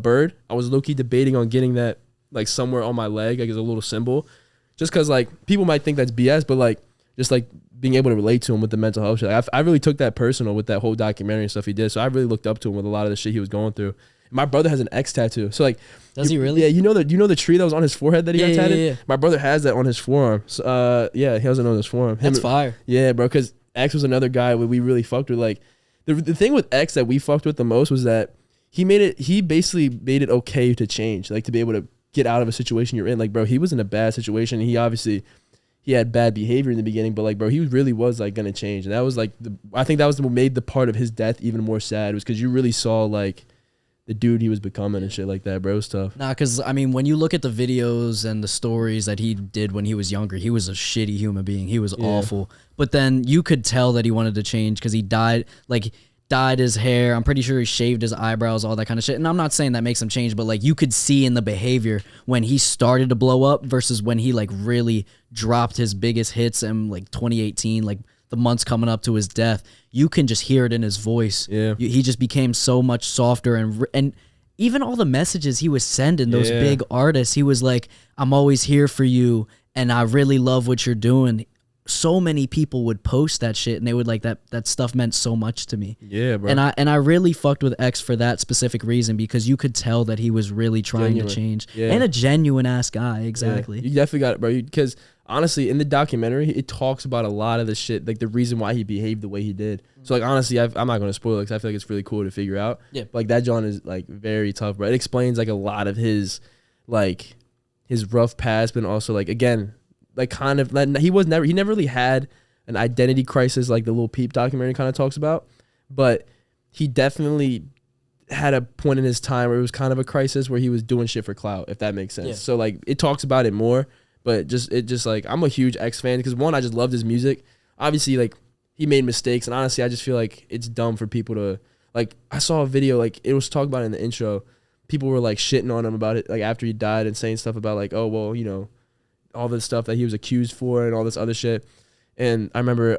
bird. I was low key debating on getting that like somewhere on my leg, like as a little symbol, just because like people might think that's BS, but like just like being able to relate to him with the mental health shit. Like, I really took that personal with that whole documentary and stuff he did. So I really looked up to him with a lot of the shit he was going through. My brother has an X tattoo. So like, does he really? Yeah, you know the tree that was on his forehead that he got tatted. Yeah. My brother has that on his forearm. So, yeah, he doesn't know his forearm. That's fire. Yeah, bro. Because X was another guy we really fucked with. Like the thing with X that we fucked with the most was that he basically made it okay to change, like to be able to get out of a situation you're in. Like, bro, he was in a bad situation. And he had bad behavior in the beginning, but like, bro, he really was like gonna change. And that was like I think that was what made the part of his death even more sad, was because you really saw like the dude he was becoming and shit like that, bro. It was tough. Nah, because I mean, when you look at the videos and the stories that he did when he was younger, he was a shitty human being. He was awful. But then you could tell that he wanted to change because he dyed his hair. I'm pretty sure he shaved his eyebrows, all that kind of shit. And I'm not saying that makes him change, but like you could see in the behavior when he started to blow up versus when he like really dropped his biggest hits in like 2018, like the months coming up to his death. You can just hear it in his voice. Yeah, he just became so much softer, and even all the messages he was sending those big artists, he was like, "I'm always here for you, and I really love what you're doing." So many people would post that shit, and they would like that stuff meant so much to me. Yeah, bro. And I really fucked with X for that specific reason, because you could tell that he was really trying to change, and a genuine ass guy. Exactly. Yeah, you definitely got it, bro. Because honestly, in the documentary, it talks about a lot of the shit, like the reason why he behaved the way he did. So like honestly, I'm not gonna spoil it because I feel like it's really cool to figure out. Yeah. Like that John is like very tough, bro. It explains like a lot of his rough past, but also like again, like kind of like he never really had an identity crisis like the Lil Peep documentary kind of talks about, but he definitely had a point in his time where it was kind of a crisis where he was doing shit for clout, if that makes sense. Yeah. So like it talks about it more, but it just like I'm a huge X fan because one, I just loved his music. Obviously, like he made mistakes, and honestly, I just feel like it's dumb for people to like. I saw a video like it was talked about in the intro. People were like shitting on him about it like after he died and saying stuff about like, oh well, you know, all this stuff that he was accused for and all this other shit. And I remember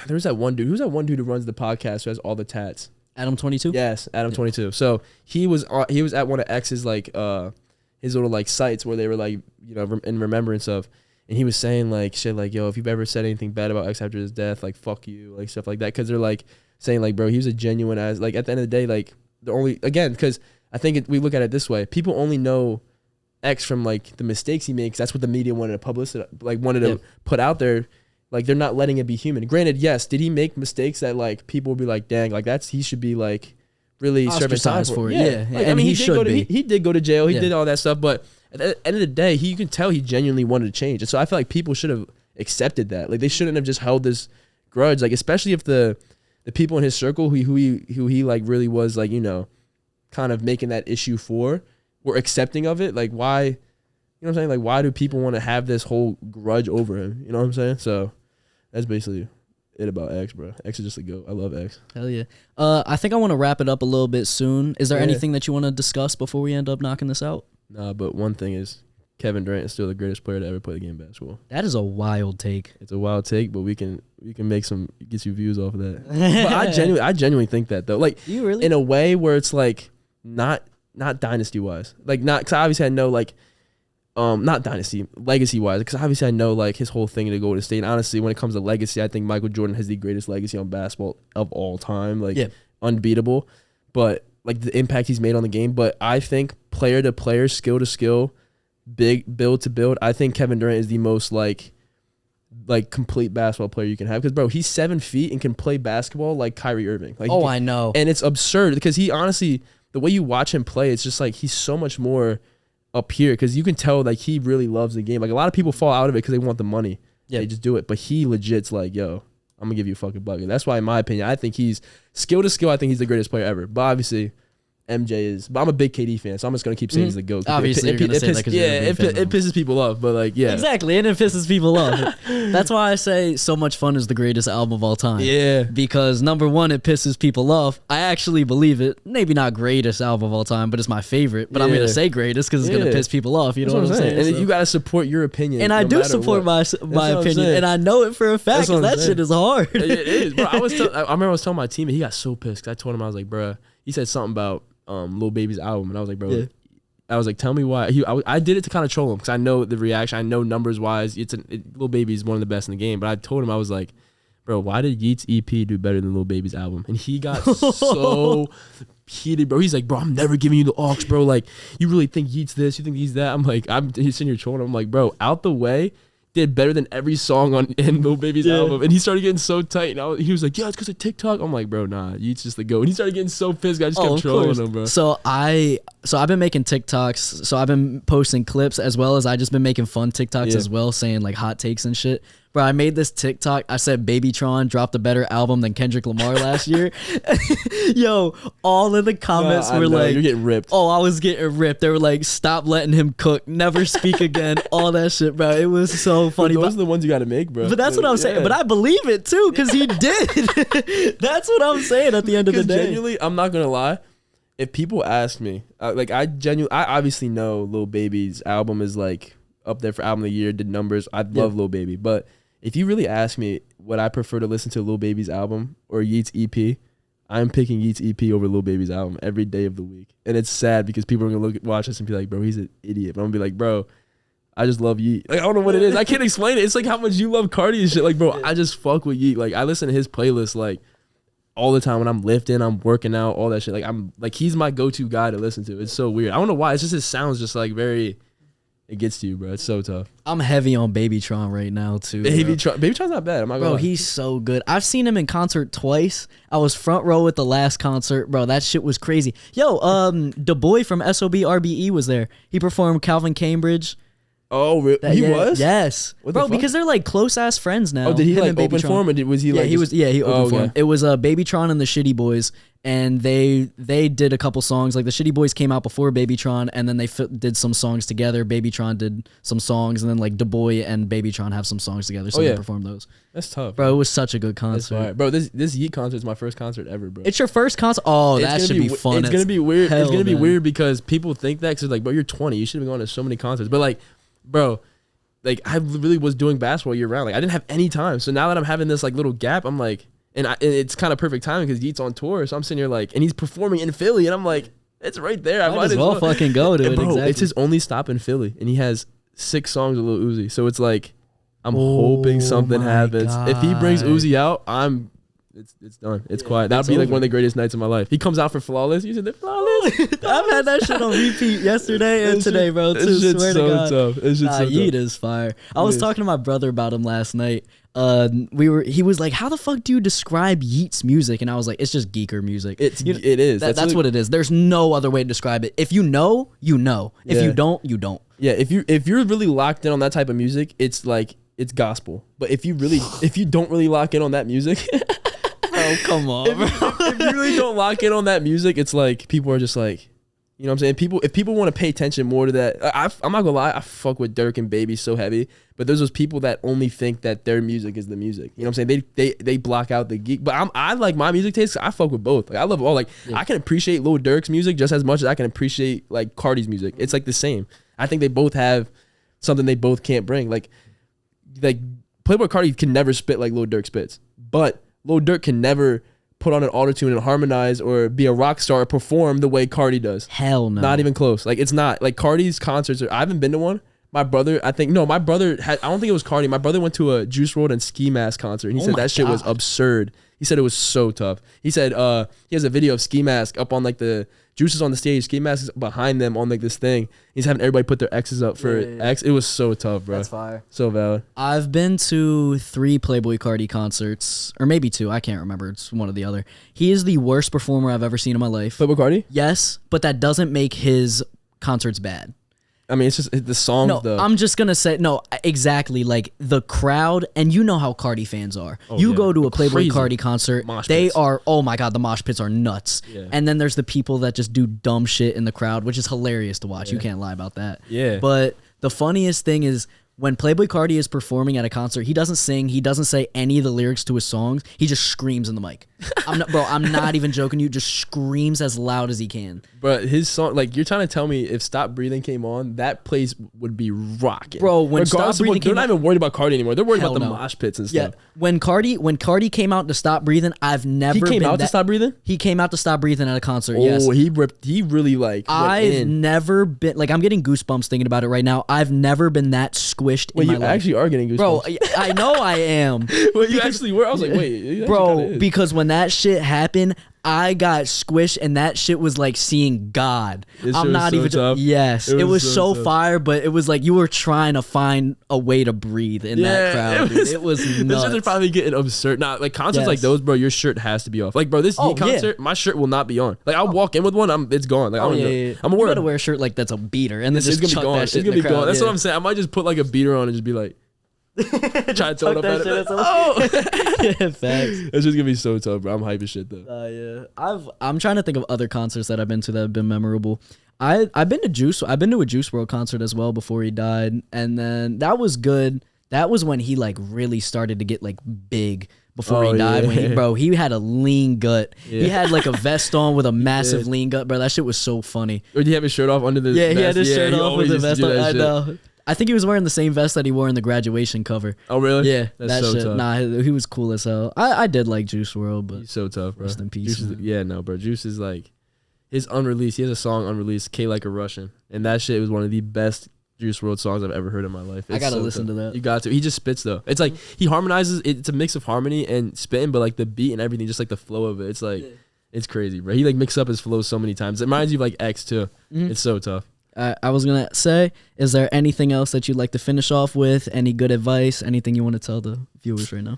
there was that one dude. Who's that one dude who runs the podcast who has all the tats? Adam 22. Yes, Adam 22. So he was at one of X's like his little like sites where they were like, you know, in remembrance of, and he was saying like shit like, yo, if you've ever said anything bad about X after his death, like fuck you, like stuff like that, because they're like saying like, bro, he was a genuine as like at the end of the day, like the only again because I think we look at it this way, people only know X from like the mistakes he makes. That's what the media wanted to to put out there. Like they're not letting it be human. Granted, yes, did he make mistakes that like people would be like, dang, like he should be like really serving time for it. Yeah. Like, and I mean, he should be. He did go to jail. He did all that stuff, but at the end of the day, you can tell he genuinely wanted to change. And so I feel like people should have accepted that. Like they shouldn't have just held this grudge. Like especially if the people in his circle who he like really was like, you know, kind of making that issue for were accepting of it. Like why, you know what I'm saying? Like why do people want to have this whole grudge over him? You know what I'm saying? So that's basically it about X, bro. X is just a goat. I love X. Hell yeah. I think I want to wrap it up a little bit soon. Is there anything that you want to discuss before we end up knocking this out? Nah, but one thing is Kevin Durant is still the greatest player to ever play the game of basketball. That is a wild take. It's a wild take, but we can make get you views off of that. But I genuinely think that though. Like you really? In a way where it's like not dynasty wise. Like not because obviously I know like not dynasty, legacy wise, because obviously I know like his whole thing to go to state. And honestly, when it comes to legacy, I think Michael Jordan has the greatest legacy on basketball of all time, like unbeatable. But like the impact he's made on the game. But I think player to player, skill to skill, build to build, I think Kevin Durant is the most like complete basketball player you can have. Because bro, he's 7 feet and can play basketball like Kyrie Irving. Like I know, and it's absurd because he honestly, the way you watch him play, it's just like he's so much more up here because you can tell like he really loves the game. Like a lot of people fall out of it because they want the money. Yeah, they just do it. But he legit's like, yo, I'm gonna give you a fucking bucket. That's why, in my opinion, I think he's skill to skill. I think he's the greatest player ever. But obviously, MJ is. But I'm a big KD fan, so I'm just gonna keep saying he's the GOAT. Obviously, you're gonna say that 'cause you're a big fan. It pisses people off. But like, yeah, exactly, and it pisses people off. That's why I say "So Much Fun" is the greatest album of all time. Yeah, because number one, it pisses people off. I actually believe it. Maybe not greatest album of all time, but it's my favorite. But I'm gonna say greatest because it's gonna piss people off. You know what I'm saying? And so. you gotta support your opinion. And I do support my opinion, and I know it for a fact because that shit is hard. It is, bro. I remember I was telling my teammate, he got so pissed because I told him, I was like, bro, he said something about Lil Baby's album, and I was like, bro, I was like, tell me why. I did it to kind of troll him because I know the reaction. I know numbers wise, Lil Baby is one of the best in the game. But I told him, I was like, bro, why did Yeat's EP do better than Lil Baby's album? And he got so heated, bro. He's like, bro, I'm never giving you the aux, bro. Like, you really think Yeat's this? You think he's that? I'm like, he's sitting here trolling. I'm like, bro, Out the Way did better than every song in Lil Baby's album. And he started getting so tight. And he was like, yeah, it's because of TikTok. I'm like, bro, nah, Yeat's just the GOAT. And he started getting so pissed. I just kept trolling him, bro. So I've been making TikToks. So I've been posting clips as well as I just been making fun TikToks as well, saying like hot takes and shit. Bro, I made this TikTok. I said Babytron dropped a better album than Kendrick Lamar last year. Yo, all of the comments were like, you're getting ripped. Oh, I was getting ripped. They were like, stop letting him cook. Never speak again. All that shit, bro. It was so funny. Those are the ones you got to make, bro. But that's what I'm saying. But I believe it too because he did. That's what I'm saying at the end of the day. Genuinely, I'm not going to lie. If people ask me, I obviously know Lil Baby's album is like up there for album of the year, did numbers. I love Lil Baby. But if you really ask me, would I prefer to listen to Lil Baby's album or Yeat's EP? I'm picking Yeat's EP over Lil Baby's album every day of the week. And it's sad because people are going to watch this and be like, bro, he's an idiot. But I'm going to be like, bro, I just love Yeat. Like, I don't know what it is. I can't explain it. It's like how much you love Carti and shit. Like, bro, I just fuck with Yeat. Like, I listen to his playlist, like, all the time when I'm lifting, I'm working out, all that shit. Like, he's my go-to guy to listen to. It's so weird. I don't know why. It's just his sounds just, like, very It gets to you, bro. It's so tough. I'm heavy on Babytron right now too. Babytron's not bad. I'm not gonna lie. He's so good. I've seen him in concert twice. I was front row at the last concert, bro. That shit was crazy. Yo, the boy from SOB RBE was there. He performed Calvin Cambridge. Oh, he was? Yes, bro. Because they're like close ass friends now. Oh, did he like open for him, or was he like? He opened for him. It was Babytron and the Shitty Boys, and they did a couple songs. Like the Shitty Boys came out before Babytron, and then they did some songs together. Babytron did some songs, and then like DuBois and Babytron have some songs together. So they performed those. That's tough, bro. It was such a good concert, bro. This Yeat concert is my first concert ever, bro. It's your first concert? Oh, that should be fun. It's gonna be weird. It's gonna be weird because people think that because like, bro, you're 20. You should have been going to so many concerts, but like, bro. Like I really was doing basketball year round. Like I didn't have any time. So now that I'm having this like little gap, I'm like, and it's kind of perfect timing because Yeat's on tour. So I'm sitting here like, and he's performing in Philly, and I'm like, it's right there. I might as well fucking go to it. Bro, exactly. It's his only stop in Philly, and he has 6 songs with Lil Uzi. So it's like, I'm hoping something happens. God. If he brings Uzi out, it's done. It's quiet. That'd be like one of the greatest nights of my life. He comes out for Flawless. You said the Flawless. I've had that shit on repeat yesterday and today, bro. Too. Swear to God. Tough. It's just so Yeat is fire. I was talking to my brother about him last night. He was like, "How the fuck do you describe Yeat's music?" And I was like, "It's just geeker music. It is. That's what it is. There's no other way to describe it. If you know, you know. If you don't, you don't. Yeah. If you're really locked in on that type of music, it's like it's gospel. But if you don't really lock in on that music. Oh, come on, bro. If you really don't lock in on that music, it's like people are just like, you know what I'm saying? If people want to pay attention more to that, I'm not gonna lie, I fuck with Dirk and Baby so heavy, but there's those people that only think that their music is the music. You know what I'm saying? They block out the geek. But I like my music taste. I fuck with both. Like I love all. Like I can appreciate Lil Durk's music just as much as I can appreciate like Carti's music. It's like the same. I think they both have something they both can't bring. Like Playboi Carti can never spit like Lil Durk spits, but Lil Durk can never put on an autotune and harmonize or be a rock star or perform the way Carti does. Hell no. Not even close. Like it's not. Like Carti's concerts I haven't been to one. My brother, I don't think it was Carti. My brother went to a Juice WRLD and Ski Mask concert and he said that shit was absurd. He said it was so tough. He said he has a video of Ski Mask up on like the Juice is on the stage, Ski Mask is behind them on like this thing. He's having everybody put their X's up for X. It was so tough, bro. That's fire. So valid. I've been to 3 Playboi Carti concerts, or maybe 2. I can't remember. It's one or the other. He is the worst performer I've ever seen in my life. Playboi Carti? Yes, but that doesn't make his concerts bad. I mean, it's just the songs. No, I'm just going to say, no, exactly. Like the crowd, and you know how Carti fans are. You go to a Playboi Carti concert, they are, oh my God, the mosh pits are nuts. Yeah. And then there's the people that just do dumb shit in the crowd, which is hilarious to watch. You can't lie about that. Yeah. But the funniest thing is, when Playboi Carti is performing at a concert, he doesn't sing, he doesn't say any of the lyrics to his songs. He just screams in the mic. I'm not even joking. You just screams as loud as he can. But his song, like you're trying to tell me, if Stop Breathing came on, that place would be rocking. Bro, when Stop Breathing they're not even worried about Carti anymore. They're worried about the mosh pits and stuff. Yeah, when Carti came out to Stop Breathing, I've never. He came out to Stop Breathing. He came out to Stop Breathing at a concert. Oh, yes, he ripped. He really like. I've never been like. I'm getting goosebumps thinking about it right now. I've never been that squished. Wait, in my you life. Actually are getting goosebumps. Bro, I know I am. Well, you actually were. I was like, wait, bro, because when that shit happened, I got squished, and that shit was like seeing God. I'm not even. Yes, it was so fire, but it was like you were trying to find a way to breathe in that crowd. It was nuts. This is probably getting absurd. Nah, like concerts like those, bro, your shirt has to be off. Like, bro, this Yeat concert, my shirt will not be on. Like, I'll walk in with one, it's gone. Like, I don't know. I'm gonna wear a shirt like that's a beater, and then it's just gonna be gone. It's gonna be gone. That's what I'm saying. I might just put like a beater on and just be like. Try to throw it up at it. Yeah, facts. It's just gonna be so tough, bro. I'm hype as shit though. Yeah, I'm trying to think of other concerts that I've been to that have been memorable. I've been to a Juice WRLD concert as well before he died, and then that was good. That was when he like really started to get like big. Before he died, when he had a lean gut. Yeah. He had like a vest on with a massive lean gut, bro. That shit was so funny. Or did he have his shirt off under the vest? He had his shirt off with the vest on. I know. I think he was wearing the same vest that he wore in the graduation cover. Oh, really? Yeah. That's so tough. Nah, he was cool as hell. I did like Juice WRLD, but he's so tough, bro. Rest in peace. Bro. Juice is like his unreleased. He has a song unreleased, K Like a Russian, and that shit was one of the best Juice WRLD songs I've ever heard in my life. I gotta listen to that. You got to. He just spits though. It's like he harmonizes. It's a mix of harmony and spitting, but like the beat and everything, just like the flow of it. It's like it's crazy, bro. He like mixes up his flow so many times. It reminds you of like X too. It's so tough. I was gonna say, is there anything else that you'd like to finish off with? Any good advice? Anything you want to tell the viewers right now?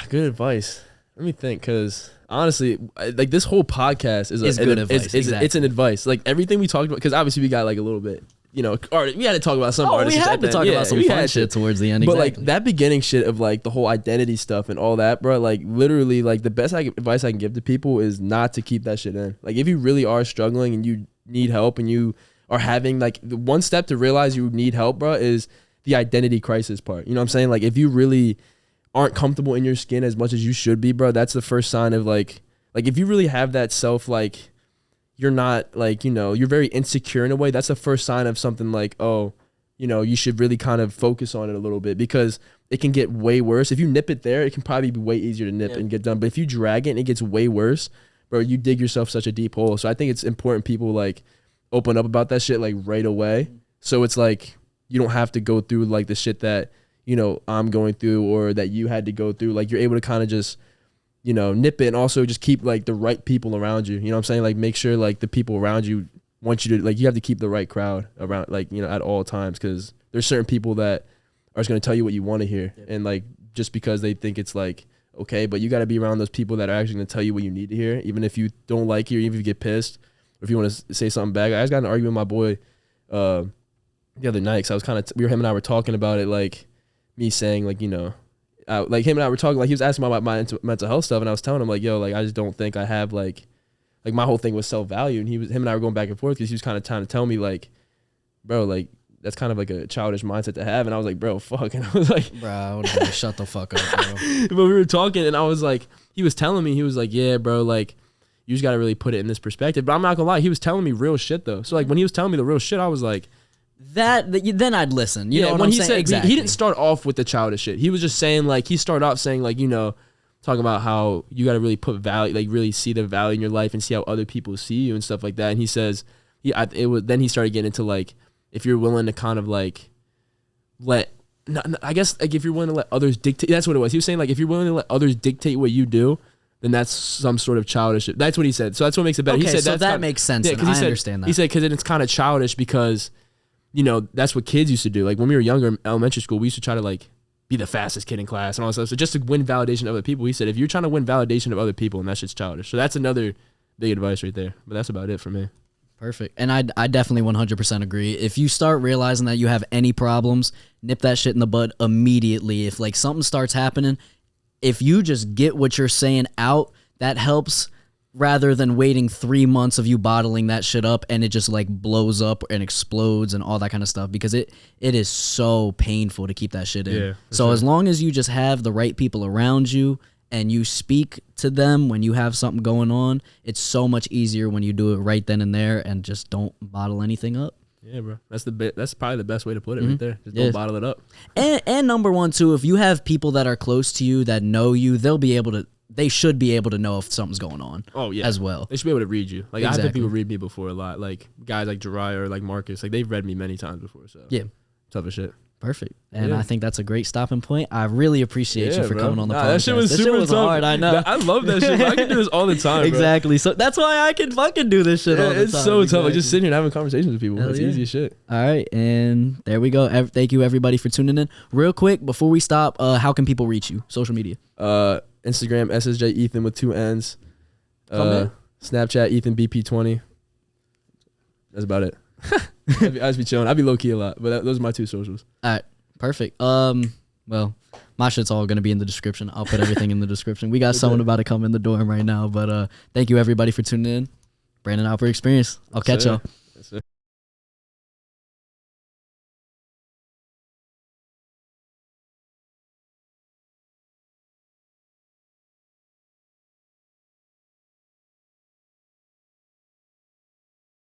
Good advice. Let me think, because honestly, like this whole podcast is good advice. It's an advice. Like everything we talked about, because obviously we got like a little bit, we had to talk about some artists. We had to talk about some fun shit towards the end. But like that beginning shit of like the whole identity stuff and all that, bro. Like literally, like the best advice I can give to people is not to keep that shit in. Like if you really are struggling and you need help and you are having like the one step to realize you need help, bro, is the identity crisis part. You know what I'm saying? Like if you really aren't comfortable in your skin as much as you should be, bro, that's the first sign of like if you really have that self, like you're not like, you're very insecure in a way, that's the first sign of something like, oh, you should really kind of focus on it a little bit, because it can get way worse. If you nip it there, it can probably be way easier to nip and get done. But if you drag it and it gets way worse, bro, you dig yourself such a deep hole. So I think it's important people like open up about that shit like right away. So it's like you don't have to go through like the shit that I'm going through or that you had to go through. Like you're able to kind of just, nip it, and also just keep like the right people around you. You know what I'm saying? Like make sure like the people around you want you to, like, you have to keep the right crowd around, like, at all times, because there's certain people that are just going to tell you what you want to hear. And like, just because they think it's like, okay, but you got to be around those people that are actually going to tell you what you need to hear, even if you don't like it, or even if you get pissed, or if you want to say something bad. I just got in an argument with my boy the other night, because him and I were talking about it, like, me saying, like, like him and I were talking, like he was asking about my mental health stuff, and I was telling him like, yo, like I just don't think I have like my whole thing was self-value, and him and I were going back and forth, because he was kind of trying to tell me like, bro, like that's kind of like a childish mindset to have, and I was like, bro, fuck, and I was like, bro, I would have shut the fuck up, bro. But we were talking, and I was like, he was telling me, he was like, yeah, bro, like you just got to really put it in this perspective. But I'm not gonna lie, he was telling me real shit though. So like when he was telling me the real shit, I was like, then I'd listen. You know what I'm saying? Said, exactly. He didn't start off with the childish shit. He was just saying like, he started off saying like, talking about how you got to really put value, like really see the value in your life and see how other people see you and stuff like that. And he says, then he started getting into like, if you're willing to kind of like I guess like if you're willing to let others dictate, that's what it was. He was saying like, if you're willing to let others dictate what you do, then that's some sort of childish. That's what he said. So that's what makes it better. Okay, he said so that makes sense. Yeah, I understand that. He said because it's kind of childish because, that's what kids used to do. Like when we were younger in elementary school, we used to try to like be the fastest kid in class and all that stuff. So just to win validation of other people, he said, if you're trying to win validation of other people, and that shit's childish. So that's another big advice right there. But that's about it for me. Perfect. And I definitely 100% agree. If you start realizing that you have any problems, nip that shit in the bud immediately. If like something starts happening, if you just get what you're saying out, that helps, rather than waiting 3 months of you bottling that shit up and it just like blows up and explodes and all that kind of stuff, because it is so painful to keep that shit in. Yeah, so as long as you just have the right people around you and you speak to them when you have something going on, it's so much easier when you do it right then and there and just don't bottle anything up. Yeah, bro. That's probably the best way to put it right there. Just don't bottle it up. And number one, too, if you have people that are close to you that know you, they should be able to know if something's going on. Oh, yeah. As well. They should be able to read you. Like, exactly. I've had people read me before a lot. Like, guys like Jariah or like Marcus. Like, they've read me many times before. So, yeah. Tough as shit. Perfect. And I think that's a great stopping point. I really appreciate you for coming on the podcast. That shit was super tough. Hard, I know. I love that shit. I can do this all the time, exactly. So that's why I can fucking do this shit all the time. It's so tough. Like, just sitting here and having conversations with people. It's easy as shit. All right. And there we go. Thank you, everybody, for tuning in. Real quick, before we stop, how can people reach you? Social media. Instagram, SSJ Ethan with 2 N's. Snapchat, Ethan BP20. That's about it. I just be chilling. I be low key a lot, but those are my 2 socials. All right, perfect. Well, my shit's all gonna be in the description. I'll put everything in the description. We got someone about to come in the dorm right now, but thank you everybody for tuning in. Brandon Alper Experience. I'll catch y'all.